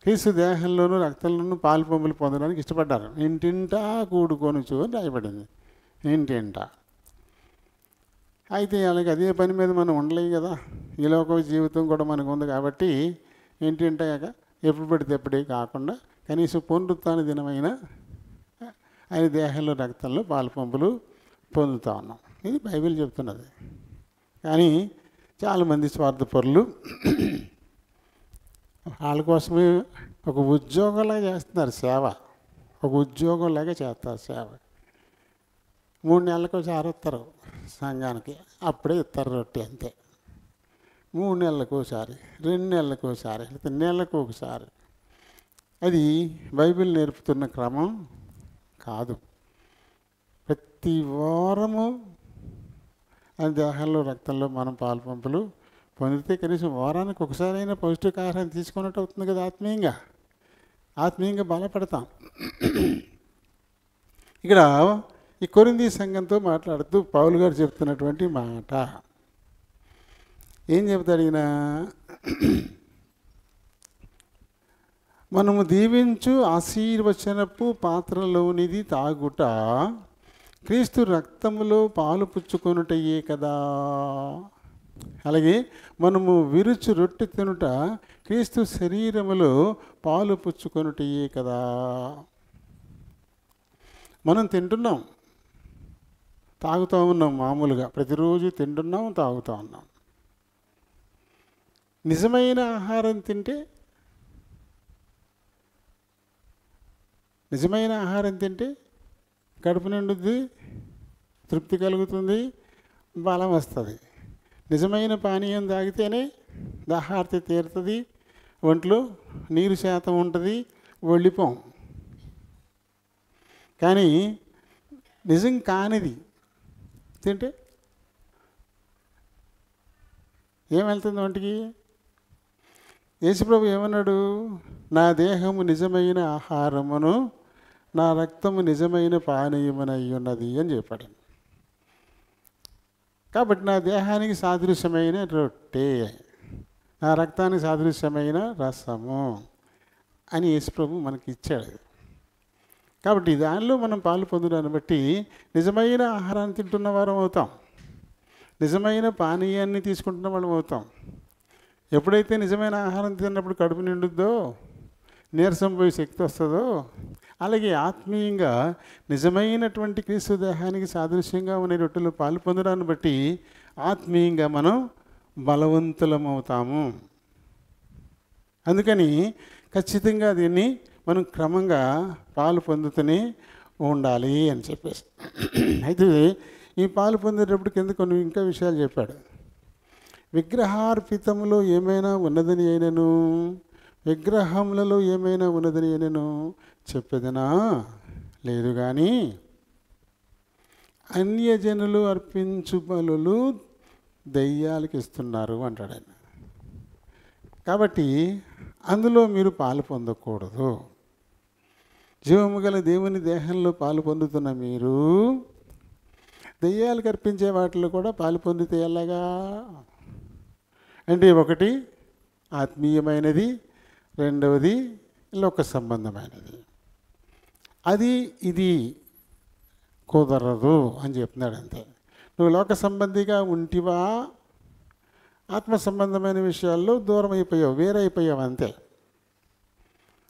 క్రీస్తు దేహంలోనూ రక్తంలోనూ పాలు పంపులు పొందడానికి ఇష్టపడ్డారు. ఇంటింటా కూడుకొనుచు అని రాయబడింది, ఇంటింటా. అయితే అలాగే అదే పని మీద మనం ఉండలేం కదా, ఈ లోక జీవితం కూడా మనకు ఉంది కాబట్టి ఇంటింటాక ఎప్పుడు పడితే ఎప్పుడే కాకుండా కనీసం పునరుత్థాన దినమైన ఆయన దేహంలో రక్తంలో పాలు పంపులు పొందుతూ ఉన్నాం. ఇది బైబిల్ చెప్తున్నది. కానీ చాలామంది స్వార్థపరులు వాళ్ళ కోసమే ఒక ఉద్యోగంలాగా చేస్తున్నారు సేవ, ఒక ఉద్యోగంలాగా చేస్తారు సేవ. 3 నెలలకు ఒకసారి వస్తారు సంఘానికి, అప్పుడే ఇస్తారు రొట్టె అంతే. 3 నెలలకు ఒకసారి, 2 నెలలకు ఒకసారి, లేకపోతే నెలకు ఒకసారి. అది బైబిల్ నేర్పుతున్న క్రమం కాదు. ప్రతి వారము ఆ దేహంలో రక్తంలో మనం పాలు పంపులు పొందితే కనీసం వారానికి ఒకసారి అయినా పౌష్టికాహారం తీసుకున్నట్టు అవుతుంది కదా. ఆత్మీయంగా బలపడతాం. ఇక్కడ ఈ కొరింథీ సంఘంతో మాట్లాడుతూ పౌలు గారు చెప్తున్నటువంటి మాట ఏం చెప్తాడు ఈయన? మనము దీవించు ఆశీర్వచనపు పాత్రలోనిది తాగుట క్రీస్తు రక్తములో పాలు పుచ్చుకొనుటయే కదా. అలాగే మనము విరుచు రొట్టె తినుట క్రీస్తు శరీరములో పాలు పుచ్చుకొనుటయే కదా. మనం తింటున్నాం, తాగుతూ ఉన్నాం, మామూలుగా ప్రతిరోజు తింటున్నాం, తాగుతూ ఉన్నాం. నిజమైన ఆహారం తింటే కడుపు నిండుద్ది, తృప్తి కలుగుతుంది, బలం వస్తుంది. నిజమైన పానీయం తాగితేనే దాహార్తి తీరుతుంది, ఒంట్లో నీరు శాతం ఉంటుంది, వెళ్ళిపోం. కానీ నిజం కానిది తింటే ఏం వెళ్తుంది ఒంటికి? యేసుప్రభు ఏమన్నాడు? నా దేహము నిజమైన ఆహారమును, నా రక్తము నిజమైన పానీయమునై ఉన్నది అని చెప్పాడు. కాబట్టి నా దేహానికి సాదృశ్యమైన రొట్టె, నా రక్తానికి సాదృశ్యమైన రసము అని యేసుప్రభు మనకి ఇచ్చాడు. కాబట్టి దానిలో మనం పాలు పొందడాన్ని బట్టి నిజమైన ఆహారాన్ని తింటున్న వారం అవుతాం, నిజమైన పానీయాన్ని తీసుకుంటున్న వాళ్ళం అవుతాం. ఎప్పుడైతే నిజమైన ఆహారం తిన్నప్పుడు కడుపు నిండుద్దో, నీరసం పోయి శక్తి వస్తుందో, అలాగే ఆత్మీయంగా నిజమైనటువంటి క్రీస్తు దేహానికి సాదృశ్యంగా ఉన్న రొట్టెలు పాలు పొందడాన్ని బట్టి ఆత్మీయంగా మనం బలవంతులమవుతాము. అందుకని ఖచ్చితంగా దీన్ని మనం క్రమంగా పాలు పొందుతూనే ఉండాలి అని చెప్పేసి. అయితే ఈ పాలు పొందేటప్పుడు కింద కొన్ని ఇంకా విషయాలు చెప్పాడు. విగ్రహార్పితములో ఏమైనా ఉన్నదని అయినను, విగ్రహములలో ఏమైనా ఉన్నదని అయినను చెప్పేదనా లేదు, కానీ అన్యజనులు అర్పించు బలులు దెయ్యాలకి ఇస్తున్నారు అంటాడు ఆయన. కాబట్టి అందులో మీరు పాలు పొందకూడదు. జీవము గల దేవుని దేహంలో పాలు పొందుతున్న మీరు దెయ్యాలు కర్పించే వాటిలో కూడా పాలు పొందితే ఎలాగా అంటే, ఒకటి ఆత్మీయమైనది, రెండవది లోక సంబంధమైనది. అది ఇది కుదరదు అని చెప్తున్నాడు. అంతే. నువ్వు లోక సంబంధిగా ఉంటివా, ఆత్మ సంబంధమైన విషయాల్లో దూరం అయిపోయావు, వేరైపోయావు. అంతే.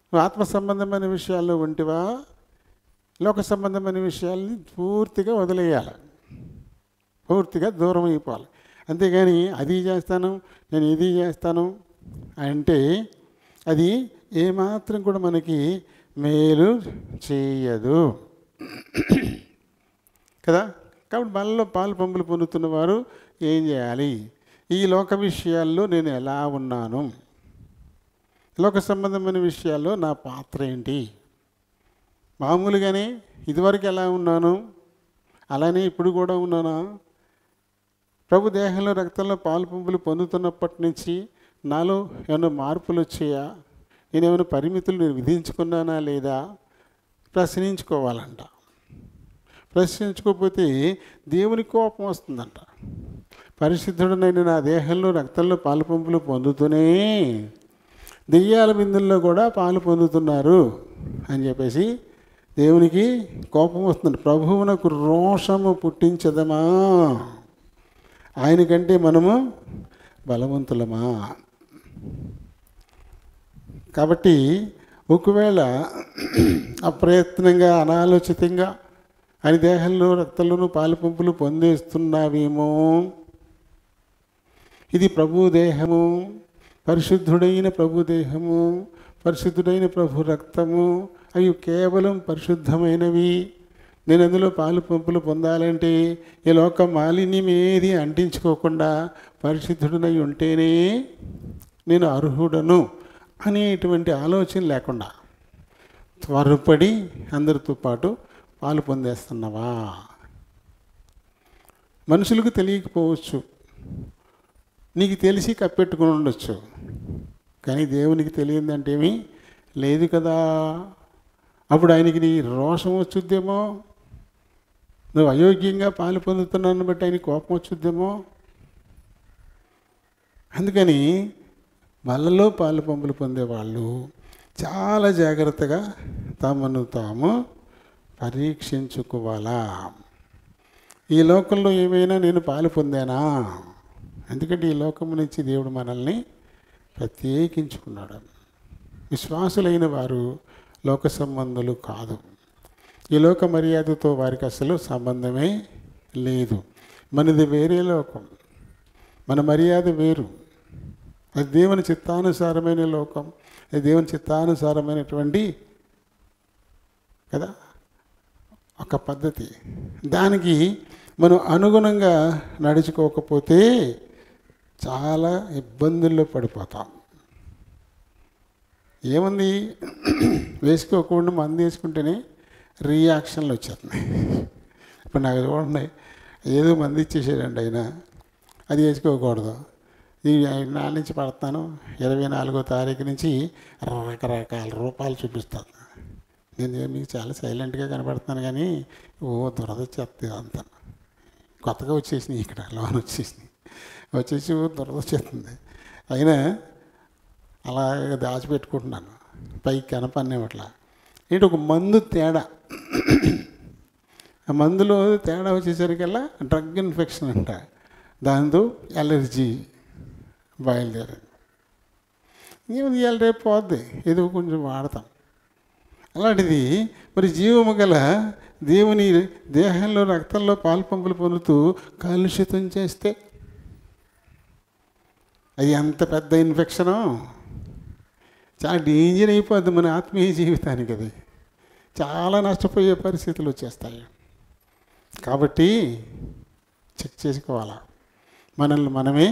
నువ్వు ఆత్మ సంబంధమైన విషయాల్లో ఉంటివా, లోక సంబంధమైన విషయాల్ని పూర్తిగా వదిలేయాలి, పూర్తిగా దూరం అయిపోవాలి. అంతేగాని అది చేస్తాను, నేను ఇది చేస్తాను అంటే అది ఏమాత్రం కూడా మనకి మేలు చేయదు కదా. కాబట్టి మనలో పాలు పంపులు పొందుతున్న వారు ఏం చేయాలి? ఈ లోక విషయాల్లో నేను ఎలా ఉన్నాను, లోక సంబంధమైన విషయాల్లో నా పాత్ర ఏంటి? మామూలుగానే ఇదివరకు ఎలా ఉన్నాను అలానే ఇప్పుడు కూడా ఉన్నానా? ప్రభు దేహంలో రక్తంలో పాలు పంపులు పొందుతున్నప్పటి నుంచి నాలో ఏమైనా మార్పులు వచ్చాయా? నేనేమైనా పరిమితులు నేను విధించుకున్నానా లేదా? ప్రశ్నించుకోవాలంట. ప్రశ్నించుకోకపోతే దేవుని కోపం వస్తుందంట. పరిశుద్ధుడనైన నా దేహంలో రక్తంలో పాలు పంపులు పొందుతూనే దెయ్యాల బిందుల్లో కూడా పాలు పొందుతున్నారు అని చెప్పేసి దేవునికి కోపం వస్తుంది. ప్రభువునకు రోషము పుట్టించదమా? ఆయనకంటే మనము బలవంతులమా? కాబట్టి ఒకవేళ అప్రయత్నంగా అనాలోచితంగా ఆయన దేహంలో రక్తంలోనూ పాలు పంపులు పొందేస్తున్నావేమో. ఇది ప్రభు దేహము, పరిశుద్ధుడైన ప్రభు దేహము, పరిశుద్ధుడైన ప్రభు రక్తము, అవి కేవలం పరిశుద్ధమైనవి. నేను అందులో పాలు పంపులు పొందాలంటే ఈ లోక మాలిన్యం ఏది అంటించుకోకుండా పరిశుద్ధుడనై ఉంటేనే నేను అర్హుడను అనేటువంటి ఆలోచన లేకుండా త్వరపడి అందరితో పాటు పాలు పొందేస్తున్నావా? మనుషులకు తెలియకపోవచ్చు, నీకు తెలిసి కప్పెట్టుకుని ఉండొచ్చు, కానీ దేవునికి తెలియదంటే ఏమీ లేదు కదా. అప్పుడు ఆయనకి నీ రోషం వచ్చుద్దేమో, నువ్వు అయోగ్యంగా పాలు పొందుతున్నాను బట్టి ఆయన కోపం వచ్చుద్దేమో. అందుకని వాళ్ళలో పాలు పంపులు పొందేవాళ్ళు చాలా జాగ్రత్తగా తమను తాము పరీక్షించుకోవాలా. ఈ లోకంలో ఏమైనా నేను పాలు పొందానా? ఎందుకంటే ఈ లోకం నుంచి దేవుడు మనల్ని ప్రత్యేకించుకున్నాడు. విశ్వాసులైన వారు లోక సంబంధులు కాదు. ఈ లోక మర్యాదతో వారికి అసలు సంబంధమే లేదు. మనది వేరే లోకం, మన మర్యాద వేరు. అది దేవుని చిత్తానుసారమైన లోకం, అది దేవుని చిత్తానుసారమైనటువంటి కదా ఒక పద్ధతి. దానికి మనం అనుగుణంగా నడుచుకోకపోతే చాలా ఇబ్బందుల్లో పడిపోతాం. ఏముంది, వేసుకోకుండా మందు వేసుకుంటేనే రియాక్షన్లు వచ్చేస్తున్నాయి. ఇప్పుడు నాకు చూడండి, ఏదో మంది ఇచ్చేసాడండి ఆయన, అది వేసుకోకూడదు. ఈ 5 నెలల నుంచి పడతాను, 24వ తారీఖు నుంచి రకరకాల రూపాలు చూపిస్తాను. నేను మీకు చాలా సైలెంట్గా కనబడుతున్నాను, కానీ దురద వచ్చేస్తుంది అంతా. కొత్తగా వచ్చేసినాయి, ఇక్కడ లోన్ వచ్చేసి దురద వచ్చేస్తుంది. అయినా అలా దాచిపెట్టుకుంటున్నాను, పైకి కనపడినట్లా. ఏంటి ఒక మందు తేడా, ఆ మందులో తేడా వచ్చేసరికల్లా డ్రగ్ ఇన్ఫెక్షన్ అంట, దాంతో ఎలర్జీ బయలుదేరింది. ఏమి ఇవాళ రేపు పోద్ది, ఏదో కొంచెం వాడతాం. అలాంటిది మరి జీవము గల దేవుని దేహంలో రక్తంలో పాలు పంపులు పొందుతూ కలుషితం చేస్తే అది ఎంత పెద్ద ఇన్ఫెక్షనో, చాలా డేంజర్ అయిపోద్ది మన ఆత్మీయ జీవితానికి. అది చాలా నష్టపోయే పరిస్థితులు వచ్చేస్తాయి. కాబట్టి చెక్ చేసుకోవాలా, మనల్ని మనమే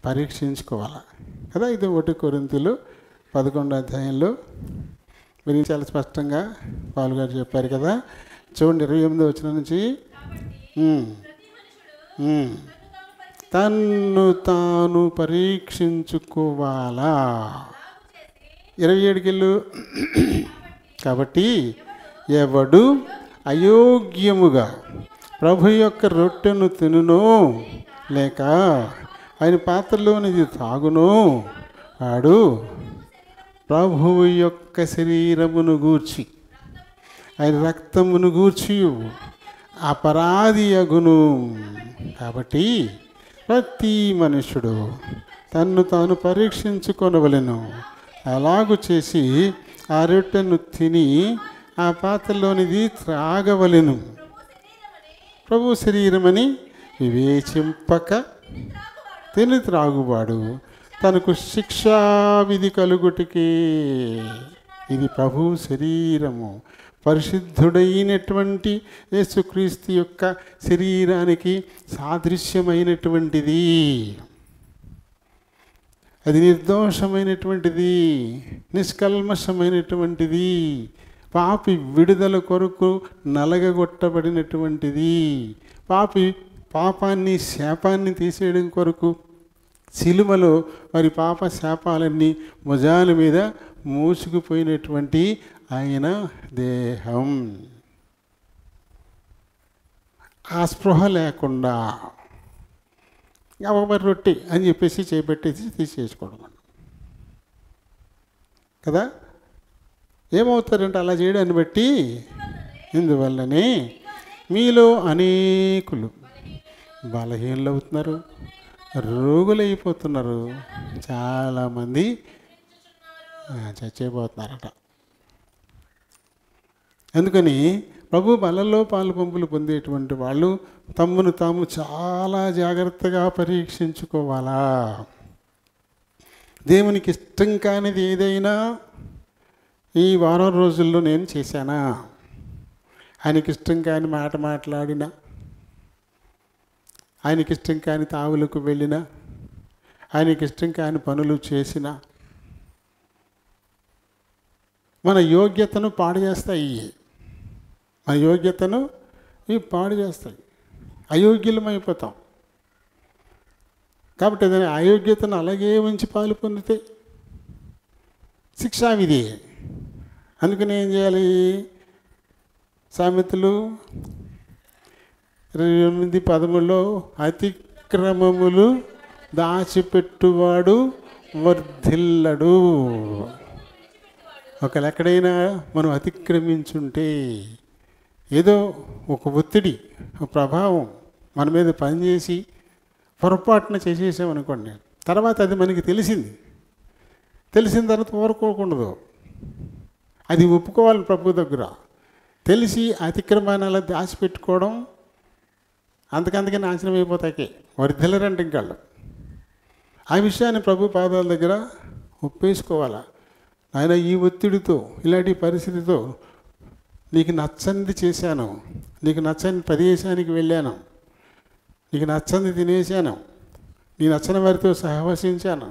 పరీక్షించుకోవాలా కదా. ఇది 1 కొరింథీయులు 11వ అధ్యాయంలో మీరు చాలా స్పష్టంగా పాల్ గారు చెప్పారు కదా. చూడండి 28వ వచనం నుంచి, తన్ను తాను పరీక్షించుకోవాలా, 27 కాబట్టి ఎవడు అయోగ్యముగా ప్రభు యొక్క రొట్టెను తినునో లేక ఆయన పాత్రలోనిది తాగునో వాడు ప్రభువు యొక్క శరీరమును గూర్చి ఆయన రక్తమును గూర్చి అపరాధి అగును. కాబట్టి ప్రతి మనుషుడు తన్ను తాను పరీక్షించుకొనవలెను. అలాగు చేసి ఆ రొట్టెను తిని ఆ పాత్రలోనిది త్రాగవలెను. ప్రభు శరీరమని వివేచింపక తిని త్రాగువాడు తనకు శిక్షావిధి కలుగుటికి. ఇది ప్రభు శరీరము, పరిశుద్ధుడైనటువంటి యేసుక్రీస్తు యొక్క శరీరానికి సాదృశ్యమైనటువంటిది. అది నిర్దోషమైనటువంటిది, నిష్కల్మషమైనటువంటిది, పాపి విడుదల కొరకు నలగగొట్టబడినటువంటిది, పాపాన్ని శాపాన్ని తీసేయడం కొరకు సిలువలో వారి పాప శాపాలన్నీ భుజాల మీద మూసుకుపోయినటువంటి ఆయన దేహం. ఆ స్పృహ లేకుండా ఒక రొట్టె అని చెప్పేసి చేపెట్టేసి తీసేసుకోవడం కదా. ఏమవుతారంటే అలా చేయడాన్ని బట్టి ఇందువల్లనే మీలో అనేకులు బలహీనలు అవుతున్నారు, రోగులైపోతున్నారు, చాలామంది చచ్చిపోతున్నారట. అందుకని ప్రభు బలలో పాలు పంపులు పొందేటువంటి వాళ్ళు తమ్మును తాము చాలా జాగ్రత్తగా పరీక్షించుకోవాలా. దేవునికి ఇష్టం కానిది ఏదైనా ఈ వారం రోజుల్లో నేను చేశానా, ఆయనకి ఇష్టం కాని మాట మాట్లాడినా, ఆయనకి ఇష్టం కాని తావులకు వెళ్ళినా, ఆయనకి ఇష్టం కాని పనులు చేసినా మన యోగ్యతను పాడు చేస్తాయి. మన యోగ్యతను ఇవి పాడు చేస్తాయి, అయోగ్యులమైపోతాం. కాబట్టి ఏదైనా అయోగ్యతను అలాగే ఉంచి పాలు పొందితే శిక్షావిధి. అందుకని ఏం చేయాలి? సామెతలు 28:13 అతిక్రమములు దాచిపెట్టువాడు వర్ధిల్లడు. ఒకవేళ ఎక్కడైనా మనం అతిక్రమించుంటే ఏదో ఒక ఒత్తిడి, ఒక ప్రభావం మన మీద పనిచేసి పొరపాటున చేసేసామనుకోండి, తర్వాత అది మనకి తెలిసిన తర్వాత ఊరుకోకూడదు, అది ఒప్పుకోవాలి ప్రభు దగ్గర. తెలిసి అతిక్రమాన్ని అలా దాచిపెట్టుకోవడం అంతకంతకే నాశనం అయిపోతాకే, వర్ధిల్లరంటే ఇంకాళ్ళు. ఆ విషయాన్ని ప్రభు పాదాల దగ్గర ఒప్పేసుకోవాలా. ఆయన ఈ ఒత్తిడితో, ఇలాంటి పరిస్థితితో నీకు నచ్చనిది చేశాను, నీకు నచ్చని ప్రదేశానికి వెళ్ళాను, నీకు నచ్చనిది తినేశాను, నీ నచ్చని వారితో సహవసించాను,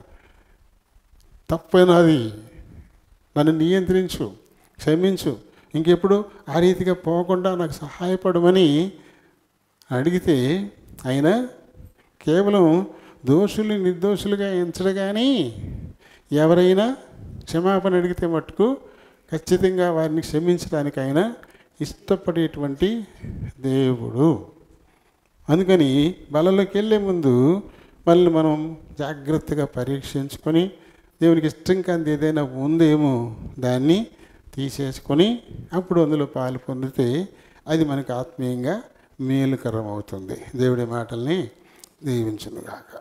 తప్పైనది, నన్ను నియంత్రించు, క్షమించు, ఇంకెప్పుడు ఆ రీతిగా పోకుండా నాకు సహాయపడమని అడిగితే ఆయన కేవలం దోషులు నిర్దోషులుగా ఎంచడు. కానీ ఎవరైనా క్షమాపణ అడిగితే మట్టుకు ఖచ్చితంగా వారిని క్షమించడానికి ఆయన ఇష్టపడేటువంటి దేవుడు. అందుకని బలలోకి వెళ్ళే ముందు మనల్ని మనం జాగ్రత్తగా పరీక్షించుకొని దేవునికి ఇష్టం కానిది ఏదైనా ఉందేమో దాన్ని తీసేసుకొని అప్పుడు అందులో పాలు పొందితే అది మనకు ఆత్మీయంగా మేలుకరం అవుతుంది. దేవుడి మాటల్ని దీవించునుగాక.